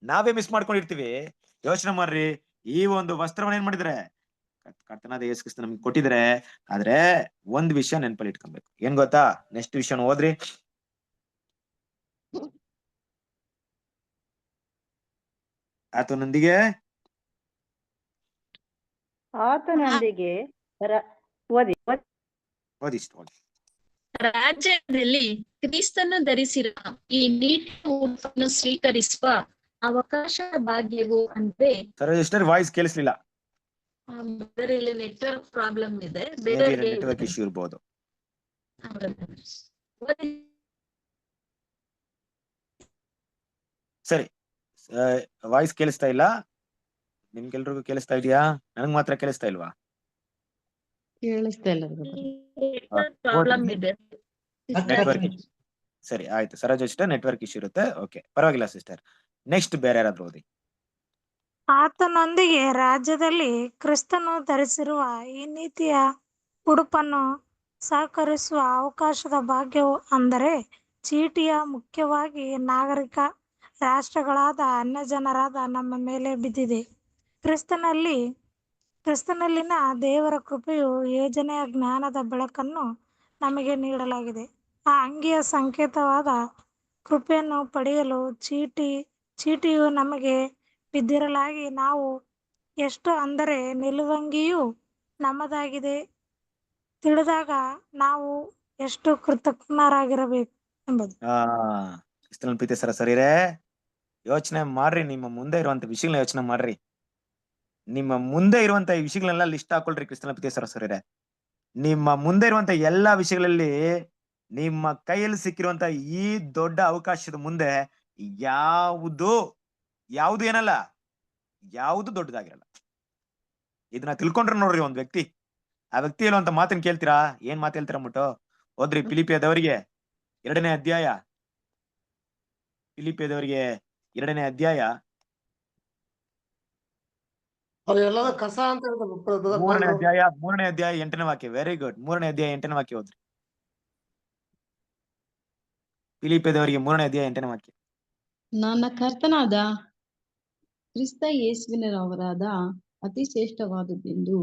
ನಾವೇ ಮಿಸ್ ಮಾಡ್ಕೊಂಡಿರ್ತೀವಿ. ಯೋಚನೆ ಮಾಡ್ರಿ, ಈ ಒಂದು ವಸ್ತ್ರವನ್ನ ಏನ್ ಮಾಡಿದ್ರೆ ಕರ್ತನಾದ ಯೇಸು ಕ್ರಿಸ್ತ ನಮ್ಗೆ ಕೊಟ್ಟಿದ್ರೆ, ಆದ್ರೆ ಒಂದ್ ವಿಷಯ ನೆನಪಲ್ಲಿ ಇಟ್ಕೊಬೇಕು. ಏನ್ ಗೊತ್ತಾ? ನೆಕ್ಸ್ಟ್ ವಿಷಯನ ಓದ್ರಿ. ಆತನೊಂದಿಗೆ ರಾಜ್ಯದಲ್ಲಿ ಕ್ರಿಸ್ತನ್ನು ಧರಿಸಿರುವ ಈ ನೀತಿಯನ್ನು ಸ್ವೀಕರಿಸುವ ಅವಕಾಶ ಭಾಗ್ಯವು ಅಂದ್ರೆ ವಾಯ್ಸ್ ಕೇಳಿಸ್ಲಿಲ್ಲ. ಇಲ್ಲಿ ನೆಟ್ವರ್ಕ್ ಪ್ರಾಬ್ಲಮ್ ಇದೆ, ನೆಟ್ವರ್ಕ್ ಇಶ್ಯೂ ಇರ್ಬೋದು. ಸರಿ, ವಾಯ್ಸ್ ಕೇಳಿಸ್ತಾ ಇಲ್ಲ, ನಿಮ್ಗೆಲ್ರಿಗೂ ಕೇಳಿಸ್ತಾ ಇದೆಯಾ? ನನಗ್ ಮಾತ್ರ ಕೇಳಿಸ್ತಾ ಇಲ್ವಾ? ಕೇಳಿಸ್ತಾ ಇಲ್ಲ ಪ್ರಾಬ್ಲಮ್ ಇದೆ. Network issue. ಸರಿ ಆಯ್ತು, ಸರೋಜ್ ಸಿಸ್ಟರ್ ನೆಟ್ವರ್ಕ್ ಇಶ್ಯೂ ಇರುತ್ತೆ. ಓಕೆ, ಪರವಾಗಿಲ್ಲ ಸಿಸ್ಟರ್. ನೆಕ್ಸ್ಟ್ ಬೇರೆ ಯಾರಾದ್ರೂ ಓದಿ. ಆತನೊಂದಿಗೆ ರಾಜ್ಯದಲ್ಲಿ ಕ್ರಿಸ್ತನು ಧರಿಸಿರುವ ಈ ನೀತಿಯ ಉಡುಪನ್ನು ಸಹಕರಿಸುವ ಅವಕಾಶದ ಭಾಗ್ಯವು, ಅಂದರೆ ಚೀಟಿಯ ಮುಖ್ಯವಾಗಿ ನಾಗರಿಕ ರಾಷ್ಟ್ರಗಳಾದ ಅನ್ಯಜನರಾದ ನಮ್ಮ ಮೇಲೆ ಬಿದ್ದಿದೆ. ಕ್ರಿಸ್ತನಲ್ಲಿನ ದೇವರ ಕೃಪೆಯು ಯೋಜನೆಯ ಜ್ಞಾನದ ಬೆಳಕನ್ನು ನಮಗೆ ನೀಡಲಾಗಿದೆ. ಆ ಅಂಗಿಯ ಸಂಕೇತವಾದ ಕೃಪೆಯನ್ನು ಪಡೆಯಲು ಚೀಟಿಯು ನಮಗೆ ಬಿದ್ದಿರಲಾಗಿ ನಾವು ಎಷ್ಟು, ಅಂದರೆ ನಿಲುವಂಗಿಯು ನಮ್ಮದಾಗಿದೆ ತಿಳಿದಾಗ ನಾವು ಎಷ್ಟು ಕೃತಜ್ಞರಾಗಿರಬೇಕು ಎಂಬುದು. ಕ್ರಿಸ್ತನ ಪ್ರೀತಿ ಸರಿರೇ, ಯೋಚನೆ ಮಾಡ್ರಿ, ನಿಮ್ಮ ಮುಂದೆ ಇರುವಂತ ವಿಷಯಗಳನ್ನ ಯೋಚನೆ ಮಾಡ್ರಿ. ನಿಮ್ಮ ಮುಂದೆ ಇರುವಂತ ಈ ವಿಷಯಗಳೆಲ್ಲ ಲಿಸ್ಟ್ ಹಾಕೊಳ್ರಿ. ಕ್ರಿಸ್ತನ ಪ್ರೀತಿ ಸರಿರೇ, ನಿಮ್ಮ ಮುಂದೆ ಇರುವಂತ ಎಲ್ಲಾ ವಿಷಯಗಳಲ್ಲಿ ನಿಮ್ಮ ಕೈಯಲ್ಲಿ ಸಿಕ್ಕಿರುವಂತ ಈ ದೊಡ್ಡ ಅವಕಾಶದ ಮುಂದೆ ಯಾವುದು ಏನಲ್ಲ, ಯಾವುದು ದೊಡ್ಡದಾಗಿರಲ್ಲ. ಇದನ್ನ ತಿಳ್ಕೊಂಡ್ರೆ ನೋಡ್ರಿ ಒಂದ್ ವ್ಯಕ್ತಿ, ಆ ವ್ಯಕ್ತಿ ಹೇಳುವಂತ ಮಾತನ್ನ ಕೇಳ್ತೀರಾ? ಏನ್ ಮಾತು ಹೇಳ್ತೀರಾ ಅಂದ್ಬಿಟ್ಟು ಹೋದ್ರಿ. ಫಿಲಿಪಿಯದವರಿಗೆ 2ನೇ ಅಧ್ಯಾಯ, ಫಿಲಿಪಿಯದವರಿಗೆ 2ನೇ ಅಧ್ಯಾಯ ಕಸ ಅಂತ ಹೇಳ್ತಾರೆ. 3ನೇ ಅಧ್ಯಾಯ 8ನೇ ವಾಕ್ಯ. Very good. 3ನೇ ಅಧ್ಯಾಯ 8ನೇ ವಾಕ್ಯ ಹೋದ್ರಿ. ಫಿಲಿಪಿಯದವರಿಗೆ 3ನೇ ಅಧ್ಯಾಯ 8ನೇ ವಾಕ್ಯ. ನನ್ನ ಕರ್ತನಾದ ಕ್ರಿಸ್ತ ಯೇಸುವಿನವರಾದ ಅತಿ ಶ್ರೇಷ್ಠವಾದದ್ದೆಂದು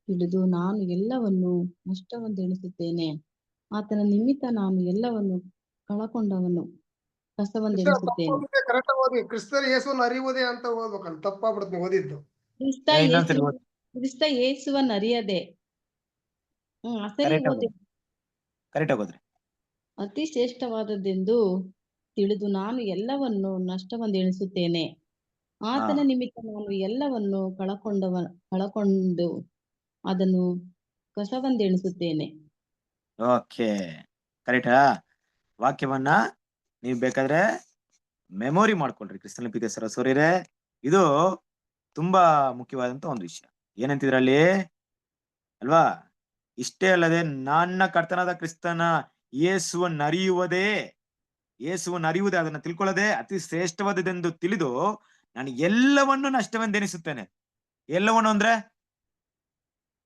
ತಿಳಿದು ನಾನು ಎಲ್ಲವನ್ನು ನಷ್ಟವೆಂದೆಣಿಸುತ್ತೇನೆ. ಆತನ ನಿಮಿತ್ತ ನಾನು ಎಲ್ಲವನ್ನು ಕಳಕೊಂಡವನು ಕಸವೆಂದೆಣಿಸುತ್ತೇನೆ. ಕರೆಕ್ಟ್ ಓದಿ. ಕ್ರಿಸ್ತನ ಯೇಸುವನ್ನು ಅರಿಯುವುದೇ ಅಂತ ಓದ್ಬೇಕಲ್ಲ, ತಪ್ಪಾಗ್ಬಿಡುತ್ತೆ ನೀವು ಓದಿದ್ದು. ಕ್ರಿಸ್ತ ಯೇಸುವನ್ನು ಅರಿಯದೆ ಸರಿ ಓದಿ. ಕರೆಕ್ಟ್ ಆಗೋದ್ರಿ. ಅತಿ ಶ್ರೇಷ್ಠವಾದದ್ದೆಂದು ತಿಳಿದು ನಾನು ಎಲ್ಲವನ್ನು ನಷ್ಟವೆಂದೆಣಿಸುತ್ತೇನೆ. ಆತನ ನಿಮಿತ್ತ ನಾನು ಎಲ್ಲವನ್ನು ಕಳಕೊಂಡು ಅದನ್ನು ಕಸವೆಂದೆಣಿಸುತ್ತೇನೆ. ಓಕೆ, ಕರೆಕ್ಟಾ? ವಾಕ್ಯವನ್ನ ನೀವು ಬೇಕಾದ್ರೆ ಮೆಮೊರಿ ಮಾಡ್ಕೊಳ್ರಿ. ಕ್ರಿಸ್ತನ ಪ್ರೀತಿ ಸರಸೂರಿರೇ, ಇದು ತುಂಬಾ ಮುಖ್ಯವಾದಂತ ಒಂದು ವಿಷಯ. ಏನಂತಿದ್ರಲ್ಲಿ ಅಲ್ವಾ? ಇಷ್ಟೇ ಅಲ್ಲದೆ ನನ್ನ ಕರ್ತನಾದ ಕ್ರಿಸ್ತನ ಯೇಸುವನ್ನು ಅರಿಯುವುದೇ, ಅದನ್ನ ತಿಳ್ಕೊಳ್ಳದೆ ಅತಿ ಶ್ರೇಷ್ಠವಾದದೆಂದು ತಿಳಿದು ನಾನು ಎಲ್ಲವನ್ನು ನಷ್ಟವೆಂದೆಣಿಸುತ್ತೇನೆ. ಎಲ್ಲವನ್ನು ಅಂದ್ರೆ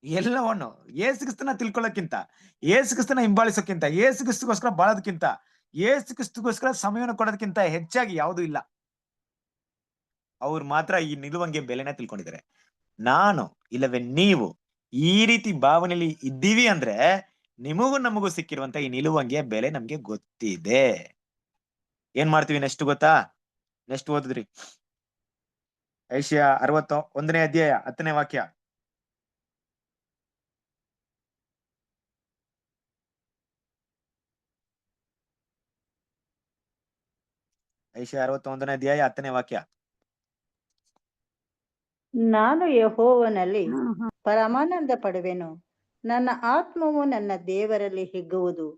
ಎಲ್ಲವನ್ನು, ಯೇಸು ಕ್ರಿಸ್ತನ ತಿಳ್ಕೊಳ್ಳೋಕ್ಕಿಂತ, ಯೇಸು ಕ್ರಿಸ್ತನ ಹಿಂಬಾಲಿಸೋಕ್ಕಿಂತ, ಯೇಸು ಕ್ರಿಸ್ತಗೋಸ್ಕರ ಬಾಳೋದಕ್ಕಿಂತ, ಯೇಸು ಕ್ರಿಸ್ತಗೋಸ್ಕರ ಸಮಯವನ್ನು ಕೊಡೋದಕ್ಕಿಂತ ಹೆಚ್ಚಾಗಿ ಯಾವುದೂ ಇಲ್ಲ. ಅವ್ರು ಮಾತ್ರ ಈ ನಿಲುವಂಗೆ ಬೆಲೆನ ತಿಳ್ಕೊಂಡಿದ್ದಾರೆ. ನಾನು ಇಲ್ಲವೇ ನೀವು ಈ ರೀತಿ ಭಾವನೆಯಲ್ಲಿ ಇದ್ದೀವಿ ಅಂದ್ರೆ ನಿಮಗೂ ನಮಗೂ ಸಿಕ್ಕಿರುವಂತ ಈ ನಿಲುವಂಗೆಯ ಬೆಲೆ ನಮ್ಗೆ ಗೊತ್ತಿದೆ. ಏನ್ ಮಾಡ್ತೀವಿ ನೆಕ್ಸ್ಟ್ ಗೊತ್ತಾ? ನೆಕ್ಸ್ಟ್ ಓದಿದ್ರಿ ಐಶಿಯಾ 61ನೇ ಅಧ್ಯಾಯ 10ನೇ ವಾಕ್ಯ. ಐಶಿಯಾ 61ನೇ ಅಧ್ಯಾಯ 10ನೇ ವಾಕ್ಯ. ನಾನು ಯೆಹೋವನಲ್ಲಿ ಪರಮಾನಂದ ಪಡುವೆನು, ನನ್ನ ಆತ್ಮವು ನನ್ನ ದೇವರಲ್ಲಿ ಹಿಗ್ಗುವುದು.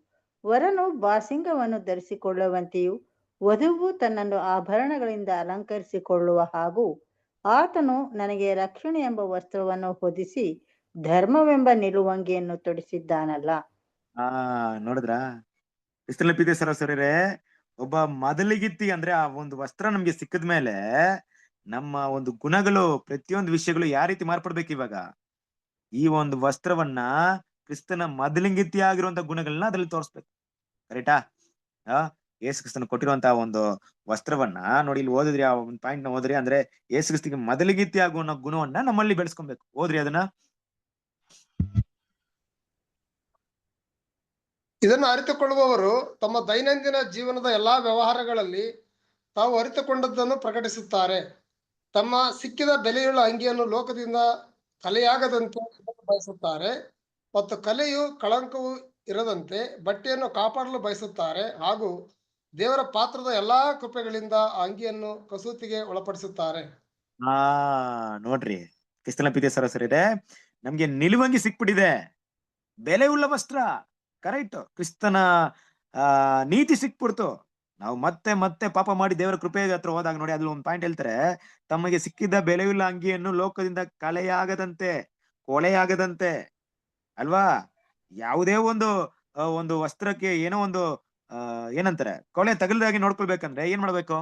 ವರನು ಬಾಸಿಂಗವನ್ನು ಧರಿಸಿಕೊಳ್ಳುವಂತೆಯೂ ವಧುವು ತನ್ನನ್ನು ಆಭರಣಗಳಿಂದ ಅಲಂಕರಿಸಿಕೊಳ್ಳುವ ಹಾಗೂ ಆತನು ನನಗೆ ರಕ್ಷಣೆ ಎಂಬ ವಸ್ತ್ರವನ್ನು ಹೊದಿಸಿ ಧರ್ಮವೆಂಬ ನಿಲುವಂಗಿಯನ್ನು ತೊಡಿಸಿದ್ದಾನಲ್ಲ. ನೋಡಿದ್ರ ಕ್ರಿಸ್ತನ ಪ್ರೀತಿ ಸರಸರೇ, ಒಬ್ಬ ಮೊದಲಿಗಿತ್ತಿ ಅಂದ್ರೆ ಆ ಒಂದು ವಸ್ತ್ರ ನಮ್ಗೆ ಸಿಕ್ಕದ ಮೇಲೆ ನಮ್ಮ ಒಂದು ಗುಣಗಳು, ಪ್ರತಿಯೊಂದು ವಿಷಯಗಳು ಯಾವ ರೀತಿ ಮಾರ್ಪಡ್ಬೇಕು ಇವಾಗ? ಈ ಒಂದು ವಸ್ತ್ರವನ್ನ, ಕ್ರಿಸ್ತನ ಮೊದಲಿಂಗಿತ್ತಿ ಆಗಿರುವಂತ ಗುಣಗಳನ್ನ ಅದ್ರಲ್ಲಿ ತೋರಿಸ್ಬೇಕು. ಕರೆಕ್ಟಾ? ಯೇಸು ಕ್ರಿಸ್ತನ ಕೊಟ್ಟಿರುವಂತಹ ಒಂದು ವಸ್ತ್ರವನ್ನ ನೋಡಿ, ಇಲ್ಲಿ ಓದಿದ್ರಿ, ಆ ಒಂದು ಪಾಯಿಂಟ್ ನ ಓದ್ರಿ. ಅಂದ್ರೆ ಯೇಸು ಕ್ರಿಸ್ತಿಗೆ ಮೊದಲಿಗಿತ್ತಿ ಆಗುವ ಗುಣವನ್ನ ನಮ್ಮಲ್ಲಿ ಬೆಳೆಸ್ಕೊಬೇಕು. ಓದ್ರಿ ಅದನ್ನ. ಇದನ್ನು ಅರಿತುಕೊಳ್ಳುವವರು ತಮ್ಮ ದೈನಂದಿನ ಜೀವನದ ಎಲ್ಲಾ ವ್ಯವಹಾರಗಳಲ್ಲಿ ತಾವು ಅರಿತುಕೊಂಡದ್ದನ್ನು ಪ್ರಕಟಿಸುತ್ತಾರೆ. ತಮ್ಮ ಸಿಕ್ಕಿದ ಬೆಲೆಯುಳ್ಳ ಅಂಗಿಯನ್ನು ಲೋಕದಿಂದ ಕಲೆಯಾಗದಂತೆ ಬಯಸುತ್ತಾರೆ ಮತ್ತು ಕಲೆಯು ಕಳಂಕವು ಇರದಂತೆ ಬಟ್ಟೆಯನ್ನು ಕಾಪಾಡಲು ಬಯಸುತ್ತಾರೆ. ಹಾಗೂ ದೇವರ ಪಾತ್ರದ ಎಲ್ಲಾ ಕೃಪೆಗಳಿಂದ ಆ ಅಂಗಿಯನ್ನು ಕಸೂತಿಗೆ ಒಳಪಡಿಸುತ್ತಾರೆ. ನೋಡ್ರಿ, ಕ್ರಿಸ್ತನ ಪ್ರೀತಿ ಸರಸರಿದೆ, ನಮ್ಗೆ ನಿಲುವಂಗಿ ಸಿಕ್ಬಿಟ್ಟಿದೆ, ಬೆಲೆ ಉಳ್ಳ ವಸ್ತ್ರ. ಕರೆಕ್ಟ್. ಕ್ರಿಸ್ತನ ನೀತಿ ಸಿಕ್ಬಿಡ್ತು. ನಾವು ಮತ್ತೆ ಮತ್ತೆ ಪಾಪ ಮಾಡಿ ದೇವರ ಕೃಪೆ ಹತ್ರ ಹೋದಾಗ ನೋಡಿ, ಅದ್ರಲ್ಲಿ ಒಂದು ಪಾಯಿಂಟ್ ಹೇಳ್ತಾರೆ, ತಮಗೆ ಸಿಕ್ಕಿದ್ದ ಬೆಲೆಯುಳ್ಳ ಅಂಗಿಯನ್ನು ಲೋಕದಿಂದ ಕಲೆಯಾಗದಂತೆ, ಕೊಳೆಯಾಗದಂತೆ ಅಲ್ವಾ, ಯಾವುದೇ ಒಂದು ವಸ್ತ್ರಕ್ಕೆ ಏನೋ ಒಂದು ಏನಂತಾರೆ ಕೊಳೆ ತಗಲ್ದಾಗಿ ನೋಡ್ಕೊಳ್ಬೇಕಂದ್ರೆ ಏನ್ ಮಾಡ್ಬೇಕು?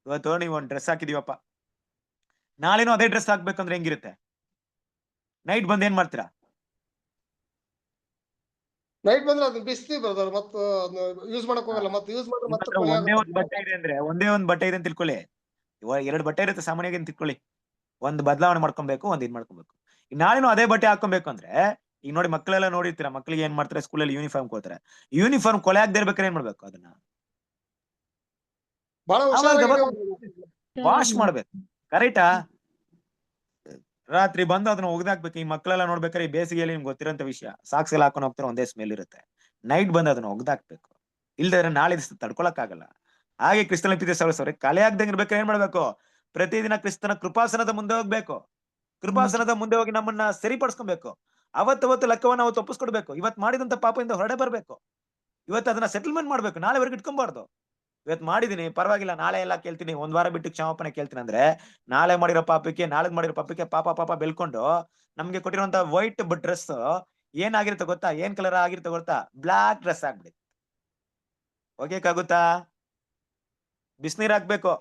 ಇವತ್ತು ನೀವು ಒಂದ್ ಡ್ರೆಸ್ ಹಾಕಿದೀವಪ್ಪ, ನಾಳೆನೂ ಅದೇ ಡ್ರೆಸ್ ಹಾಕ್ಬೇಕಂದ್ರೆ ಹೆಂಗಿರುತ್ತೆ? ನೈಟ್ ಬಂದ್ ಏನ್ ಮಾಡ್ತೀರಾ? ನೈಟ್ ಬಂದ್ರೆ ಅದು ಬಿಸ್ತೀವಿ ಬ್ರದರ್, ಮತ್ತೆ ಯೂಸ್ ಮಾಡಕ್ ಹೋಗಲ್ಲ, ಮತ್ತೆ ಯೂಸ್ ಮಾಡಿದ್ರೆ ಮತ್ತೆ ಕೊಳೆ ಒಂದೇ ಆಗುತ್ತೆ. ಒಂದ್ ಬಟ್ಟೆ ಇದೆ ಅಂದ್ರೆ, ಒಂದೇ ಒಂದ್ ಬಟ್ಟೆ ಇದೆ ಅಂತ ತಿಳ್ಕೊಳ್ಳಿ. ಇವಾಗ 2 ಬಟ್ಟೆ ಇರುತ್ತೆ ಸಾಮಾನ್ಯವಾಗಿ ಅಂತ ತಿಳ್ಕೊಳ್ಳಿ. ಒಂದ್ ಬದಲಾವಣೆ ಮಾಡ್ಕೊಬೇಕು, ಒಂದ್ ಇದ್ ಮಾಡ್ಕೊಬೇಕು. ನಾಳೆನೂ ಅದೇ ಬಟ್ಟೆ ಹಾಕೊಬೇಕು ಅಂದ್ರೆ, ಈಗ ನೋಡಿ ಮಕ್ಕಳೆಲ್ಲ ನೋಡಿರ್ತೀರಾ, ಮಕ್ಕಳಿಗೆ ಏನ್ ಮಾಡ್ತಾರೆ, ಸ್ಕೂಲಲ್ಲಿ ಯೂನಿಫಾರ್ಮ್ ಕೊಡ್ತಾರೆ. ಯೂನಿಫಾರ್ಮ್ ಕೊಳೆ ಆಗದೆ ಇರ್ಬೇಕಾದ್ರೆ ಏನ್ ಮಾಡ್ಬೇಕು? ಅದನ್ನ ಬಹಳ ಹುಷಾರಾಗಿ ವಾಶ್ ಮಾಡ್ಬೇಕು. ಕರೆಕ್ಟಾ? ರಾತ್ರಿ ಬಂದು ಅದನ್ನ ಒಗ್ದಾಕ್ಬೇಕು. ಈ ಮಕ್ಕಳೆಲ್ಲ ನೋಡ್ಬೇಕಾದ್ರೆ ಈ ಬೇಸಿಗೆಯಲ್ಲಿ ನಿಮ್ಗೆ ಗೊತ್ತಿರೋಂತ ವಿಷಯ, ಸಾಕ್ಸ್ ಎಲ್ಲ ಹಾಕೊಂಡು ಹೋಗ್ತಾರೆ, ಒಂದೇ ಸ್ಮೆಲ್ ಇರುತ್ತೆ. ನೈಟ್ ಬಂದು ಅದನ್ನ ಒಗ್ದಾಕ್ಬೇಕು, ಇಲ್ದ್ರೆ ನಾಳೆ ದಿವಸ ತಡ್ಕೊಳಕ್ ಆಗಲ್ಲ. ಹಾಗೆ ಕ್ರಿಸ್ತನ ಪ್ರೀತಿಯ ಸಹೋದರರೇ, ಕಲೆ ಆಗ್ದಂಗೆ ಇರ್ಬೇಕಾದ್ರೆ ಏನ್ ಮಾಡ್ಬೇಕು? ಪ್ರತಿದಿನ ಕ್ರಿಸ್ತನ ಕೃಪಾಸನದ ಮುಂದೆ ಹೋಗ್ಬೇಕು. ಕೃಪಾಸನದ ಮುಂದೆ ಹೋಗಿ ನಮ್ಮನ್ನ ಸರಿಪಡಿಸ್ಕೊಬೇಕು. ಅವತ್ತು ಲೆಕ್ಕವನ್ನ ಅವತ್ತು ಒಪ್ಪಿಸ್ಕೊಡ್ಬೇಕು. ಇವತ್ ಮಾಡಿದಂತ ಪಾಪದಿಂದ ಹೊರಡೆ ಬರ್ಬೇಕು. ಇವತ್ತು ಅದನ್ನ ಸೆಟಲ್ಮೆಂಟ್ ಮಾಡ್ಬೇಕು, ನಾಳೆವರೆಗೆ ಇಟ್ಕೊಬಾರ್ದು. ಇವತ್ತು ಮಾಡಿದೀನಿ ಪರವಾಗಿಲ್ಲ, ನಾಳೆ ಎಲ್ಲ ಕೇಳ್ತೀನಿ, ಒಂದ್ ವಾರ ಬಿಟ್ಟು ಕ್ಷಮಾಪಣೆ ಕೇಳ್ತೀನಿ ಅಂದ್ರೆ, ನಾಳೆ ಮಾಡಿರೋ ಪಾಪಕ್ಕೆ ಪಾಪ ಬೆಳ್ಕೊಂಡು ನಮ್ಗೆ ಕೊಟ್ಟಿರುವಂತ ವೈಟ್ ಡ್ರೆಸ್ ಏನಾಗಿರುತ್ತೆ ಗೊತ್ತಾ? ಏನ್ ಕಲರ್ ಆಗಿರುತ್ತೆ ಗೊತ್ತಾ? Block dress ಆಗ್ಬಿಡಿ. ಹೋಗ್ಬೇಕಾಗುತ್ತಾ? ಬಿಸಿನೀರ್ ಹಾಕ್ಬೇಕು.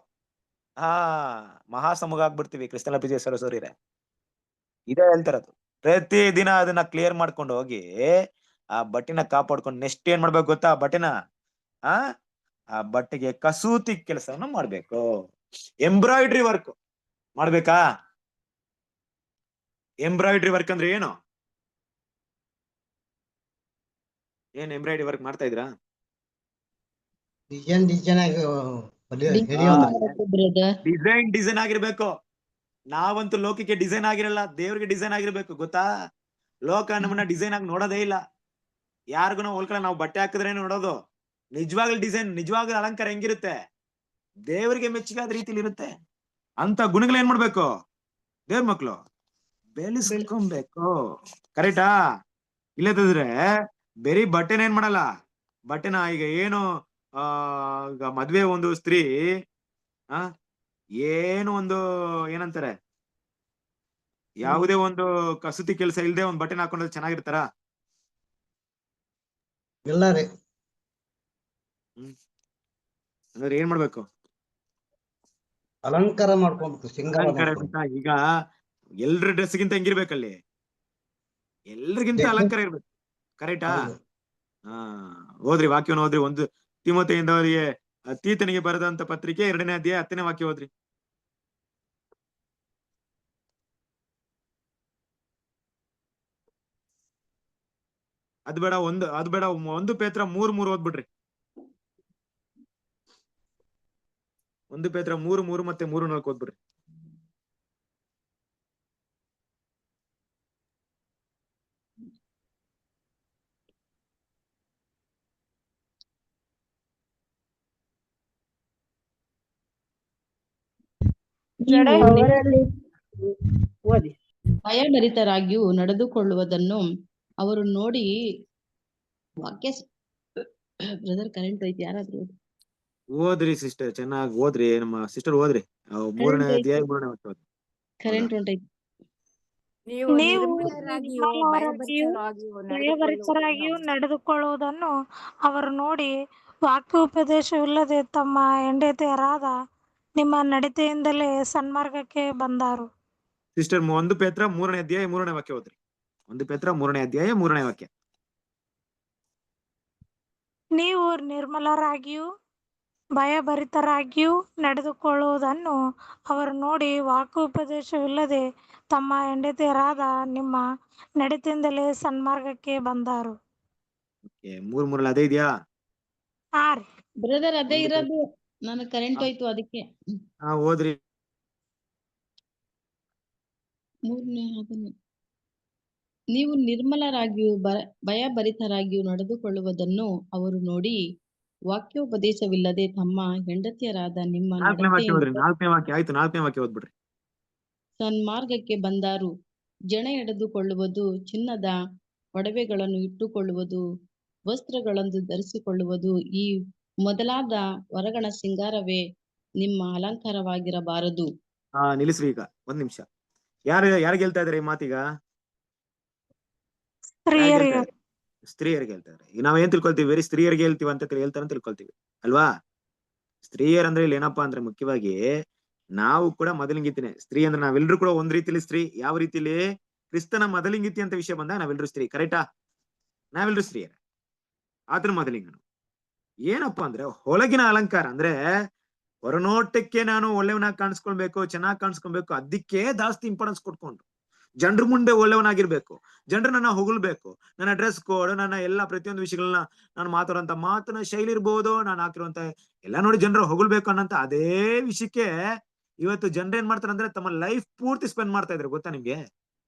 ಮಹಾಸಮುಗ ಆಗ್ಬಿಡ್ತೀವಿ ಕ್ರಿಸ್ತನ ಪ್ರೀತಿಯ ಸಹೋದರರೇ. ಇದೇ ಹೇಳ್ತಾರದು. ಪ್ರತಿ ದಿನ ಅದನ್ನ ಕ್ಲಿಯರ್ ಮಾಡ್ಕೊಂಡು ಹೋಗಿ ಆ ಬಟ್ಟೆನ ಕಾಪಾಡ್ಕೊಂಡು ನೆಕ್ಸ್ಟ್ ಏನ್ ಮಾಡ್ಬೇಕು ಗೊತ್ತಾ? ಆ ಬಟ್ಟೆಗೆ ಕಸೂತಿ ಕೆಲಸವನ್ನು ಮಾಡ್ಬೇಕು. ಎಂಬ್ರಾಯ್ಡ್ರಿ ವರ್ಕ್ ಮಾಡ್ಬೇಕಾ? ಎಂಬ್ರಾಯ್ಡ್ರಿ ವರ್ಕ್ ಅಂದ್ರೆ ಏನು? ಏನ್ ಎಂಬ್ರಾಯ್ಡ್ರಿ ವರ್ಕ್ ಮಾಡ್ತಾ ಇದ್ರಾ? ಡಿಸೈನ್ ಆಗಿರ್ಬೇಕು. ನಾವಂತೂ ಲೋಕಕ್ಕೆ ಡಿಸೈನ್ ಆಗಿರಲ್ಲ, ದೇವ್ರಿಗೆ ಡಿಸೈನ್ ಆಗಿರ್ಬೇಕು. ಗೊತ್ತಾ? ಲೋಕ ನಮ್ಮನ್ನ ಡಿಸೈನ್ ಆಗಿ ನೋಡೋದೇ ಇಲ್ಲ. ಯಾರಿಗೂ ಹೋಲ್ಕೊಳ್ಳ, ನಾವು ಬಟ್ಟೆ ಹಾಕಿದ್ರೆ ನೋಡೋದು. ನಿಜವಾಗ್ಲೂ ಡಿಸೈನ್, ನಿಜವಾಗ್ಲೂ ಅಲಂಕಾರ ಹೆಂಗಿರುತ್ತೆ? ದೇವರಿಗೆ ಮೆಚ್ಚುಗಾದ ರೀತಿಲಿ ಇರುತ್ತೆ. ಅಂತ ಗುಣಗಳು ಏನ್ ಮಾಡ್ಬೇಕು? ದೇವ್ರ ಮಕ್ಳು ಬೆಳೆಸ್ಕೊಬೇಕು. ಕರೆಕ್ಟಾ? ಇಲ್ಲದಿದ್ರೆ ಬರೀ ಬಟ್ಟೆನ ಏನ್ ಮಾಡಲ್ಲ, ಬಟ್ಟೆನ ಈಗ ಏನು ಈಗ ಮದ್ವೆ ಒಂದು ಸ್ತ್ರೀ ಏನು ಒಂದು ಏನಂತಾರೆ, ಯಾವುದೇ ಒಂದು ಕಸೂತಿ ಕೆಲಸ ಇಲ್ದೆ ಒಂದ್ ಬಟ್ಟೆನ ಹಾಕೊಂಡ್ರೆ ಚೆನ್ನಾಗಿರ್ತಾರ? ಇಲ್ಲ ರೀ. ಅಂದ್ರೆ ಏನ್ ಮಾಡ್ಬೇಕು? ಅಲಂಕಾರ ಮಾಡ್ಕೊಬೇಕು, ಸಿಂಗಾರ ಈಗ ಎಲ್ರ ಡ್ರೆಸ್ಗಿಂತ ಹೆಂಗಿರ್ಬೇಕಲ್ಲಿ? ಎಲ್ರಿಗಿಂತ ಅಲಂಕಾರ ಇರ್ಬೇಕು. ಕರೆಕ್ಟಾ? ಓದ್ರಿ ವಾಕ್ಯವನ್ನ ಓದ್ರಿ. 1 ತಿಮೋಥೆಯಿಂದ ಅವರಿಗೆ ತೀತನಿಗೆ ಬರೆದಂತ ಪತ್ರಿಕೆ 2ನೇ ಅಧ್ಯಾಯ 10ನೇ ವಾಕ್ಯ ಓದ್ರಿ. ಅದು ಬೇಡ, 1 ಪೇತ್ರ 3:3 ಓದ್ಬಿಡ್ರಿ. 1 ಪೇತ್ರ 3:3 ಮತ್ತೆ 3:4 ಓದ್ಬಿಡ್ರಿ. ಭಯಭರಿತರಾಗಿಯೂ ನಡೆದುಕೊಳ್ಳುವುದನ್ನು ಅವರು ನೋಡಿ ವಾಕ್ಯ ಬ್ರದರ್ ಕರೆಂಟ್ ಐತಿ, ಯಾರಾದ್ರೂ ಓದ್ರಿ ಸಿಸ್ಟರ್, ಚೆನ್ನಾಗಿ ಓದ್ರಿ. ನಮ್ಮ ಸಿಸ್ಟರ್ ಓದ್ರಿ 3ನೇ ಅಧ್ಯಾಯ 3ನೇ ವಾಕ್ಯ. ಕರೆಂಟ್ ಹೊಂಟೈತಿ. ನೀವು ಭಯಭರಿತರಾಗಿಯೂ ನಡೆದುಕೊಳ್ಳುವುದನ್ನು ಅವರು ನೋಡಿ ವಾಕ್ಯೋಪದೇಶವಿಲ್ಲದೆ ತಮ್ಮ ಹೆಂಡತಿಯರಾದ ನಿಮ್ಮ ನಡತೆಯಿಂದಲೇ ಸನ್ಮಾರ್ಗಕ್ಕೆ ಬಂದಾರು. ಸಿಸ್ಟರ್ 1 ಪೇತ್ರ 3ನೇ ಅಧ್ಯಾಯ 3ನೇ ವಾಕ್ಯ ಓದ್ರಿ. 1 ಪೇತ್ರ 3ನೇ ಅಧ್ಯಾಯ 3ನೇ ವಾಕ್ಯ. ನೀವು ನಿರ್ಮಲರಾಗಿಯೂ ಭಯಭರಿತರಾಗಿಯೂ ನಡೆದುಕೊಳ್ಳುವುದನ್ನು ಅವರು ನೋಡಿ ವಾಕ್ಯೋಪದೇಶವಿಲ್ಲದೆ ತಮ್ಮ ಹೆಂಡತಿಯರಾದ ನಿಮ್ಮ ನಡತೆಯಿಂದಲೇ ಸನ್ಮಾರ್ಗಕ್ಕೆ ಬಂದಾರು. 3:3 ಅದೇ ಇದೆಯಾ? ಬ್ರದರ್ ಅದೇ ಇರೋದು, ನನಗೆ ಕರೆಂಟ್ ಹೋಯ್ತು ಅದಕ್ಕೆ. ಓದ್ರಿ. 3ನೇ ನೀವು ನಿರ್ಮಲರಾಗಿಯೂ ಭಯಭರಿತರಾಗಿಯೂ ನಡೆದುಕೊಳ್ಳುವುದನ್ನು ಅವರು ನೋಡಿ ವಾಕ್ಯೋಪದೇಶವಿಲ್ಲದೆ ತಮ್ಮ ಹೆಂಡತಿಯರಾದ ನಿಮ್ಮ ಸನ್ಮಾರ್ಗಕ್ಕೆ ಬಂದಾರು. ಜನ ಎಳೆದುಕೊಳ್ಳುವುದು ಚಿನ್ನದ ಒಡವೆಗಳನ್ನು ಇಟ್ಟುಕೊಳ್ಳುವುದು, ವಸ್ತ್ರಗಳನ್ನು ಧರಿಸಿಕೊಳ್ಳುವುದು, ಈ ಮೊದಲಾದ ಹೊರಗಣ ಸಿಂಗಾರವೇ ನಿಮ್ಮ ಅಲಂಕಾರವಾಗಿರಬಾರದು. ನಿಲ್ಲಿಸ್ರಿ ಈಗ ಒಂದ್ ನಿಮಿಷ. ಯಾರಿಗೆ ಹೇಳ್ತಾ ಇದಾರೆ ಈ ಮಾತೀಗ? ಸ್ತ್ರೀಯರಿಗೆ. ಸ್ತ್ರೀಯರಿಗೆ ಹೇಳ್ತಾ ಇದಾರೆ. ಈಗ ನಾವ್ ಏನ್ ತಿಳ್ಕೊಳ್ತೀವಿ? ಬೇರೆ ಸ್ತ್ರೀಯರಿಗೆ ಹೇಳ್ತೀವಿ ಅಂತ ಹೇಳ್ತಾರೆ ಅಂತ ತಿಳ್ಕೊಳ್ತೀವಿ ಅಲ್ವಾ? ಸ್ತ್ರೀಯರಂದ್ರೆ ಇಲ್ಲಿ ಏನಪ್ಪಾ ಅಂದ್ರೆ ಮುಖ್ಯವಾಗಿ ನಾವು ಕೂಡ ಮೊದಲಿಂಗಿತಿನೇ. ಸ್ತ್ರೀ ಅಂದ್ರೆ ನಾವೆಲ್ಲರೂ ಕೂಡ ಒಂದ್ ರೀತಿಲಿ ಸ್ತ್ರೀ. ಯಾವ ರೀತಿಲಿ? ಕ್ರಿಸ್ತನ ಮೊದಲಿಂಗಿತಿ ಅಂತ ವಿಷಯ ಬಂದಾಗ ನಾವೆಲ್ಲರೂ ಸ್ತ್ರೀ, ಕರೆಕ್ಟಾ? ನಾವೆಲ್ಲರೂ ಸ್ತ್ರೀಯರೇ, ಆತನ ಮೊದಲಿಂಗನು. ಏನಪ್ಪಾ ಅಂದ್ರೆ ಹೊಳಗಿನ ಅಲಂಕಾರ ಅಂದ್ರೆ ಹೊರನೋಟಕ್ಕೆ ನಾನು ಒಳ್ಳೆಯವನಾಗಿ ಕಾಣಿಸ್ಕೊಳ್ಬೇಕು, ಚೆನ್ನಾಗಿ ಕಾಣಿಸ್ಕೊಳ್ಬೇಕು, ಅದಕ್ಕೆ ಜಾಸ್ತಿ ಇಂಪಾರ್ಟೆನ್ಸ್ ಕೊಟ್ಕೊಂಡು ಜನರ ಮುಂದೆ ಒಳ್ಳೆಯವನಾಗಿರ್ಬೇಕು, ಜನರು ನನ್ನ ಹೊಗಳ್ಬೇಕು, ನನ್ನ ಡ್ರೆಸ್ ಕೋಡ್, ನನ್ನ ಎಲ್ಲಾ ಪ್ರತಿಯೊಂದು ವಿಷಯಗಳನ್ನ ನಾನು ಮಾತಾಡುವಂತ ಮಾತನ್ನ ಶೈಲಿ ಇರ್ಬೋದು, ನಾನು ಹಾಕಿರುವಂತ ಎಲ್ಲ ನೋಡಿ ಜನರು ಹೊಗಳ್ಬೇಕು ಅನ್ನಂತ ಅದೇ ವಿಷಯಕ್ಕೆ ಇವತ್ತು ಜನರು ಏನ್ ಮಾಡ್ತಾರೆ ಅಂದ್ರೆ ತಮ್ಮ ಲೈಫ್ ಪೂರ್ತಿ ಸ್ಪೆಂಡ್ ಮಾಡ್ತಾ ಇದ್ರು. ಗೊತ್ತಾ ನಿಮ್ಗೆ?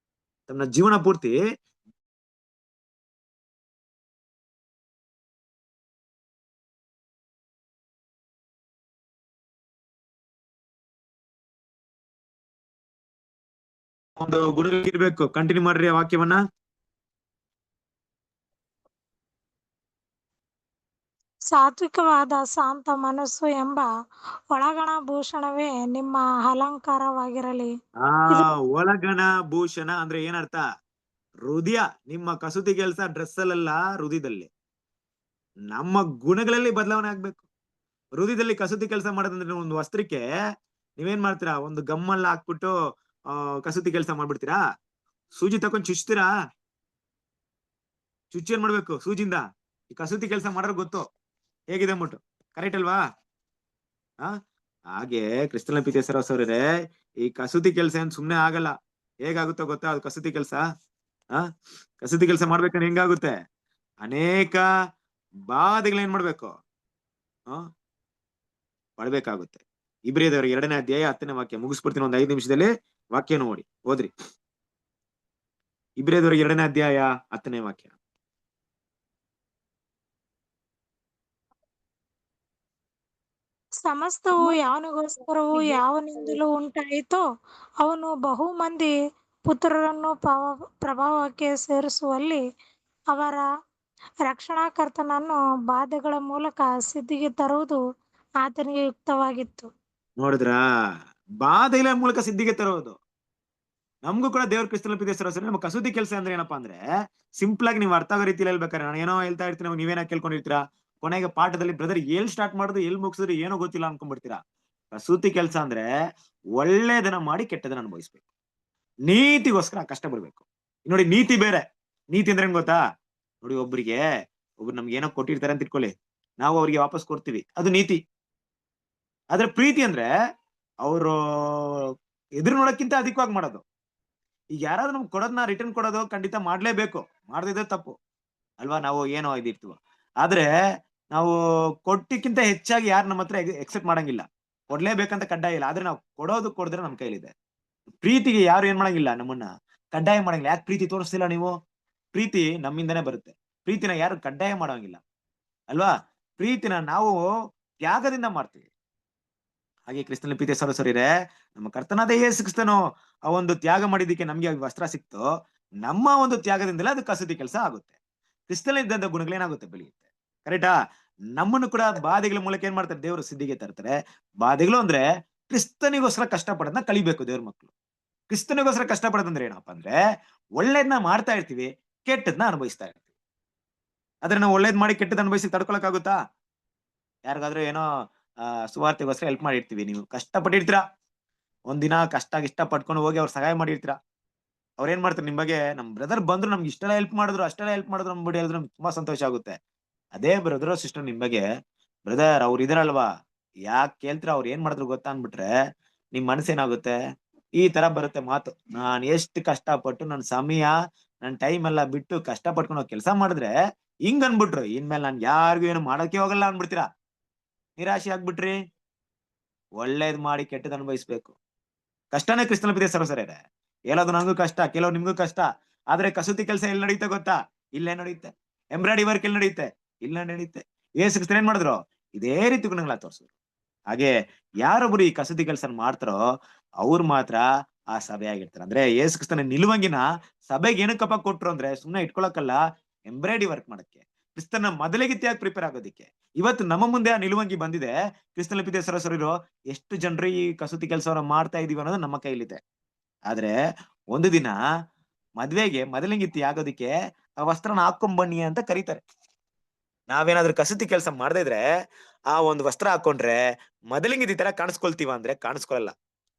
ತಮ್ಮ ಜೀವನ ಪೂರ್ತಿ ಒಂದು ಗುಣಗಿರ್ಬೇಕು. ಕಂಟಿನ್ಯೂ ಮಾಡ್ರಿ ಆ ವಾಕ್ಯವನ್ನ. ಸಾತ್ವಿಕವಾದ ಶಾಂತ ಮನಸ್ಸು ಎಂಬ ಒಳಗಣ ಭೂಷಣವೇ ನಿಮ್ಮ ಅಲಂಕಾರವಾಗಿರಲಿ. ಒಳಗಣ ಭೂಷಣ ಅಂದ್ರೆ ಏನರ್ಥ? ಹೃದಯ. ನಿಮ್ಮ ಕಸೂತಿ ಕೆಲಸ ಡ್ರೆಸ್ ಅಲ್ಲ, ಹೃದಯದಲ್ಲಿ ನಮ್ಮ ಗುಣಗಳಲ್ಲಿ ಬದಲಾವಣೆ ಆಗ್ಬೇಕು. ಹೃದಯದಲ್ಲಿ ಕಸೂತಿ ಕೆಲಸ ಮಾಡೋದಂದ್ರೆ ಒಂದು ವಸ್ತ್ರಕ್ಕೆ ನೀವೇನ್ ಮಾಡ್ತೀರಾ? ಒಂದು ಗಮ್ಮಲ್ಲ ಹಾಕ್ಬಿಟ್ಟು ಕಸೂತಿ ಕೆಲಸ ಮಾಡ್ಬಿಡ್ತೀರಾ? ಸೂಜಿ ತಕೊಂಡ್ ಚುಚ್ತೀರಾ? ಚುಚ್ಚಿ ಏನ್ ಮಾಡ್ಬೇಕು? ಸೂಜಿಂದ. ಈ ಕಸೂತಿ ಕೆಲಸ ಮಾಡೋರ್ ಗೊತ್ತು ಹೇಗಿದೆ ಅಂದ್ಬಿಟ್ಟು, ಕರೆಕ್ಟ್ ಅಲ್ವಾ? ಹಾಗೆ ಕ್ರಿಸ್ತನ ಪಿತೇಸರೇ, ಈ ಕಸೂತಿ ಕೆಲಸ ಏನ್ ಸುಮ್ನೆ ಆಗಲ್ಲ. ಹೇಗಾಗುತ್ತೋ ಗೊತ್ತಾ ಅದು ಕಸೂತಿ ಕೆಲಸ? ಕಸೂತಿ ಕೆಲಸ ಮಾಡ್ಬೇಕಂದ್ರೆ ಹೆಂಗಾಗುತ್ತೆ? ಅನೇಕ ಬಾಧೆಗಳೇನ್ ಮಾಡ್ಬೇಕು? ಪಡ್ಬೇಕಾಗುತ್ತೆ. ಇಬ್ರಿಯದವರ 2ನೇ ಅಧ್ಯಾಯ 10ನೇ ವಾಕ್ಯ ಮುಗಿಸ್ಬಿಡ್ತೀನಿ ಒಂದ್ 5 ನಿಮಿಷದಲ್ಲಿ. ವಾಕ್ಯ ನೋಡಿ, ಓದ್ರಿ. ಇಬ್ರಿಯದವರ 2ನೇ ಅಧ್ಯಾಯ 10ನೇ ವಾಕ್ಯ. ಸಮಸ್ತವು ಯಾವನಿಗೋಸ್ಕರವೂ ಯಾವನಿಂದಲೂ ಉಂಟಾಯಿತೋ ಅವನು ಬಹು ಮಂದಿ ಪುತ್ರರನ್ನು ಪ್ರಭಾವಕ್ಕೆ ಸೇರಿಸುವಲ್ಲಿ ಅವರ ರಕ್ಷಣಾಕರ್ತನನ್ನು ಬಾಧೆಗಳ ಮೂಲಕ ಸಿದ್ಧಿಗೆ ತರುವುದು ಆತನಿಗೆ ಯುಕ್ತವಾಗಿತ್ತು. ನೋಡಿದ್ರ? ಬಾಧೆಗಳ ಮೂಲಕ ಸಿದ್ಧಿಗೆ ತರೋದು. ನಮಗೂ ಕೂಡ ದೇವ್ರ ಕ್ರಿಸ್ತನ ಪಿತೇಸರೇ ನಮ್ಮ ಕಸೂತಿ ಕೆಲಸ ಅಂದ್ರೆ ಏನಪ್ಪಾ ಅಂದ್ರೆ ಸಿಂಪಲ್ ಆಗಿ ನೀವು ಅರ್ಥ ಆಗೋ ರೀತಿಯಲ್ಲಿ ಹೇಳ್ಬೇಕಾರೆ, ನಾನು ಏನೋ ಹೇಳ್ತಾ ಇರ್ತೀನಿ, ನೀವೇನ ಕೇಳ್ಕೊಂಡಿರ್ತೀರಾ, ಕೊನೆಗೆ ಪಾಠದಲ್ಲಿ ಬ್ರದರ್ ಎಲ್ ಸ್ಟಾರ್ಟ್ ಮಾಡೋದು ಎಲ್ ಮುಗಿಸಿದ್ರೆ ಏನೋ ಗೊತ್ತಿಲ್ಲ ಅನ್ಕೊಂಡ್ಬಿಡ್ತೀರಾ. ಕಸೂತಿ ಕೆಲಸ ಅಂದ್ರೆ ಒಳ್ಳೇದನ್ನ ಮಾಡಿ ಕೆಟ್ಟದನ್ನ ಅನುಭವಿಸ್ಬೇಕು, ನೀತಿಗೋಸ್ಕರ ಕಷ್ಟ ಬರ್ಬೇಕು. ನೋಡಿ, ನೀತಿ ಬೇರೆ. ನೀತಿ ಅಂದ್ರೆ ಏನ್ ಗೊತ್ತಾ? ನೋಡಿ, ಒಬ್ರು ನಮ್ಗೆ ಏನೋ ಕೊಟ್ಟಿರ್ತಾರೆ ಅಂತ ಇಟ್ಕೊಳ್ಳಿ, ನಾವು ಅವ್ರಿಗೆ ವಾಪಸ್ ಕೊಡ್ತೀವಿ, ಅದು ನೀತಿ. ಆದ್ರೆ ಪ್ರೀತಿ ಅಂದ್ರೆ ಅವರು ಎದುರು ನೋಡಕ್ಕಿಂತ ಅಧಿಕವಾಗಿ ಮಾಡೋದು. ಈಗ ಯಾರಾದ್ರೂ ನಮ್ಗೆ ಕೊಡೋದನ್ನ ರಿಟರ್ನ್ ಕೊಡೋದು ಖಂಡಿತ ಮಾಡ್ಲೇಬೇಕು, ಮಾಡದಿದ್ರೆ ತಪ್ಪು ಅಲ್ವಾ? ನಾವು ಏನೋ ಇದಿರ್ತೀವ, ಆದ್ರೆ ನಾವು ಕೊಟ್ಟಿಕ್ಕಿಂತ ಹೆಚ್ಚಾಗಿ ಯಾರು ನಮ್ಮ ಹತ್ರ ಎಕ್ಸೆಪ್ಟ್ ಮಾಡಂಗಿಲ್ಲ. ಕೊಡ್ಲೇಬೇಕಂತ ಕಡ್ಡಾಯ ಇಲ್ಲ, ಆದ್ರೆ ನಾವು ಕೊಡಿದ್ರೆ ನಮ್ ಕೈಲಿದೆ. ಪ್ರೀತಿಗೆ ಯಾರು ಏನ್ ಮಾಡಂಗಿಲ್ಲ, ನಮ್ಮನ್ನ ಕಡ್ಡಾಯ ಮಾಡಂಗಿಲ್ಲ. ಯಾಕೆ ಪ್ರೀತಿ ತೋರಿಸ್ತಿಲ್ಲ ನೀವು? ಪ್ರೀತಿ ನಮ್ಮಿಂದನೇ ಬರುತ್ತೆ. ಪ್ರೀತಿನ ಯಾರು ಕಡ್ಡಾಯ ಮಾಡೋಂಗಿಲ್ಲ ಅಲ್ವಾ? ಪ್ರೀತಿನ ನಾವು ತ್ಯಾಗದಿಂದ ಮಾಡ್ತೀವಿ. ಹಾಗೆ ಕ್ರಿಸ್ತನ ಪಿತೇಸರೇ, ನಮ್ಮ ಕರ್ತನಾದ ಯೇಸು ಕ್ರಿಸ್ತನು ಆ ಒಂದು ತ್ಯಾಗ ಮಾಡಿದ್ದಕ್ಕೆ ನಮ್ಗೆ ವಸ್ತ್ರ ಸಿಕ್ತು. ನಮ್ಮ ಒಂದು ತ್ಯಾಗದಿಂದಲೇ ಅದು ಕಸೂತಿ ಕೆಲಸ ಆಗುತ್ತೆ. ಕ್ರಿಸ್ತನಿದ್ದಂತ ಗುಣಗಳೇನಾಗುತ್ತೆ? ಬೆಳೆಯುತ್ತೆ. ಕರೆಕ್ಟಾ? ನಮ್ಮನ್ನು ಕೂಡ ಬಾಧೆಗಳ ಮೂಲಕ ಏನ್ ಮಾಡ್ತಾರೆ? ದೇವರು ಸಿದ್ಧಿಗೆ ತರ್ತಾರೆ. ಬಾಧೆಗಳು ಅಂದ್ರೆ ಕ್ರಿಸ್ತನಿಗೋಸ್ಕರ ಕಷ್ಟಪಡೋದನ್ನ ಕಲಿಬೇಕು ದೇವ್ರ ಮಕ್ಕಳು. ಕ್ರಿಸ್ತನಿಗೋಸ್ಕರ ಕಷ್ಟಪಡೋದಂದ್ರೆ ಏನಪ್ಪಾ ಅಂದ್ರೆ ಒಳ್ಳೇದನ್ನ ಮಾಡ್ತಾ ಇರ್ತೀವಿ, ಕೆಟ್ಟದನ್ನ ಅನುಭವಿಸ್ತಾ ಇರ್ತೀವಿ. ಆದ್ರೆ ನಾವು ಒಳ್ಳೇದ್ ಮಾಡಿ ಕೆಟ್ಟದ್ ಅನುಭವಿಸಿ ತಡ್ಕೊಳಕ್ಕಾಗುತ್ತಾ? ಯಾರಿಗಾದ್ರೂ ಏನೋ ಸುವಾರ್ತೆಗೋಸ್ಕರ ಹೆಲ್ಪ್ ಮಾಡಿರ್ತೀವಿ, ನೀವು ಕಷ್ಟಪಟ್ಟಿರ್ತೀರಾ, ಒಂದಿನ ಕಷ್ಟ ಪಟ್ಕೊಂಡು ಹೋಗಿ ಅವ್ರು ಸಹಾಯ ಮಾಡಿರ್ತೀರಾ. ಅವ್ರ ಏನ್ ಮಾಡ್ತಾರೆ ನಿಮ್ ಬಗ್ಗೆ? ನಮ್ ಬ್ರದರ್ ಬಂದ್ರು, ನಮ್ಗೆ ಇಷ್ಟೆಲ್ಲ ಹೆಲ್ಪ್ ಮಾಡಿದ್ರು ನಮ್ ಬಡಿ ಹೇಳಿದ್ರು ನಮ್ಗೆ ತುಂಬಾ ಸಂತೋಷ ಆಗುತ್ತೆ. ಅದೇ ಬ್ರದರ್ ಸಿಸ್ಟರ್ ನಿಮ್ ಬಗ್ಗೆ, ಬ್ರದರ್ ಅವ್ರು ಇದಾರಲ್ವಾ, ಯಾಕೆ ಕೇಳ್ತೀರಾ, ಅವ್ರು ಏನ್ ಮಾಡಿದ್ರು ಗೊತ್ತಾ ಅನ್ಬಿಟ್ರೆ ನಿಮ್ ಮನಸ್ಸೇನಾಗುತ್ತೆ? ಈ ತರ ಬರುತ್ತೆ ಮಾತು. ನಾನ್ ಎಷ್ಟು ಕಷ್ಟಪಟ್ಟು ನನ್ನ ಸಮಯ, ನನ್ನ ಟೈಮ್ ಎಲ್ಲ ಬಿಟ್ಟು ಕಷ್ಟಪಟ್ಕೊಂಡು ಕೆಲಸ ಮಾಡಿದ್ರೆ ಹಿಂಗ್ ಅನ್ಬಿಟ್ರು, ಇನ್ಮೇಲೆ ನಾನ್ ಯಾರಿಗೂ ಏನು ಮಾಡೋಕೆ ಹೋಗಲ್ಲ ಅನ್ಬಿಡ್ತೀರಾ. ನಿರಾಶೆ ಆಗ್ಬಿಟ್ರಿ. ಒಳ್ಳೇದ್ ಮಾಡಿ ಕೆಟ್ಟದ್ ಅನುಭವಿಸ್ಬೇಕು. ಕಷ್ಟನೇ ಕ್ರಿಸ್ತನ ಪಿತೇಸರೇ. ಹೇಳೋದು ನಂಗೂ ಕಷ್ಟ, ಕೆಲವ್ರು ನಿಮ್ಗೂ ಕಷ್ಟ. ಆದ್ರೆ ಕಸೂತಿ ಕೆಲಸ ಎಲ್ಲಿ ನಡೆಯುತ್ತೆ ಗೊತ್ತಾ? ಇಲ್ಲೇ ನಡೆಯುತ್ತೆ. ಎಂಬ್ರಾಯ್ಡರಿ ವರ್ಕ್ ಎಲ್ಲಿ ನಡೆಯುತ್ತೆ? ಇಲ್ಲೇ ನಡೆಯುತ್ತೆ. ಯೇಸು ಕ್ರಿಸ್ತರು ಏನ್ ಮಾಡಿದ್ರು? ಇದೇ ರೀತಿ ಗುಣಗಳ ತೋರಿಸಿದ್ರು. ಹಾಗೆ ಯಾರೊಬ್ರು ಈ ಕಸೂತಿ ಕೆಲಸ ಮಾಡ್ತಾರೋ ಅವ್ರು ಮಾತ್ರ ಆ ಸಭೆ ಆಗಿರ್ತಾರೆ. ಅಂದ್ರೆ ಯೇಸು ಕ್ರಿಸ್ತನ ನಿಲುವಂಗಿನ ಸಭೆಗೆ ಏನಕ್ಕಪ್ಪ ಕೊಟ್ರು ಅಂದ್ರೆ ಸುಮ್ನೆ ಇಟ್ಕೊಳಕ್ಕಲ್ಲ, ಎಂಬ್ರಾಯ್ಡಿ ವರ್ಕ್ ಮಾಡಕ್ಕೆ, ಕ್ರಿಸ್ತನ ಮೊದಲಿಗಿತ್ತಿಯಾಗಿ ಪ್ರಿಪೇರ್ ಆಗೋದಿಕ್ಕೆ. ಇವತ್ತು ನಮ್ಮ ಮುಂದೆ ಆ ನಿಲುವಂಗಿ ಬಂದಿದೆ. ಕ್ರಿಸ್ತನ ಪ್ರೀತಿಯ ಸಹೋದರರು ಎಷ್ಟು ಜನರು ಈ ಕಸೂತಿ ಕೆಲಸವನ್ನ ಮಾಡ್ತಾ ಇದೀವಿ ಅನ್ನೋದು ನಮ್ಮ ಕೈಲಿದೆ. ಆದ್ರೆ ಒಂದು ದಿನ ಮದ್ವೆಗೆ ಮೊದಲಿಗಿತ್ತಿ ಆಗೋದಿಕ್ಕೆ ಆ ವಸ್ತ್ರನ ಹಾಕೊಂಡ್ ಬನ್ನಿ ಅಂತ ಕರೀತಾರೆ. ನಾವೇನಾದ್ರೂ ಕಸೂತಿ ಕೆಲಸ ಮಾಡದೇ ಇದ್ರೆ ಆ ಒಂದು ವಸ್ತ್ರ ಹಾಕೊಂಡ್ರೆ ಮೊದಲಿಂಗಿದ್ದಿ ತರ ಕಾಣಿಸ್ಕೊಳ್ತೀವ ಅಂದ್ರೆ ಕಾಣಿಸ್ಕೊಳಲ್ಲ.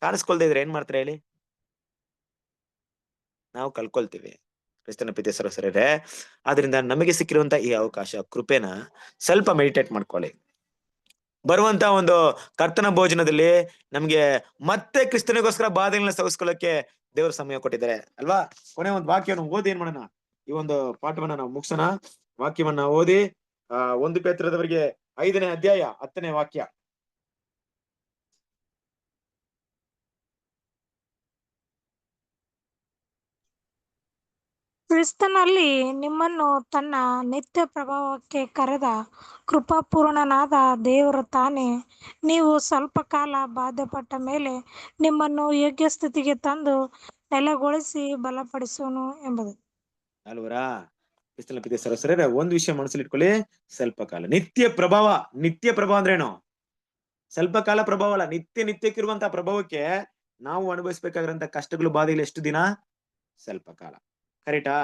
ಕಾಣಿಸ್ಕೊಳ್ದೇ ಇದ್ರೆ ಏನ್ ಮಾಡ್ತಾರೆ ಹೇಳಿ? ನಾವು ಕಳ್ಕೊಳ್ತೀವಿ. ಕ್ರಿಸ್ತನ ಪ್ರೀತಿಯ ಸಹೋದರರೇ, ಆದ್ರಿಂದ ನಮಗೆ ಸಿಕ್ಕಿರುವಂತ ಈ ಅವಕಾಶ, ಕೃಪೆನ ಸ್ವಲ್ಪ ಮೆಡಿಟೇಟ್ ಮಾಡ್ಕೊಳ್ಳಿ. ಬರುವಂತ ಒಂದು ಕರ್ತನ ಭೋಜನದಲ್ಲಿ ನಮ್ಗೆ ಮತ್ತೆ ಕ್ರಿಸ್ತನಿಗೋಸ್ಕರ ಬಾಧೆಗಳನ್ನ ಸಹಿಸ್ಕೊಳ್ಳಕ್ಕೆ ದೇವರು ಸಮಯ ಕೊಟ್ಟಿದ್ದಾರೆ ಅಲ್ವಾ? ಕೊನೆ ಒಂದು ವಾಕ್ಯವನ್ನು ಓದಿ ಏನ್ ಮಾಡೋಣ, ಈ ಒಂದು ಪಾಠವನ್ನ ನಾವು ಮುಗಿಸೋಣ. ವಾಕ್ಯವನ್ನ ಓದಿ 1 ಪೇತ್ರದವರಿಗೆ 5ನೇ ಅಧ್ಯಾಯ 10ನೇ ವಾಕ್ಯ. ಕ್ರಿಸ್ತನಲ್ಲಿ ನಿಮ್ಮನ್ನು ತನ್ನ ನಿತ್ಯ ಪ್ರಭಾವಕ್ಕೆ ಕರೆದ ಕೃಪಾಪೂರ್ಣನಾದ ದೇವರು ತಾನೇ ನೀವು ಸ್ವಲ್ಪ ಕಾಲ ಬಾಧೆಪಟ್ಟ ಮೇಲೆ ನಿಮ್ಮನ್ನು ಯೋಗ್ಯ ಸ್ಥಿತಿಗೆ ತಂದು ನೆಲೆಗೊಳಿಸಿ ಬಲಪಡಿಸುವನು ಎಂಬುದು ಅಲ್ವರಾ? ಕ್ರಿಸ್ತನ ಪ್ರೀತಿಯ ಸಹೋದರರೇ, ಒಂದು ವಿಷಯ ಮನಸ್ಸಲ್ಲಿ ಇಟ್ಕೊಳ್ಳಿ, ಸ್ವಲ್ಪ ಕಾಲ ನಿತ್ಯ ಪ್ರಭಾವ. ನಿತ್ಯ ಪ್ರಭಾವ ಅಂದ್ರೇನು? ಸ್ವಲ್ಪ ಕಾಲ ಪ್ರಭಾವ ಅಲ್ಲ, ನಿತ್ಯಕ್ಕಿರುವಂತಹ ಪ್ರಭಾವಕ್ಕೆ ನಾವು ಅನುಭವಿಸ್ಬೇಕಾಗಿರೋಂಥ ಕಷ್ಟಗಳು, ಬಾಧೆಗಳು ಎಷ್ಟು ದಿನ? ಸ್ವಲ್ಪ ಕಾಲ. ಕರೆಕ್ಟಾ?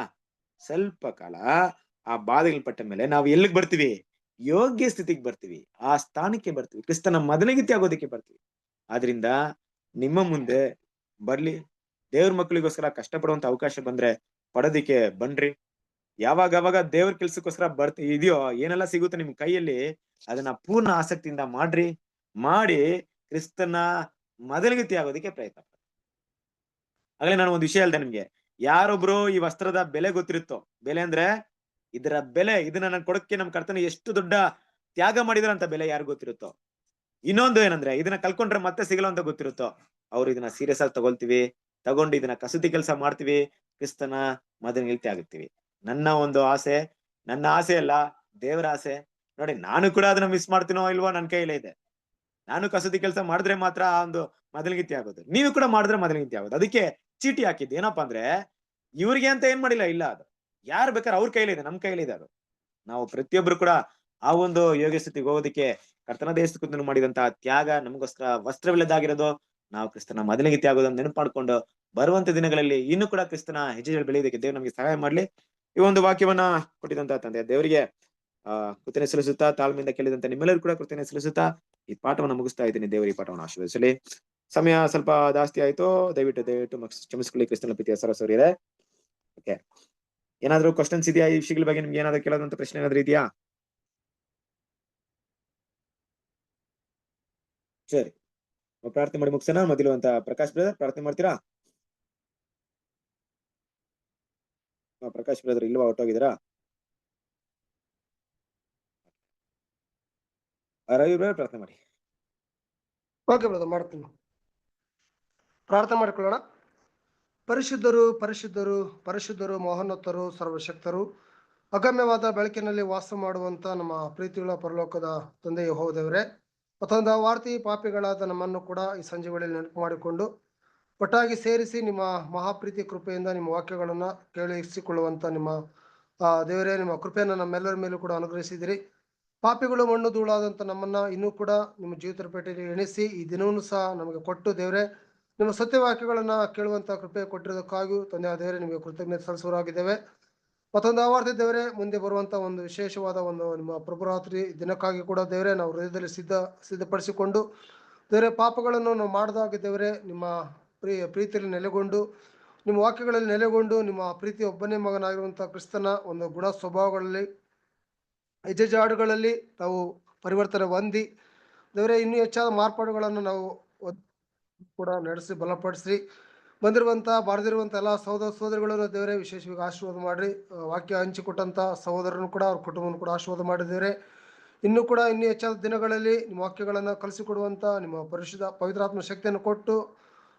ಸ್ವಲ್ಪ ಕಾಲ ಆ ಬಾಧೆಗಳು ಪಟ್ಟ ಮೇಲೆ ನಾವು ಎಲ್ಲಿಗೆ ಬರ್ತೀವಿ? ಯೋಗ್ಯ ಸ್ಥಿತಿಗೆ ಬರ್ತೀವಿ, ಆ ಸ್ಥಾನಕ್ಕೆ ಬರ್ತೀವಿ, ಕ್ರಿಸ್ತನ ಮೊದಲಿಗಿತ್ತಿ ಆಗೋದಕ್ಕೆ ಬರ್ತೀವಿ. ಆದ್ರಿಂದ ನಿಮ್ಮ ಮುಂದೆ ಬರ್ಲಿ, ದೇವ್ರ ಮಕ್ಕಳಿಗೋಸ್ಕರ ಕಷ್ಟಪಡುವಂತ ಅವಕಾಶ ಬಂದ್ರೆ ಪಡೋದಿಕ್ಕೆ ಬನ್ರಿ. ಯಾವಾಗ ದೇವ್ರ ಕೆಲ್ಸಕ್ಕೋಸ್ಕರ ಇದೆಯೋ, ಏನೆಲ್ಲ ಸಿಗುತ್ತೆ ನಿಮ್ ಕೈಯಲ್ಲಿ, ಅದನ್ನ ಪೂರ್ಣ ಆಸಕ್ತಿಯಿಂದ ಮಾಡಿ ಕ್ರಿಸ್ತನ ಮೊದಲಿಗಿತ್ತಿ ಆಗೋದಕ್ಕೆ ಪ್ರಯತ್ನ ಪಡಿ. ಆಗಲೇ ನಾನು ಒಂದು ವಿಷಯ ಹೇಳ್ದೆ ನಿಮ್ಗೆ, ಯಾರೊಬ್ರು ಈ ವಸ್ತ್ರದ ಬೆಲೆ ಗೊತ್ತಿರುತ್ತೋ, ಬೆಲೆ ಅಂದ್ರೆ ಇದರ ಬೆಲೆ, ಇದನ್ನ ನಾನು ಕೊಡಕ್ಕೆ ನಮ್ ಕರ್ತನ ಎಷ್ಟು ದೊಡ್ಡ ತ್ಯಾಗ ಮಾಡಿದ್ರ ಅಂತ ಬೆಲೆ ಯಾರು ಗೊತ್ತಿರುತ್ತೋ, ಇನ್ನೊಂದು ಏನಂದ್ರೆ ಇದನ್ನ ಕಲ್ಕೊಂಡ್ರೆ ಮತ್ತೆ ಸಿಗಲ್ಲ ಅಂತ ಗೊತ್ತಿರುತ್ತೋ, ಅವ್ರು ಇದನ್ನ ಸೀರಿಯಸ್ ಆಗಿ ತಗೊಂಡು ಇದನ್ನ ಕಸೂತಿ ಕೆಲಸ ಮಾಡ್ತೀವಿ, ಕ್ರಿಸ್ತನ ಮೊದಲಿಗಿತ್ತಿ ಆಗುತ್ತೀವಿ. ನನ್ನ ಒಂದು ಆಸೆ, ನನ್ನ ಆಸೆ ಅಲ್ಲ, ದೇವರ ಆಸೆ. ನೋಡಿ, ನಾನು ಕೂಡ ಅದನ್ನ ಮಿಸ್ ಮಾಡ್ತೀನೋ ಇಲ್ವೋ ನನ್ನ ಕೈಲೇ ಇದೆ. ನಾನು ಕಸೂತಿ ಕೆಲಸ ಮಾಡಿದ್ರೆ ಮಾತ್ರ ಆ ಒಂದು ಮೊದಲಿಗಿತ್ತಿ ಆಗೋದು, ನೀವು ಕೂಡ ಮಾಡಿದ್ರೆ ಮೊದಲಿಗಿತ್ತಿ ಆಗೋದು. ಅದಕ್ಕೆ ಚೀಟಿ ಹಾಕಿದ್ದು ಏನಪ್ಪಾ ಅಂದ್ರೆ, ಇವ್ರಿಗೆ ಅಂತ ಏನ್ ಮಾಡಿಲ್ಲ, ಇಲ್ಲ, ಅದು ಯಾರು ಬೇಕಾದ್ರೆ ಅವ್ರ ಕೈಲೇ ಇದೆ, ನಮ್ ಕೈಲೇ ಇದೆ. ಅದು ನಾವು ಪ್ರತಿಯೊಬ್ರು ಕೂಡ ಆ ಒಂದು ಯೋಗ್ಯ ಸ್ಥಿತಿಗೆ ಹೋಗೋದಕ್ಕೆ ಕರ್ತನ ದೇಶಕ್ಕೂ ಮಾಡಿದಂತಹ ತ್ಯಾಗ, ನಮಗೋಸ್ಕರ ವಸ್ತ್ರವಿಲ್ಲದಾಗಿರೋದು, ನಾವು ಕ್ರಿಸ್ತನ ಮೊದಲಿಗಿತ್ತಿ ಆಗೋದನ್ನ ನೆನಪು ಮಾಡ್ಕೊಂಡು ಬರುವಂತ ದಿನಗಳಲ್ಲಿ ಇನ್ನೂ ಕೂಡ ಕ್ರಿಸ್ತನ ಹೆಜ್ಜೆಗಳು ಬೆಳೆಯೋದಕ್ಕೆ ದೇವ್ರು ನಮಗೆ ಸಹಾಯ ಮಾಡ್ಲಿ. ಈ ಒಂದು ವಾಕ್ಯವನ್ನ ಕೊಟ್ಟಿದಂತ ತಂದೆ ದೇವರಿಗೆ ಕೃತಜ್ಞತೆ ಸಲ್ಲಿಸುತ್ತಾ, ತಾಳ್ಮೆಯಿಂದ ಕೇಳಿದಂತ ನಿಮ್ಮೆಲ್ಲರೂ ಕೂಡ ಕೃತಜ್ಞತೆ ಸಲ್ಲಿಸುತ್ತಾ ಈ ಪಾಠವನ್ನ ಮುಗಿಸ್ತಾ ಇದ್ದೀನಿ. ದೇವರು ಈ ಪಾಠವನ್ನು ಆಶೀರ್ವದಿಸಲಿ. ಸಮಯ ಸ್ವಲ್ಪ ಜಾಸ್ತಿ ಆಯ್ತು, ದಯವಿಟ್ಟು ಕ್ಷಮಿಸ್ಕೊಳ್ಳಿ ಕ್ರಿಸ್ತನ ಪ್ರೀತಿಯ ಸಹೋದರರೇ. ಓಕೆ, ಏನಾದ್ರು ಕ್ವಶನ್ಸ್ ಇದೆಯಾ? ಈ ವಿಷಯಗಳ ಬಗ್ಗೆ ನಿಮ್ಗೆ ಏನಾದ್ರು ಕೇಳೋದಂತ ಪ್ರಶ್ನೆ ಏನಾದ್ರು ಇದೆಯಾ? ಸರಿ, ಪ್ರಾರ್ಥನೆ ಮಾಡಿ ಮುಗಿಸೋಣ. ಮೊದಲು ಅಂತ ಪ್ರಕಾಶ್ ಬ್ರದರ್ ಪ್ರಾರ್ಥನೆ ಮಾಡ್ತೀರಾ? ಪ್ರಕಾಶ್ ಬ್ರದರ್ ಇಲ್ವಾ, ಹೊರಟೋಗಿದ್ದೀರಾ? ರವಿ ಬ್ರದರ್ ಪ್ರಾರ್ಥನೆ ಮಾಡಿ. ಓಕೆ ಬ್ರದರ್, ಮಾಡ್ತೀನಿ. ಪ್ರಾರ್ಥನೆ ಮಾಡಿಕೊಳ್ಳೋಣ. ಪರಿಶುದ್ಧರು ಪರಿಶುದ್ಧರು ಪರಿಶುದ್ಧರು, ಮಹೋನ್ನತರು, ಸರ್ವಶಕ್ತರು, ಅಗಮ್ಯವಾದ ಬೆಳಕಿನಲ್ಲಿ ವಾಸ ಮಾಡುವಂತ ನಮ್ಮ ಪ್ರೀತಿಗಳ ಪರಲೋಕದ ತಂದೆ ಯೆಹೋವ ದೇವರೇ, ಮತ್ತೊಂದು ವಾರ್ತಿ ಪಾಪಿಗಳಾದ ನಮ್ಮನ್ನು ಕೂಡ ಈ ಸಂಜೆ ವೇಳೆಯಲ್ಲಿ ನೆನಪು ಮಾಡಿಕೊಂಡು ಒಟ್ಟಾಗಿ ಸೇರಿಸಿ ನಿಮ್ಮ ಮಹಾಪ್ರೀತಿ ಕೃಪೆಯಿಂದ ನಿಮ್ಮ ವಾಕ್ಯಗಳನ್ನು ಕೇಳಿಸಿಕೊಳ್ಳುವಂತ ನಿಮ್ಮ ದೇವರೇ, ನಿಮ್ಮ ಕೃಪೆಯನ್ನು ನಮ್ಮೆಲ್ಲರ ಮೇಲೂ ಕೂಡ ಅನುಗ್ರಹಿಸಿದಿರಿ. ಪಾಪಿಗಳು ಮಣ್ಣು ಧೂಳಾದಂಥ ನಮ್ಮನ್ನ ಇನ್ನೂ ಕೂಡ ನಿಮ್ಮ ಜೀವಿತರ ಪೇಟೆಯಲ್ಲಿ ಎಣಿಸಿ ಈ ದಿನವನ್ನು ಸಹ ನಮಗೆ ಕೊಟ್ಟು ದೇವರೇ, ನಿಮ್ಮ ಸತ್ಯವಾಕ್ಯಗಳನ್ನ ಕೇಳುವಂತ ಕೃಪೆ ಕೊಟ್ಟಿರೋದಕ್ಕಾಗಿಯೂ ತಂದೆ ದೇವರೇ ನಿಮಗೆ ಕೃತಜ್ಞತೆ ಸಲ್ಲಿಸುವರಾಗಿದ್ದೇವೆ. ಮತ್ತೊಂದು ಆವರ್ತಿ ದೇವರೇ, ಮುಂದೆ ಬರುವಂತ ಒಂದು ವಿಶೇಷವಾದ ಒಂದು ನಿಮ್ಮ ಪ್ರಭುರಾತ್ರಿ ದಿನಕ್ಕಾಗಿ ಕೂಡ ದೇವರೇ ನಾವು ಹೃದಯದಲ್ಲಿ ಸಿದ್ಧಪಡಿಸಿಕೊಂಡು ದೇವರೇ, ಪಾಪಗಳನ್ನು ನಾವು ಮಾಡಿದಾಗ ದೇವರೇ ನಿಮ್ಮ ಪ್ರೀತಿಯಲ್ಲಿ ನೆಲೆಗೊಂಡು, ನಿಮ್ಮ ವಾಕ್ಯಗಳಲ್ಲಿ ನೆಲೆಗೊಂಡು, ನಿಮ್ಮ ಪ್ರೀತಿ ಒಬ್ಬನೇ ಮಗನಾಗಿರುವಂತಹ ಕ್ರಿಸ್ತನ ಒಂದು ಗುಣ ಸ್ವಭಾವಗಳಲ್ಲಿ, ಹೆಜ್ಜೆಜಾಡುಗಳಲ್ಲಿ ನಾವು ಪರಿವರ್ತನೆ ಹೊಂದಿ ದೇವರೇ, ಇನ್ನೂ ಹೆಚ್ಚಾದ ಮಾರ್ಪಾಡುಗಳನ್ನು ನಾವು ಕೂಡ ನಡೆಸಿ ಬಲಪಡಿಸಿ ಬಂದಿರುವಂಥ ಬಾರದಿರುವಂಥ ಎಲ್ಲ ಸಹೋದರಿಗಳನ್ನು ದೇವರೇ ವಿಶೇಷವಾಗಿ ಆಶೀರ್ವಾದ ಮಾಡಿರಿ. ವಾಕ್ಯ ಹಂಚಿಕೊಟ್ಟಂಥ ಸಹೋದರನು ಕೂಡ ಅವ್ರ ಕುಟುಂಬವನ್ನು ಕೂಡ ಆಶೀರ್ವಾದ ಮಾಡಿದ್ದೇವೆ. ಇನ್ನೂ ಹೆಚ್ಚಾದ ದಿನಗಳಲ್ಲಿ ನಿಮ್ಮ ವಾಕ್ಯಗಳನ್ನು ಕಲಿಸಿಕೊಡುವಂಥ ನಿಮ್ಮ ಪವಿತ್ರಾತ್ಮ ಶಕ್ತಿಯನ್ನು ಕೊಟ್ಟು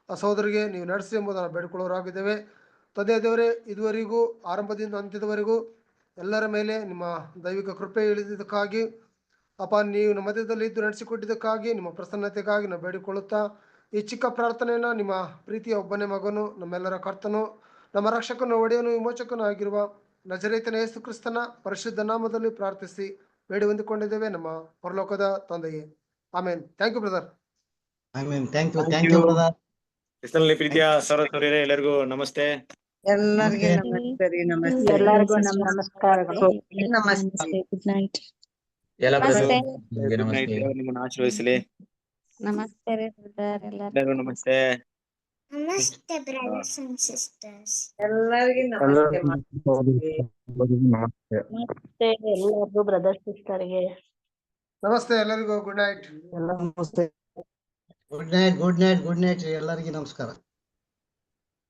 ಆ ಸಹೋದರಿಗೆ ನೀವು ನಡೆಸಿ ಎಂಬುದನ್ನು ಬೇಡಿಕೊಳ್ಳೋರಾಗಿದ್ದೇವೆ. ತಂದೆ ದೇವರೇ, ಇದುವರೆಗೂ ಆರಂಭದಿಂದ ಅಂತ್ಯದವರೆಗೂ ಎಲ್ಲರ ಮೇಲೆ ನಿಮ್ಮ ದೈವಿಕ ಕೃಪೆ ಇಳಿದಿದ್ದಕ್ಕಾಗಿ, ಅಪ್ಪ ನೀವು ನಮ್ಮ ಮಧ್ಯದಲ್ಲಿ ಇದ್ದು ನಡೆಸಿಕೊಟ್ಟಿದ್ದಕ್ಕಾಗಿ ನಿಮ್ಮ ಪ್ರಸನ್ನತೆಗಾಗಿ ನಾವು ಬೇಡಿಕೊಳ್ಳುತ್ತಾ, ಈ ಚಿಕ್ಕ ಪ್ರಾರ್ಥನೆಯನ್ನು ನಿಮ್ಮ ಪ್ರೀತಿಯ ಒಬ್ಬನೇ ಮಗನು, ನಮ್ಮೆಲ್ಲರ ಕರ್ತನು, ನಮ್ಮ ರಕ್ಷಕನು, ಒಡೆಯನು, ವಿಮೋಚಕನು ಆಗಿರುವ ನಜರೇತಿನ ಯೇಸು ಕ್ರಿಸ್ತನ ಪರಿಶುದ್ಧ ನಾಮದಲ್ಲಿ ಪ್ರಾರ್ಥಿಸಿ ಬೇಡಿ ಹೊಂದಿಕೊಂಡಿದ್ದೇವೆ ನಮ್ಮ ಪರಲೋಕದ ತಂದೆಯೇ. Amen. Thank you brother. Amen. Thank you brother. ಕ್ರಿಸ್ತನಲ್ಲಿ ಪ್ರೀತಿಯ ಸಹೋದರರೇ, ಎಲ್ಲರಿಗೂ ನಮಸ್ತೆ. ಎಲ್ಲರಿಗೆ ನಮಸ್ತೆ ರೀ. ನಮಸ್ತೆ. ಎಲ್ಲರಿಗೂ ನಮ್ಮ ನಮಸ್ಕಾರಗಳು. ನಮಸ್ತೆ. Good night. ಎಲ್ಲ ನಮಸ್ತೆ. Brother good night. ದೇವರು ನಿಮ್ಮನ್ನು ಆಶೀರ್ವದಿಸಲಿ. ನಮಸ್ತೆ ರೀ ಬ್ರದರ್. ಎಲ್ಲರಿಗೂ ನಮಸ್ತೆ. ನಮಸ್ತೆ ಬ್ರದರ್ಸ್ ಅಂಡ್ ಸಿಸ್ಟರ್ಸ್. ಎಲ್ಲರಿಗೂ ನಮಸ್ತೆ. ನಮಸ್ತೆ. ಎಲ್ಲರಿಗೂ ಬ್ರದರ್ ಸಿಸ್ಟರ್ಗೆ ನಮಸ್ತೆ ಎಲ್ಲರಿಗೂ. Good night. ಎಲ್ಲ ನಮಸ್ತೆ. ಗುಡ್ ನೈಟ್ ರೀ. ಎಲ್ಲರಿಗೆ ನಮಸ್ಕಾರ.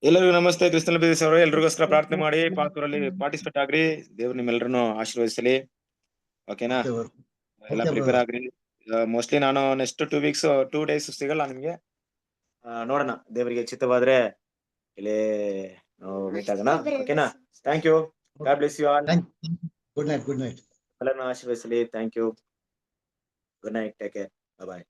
ಎಲ್ಲರಿಗೂ ನಮಸ್ತೆ. ಕ್ರಿಸ್ತನಲ್ಲಿ ಪ್ರೀತಿಯ ಸಹೋದರರೇ, ಎಲ್ರಿಗೋಸ್ಕರ ಪ್ರಾರ್ಥನೆ ಮಾಡಿ ಪಾತ್ರಲ್ಲಿ ಪಾರ್ಟಿಸಿಪೇಟ್ ಆಗ್ರಿ. ದೇವ್ರು ನಿಮ್ಮೆಲ್ಲರನ್ನು ಆಶೀರ್ವದಿಸಲಿ. ಓಕೆನಾ? ಎಲ್ಲ ಪ್ರಿಪೇರ್ ಆಗ್ರಿ. ಮೋಸ್ಟ್ಲಿ ನಾನು ನೆಕ್ಸ್ಟ್ 2 weeks 2 days ಸಿಗಲ್ಲ ನಿಮ್ಗೆ. ನೋಡೋಣ, ದೇವರಿಗೆ ಚಿತ್ತವಾದ್ರೆ ಇಲ್ಲಿ ನಾವು ಮೀಟ್ ಆಗೋಣ. ಓಕೆನಾ? Thank you. God bless you all. Good night. ಎಲ್ಲರನ್ನು ಆಶೀರ್ವದಿಸಲಿ. Thank you. Good night. Take care. Bye.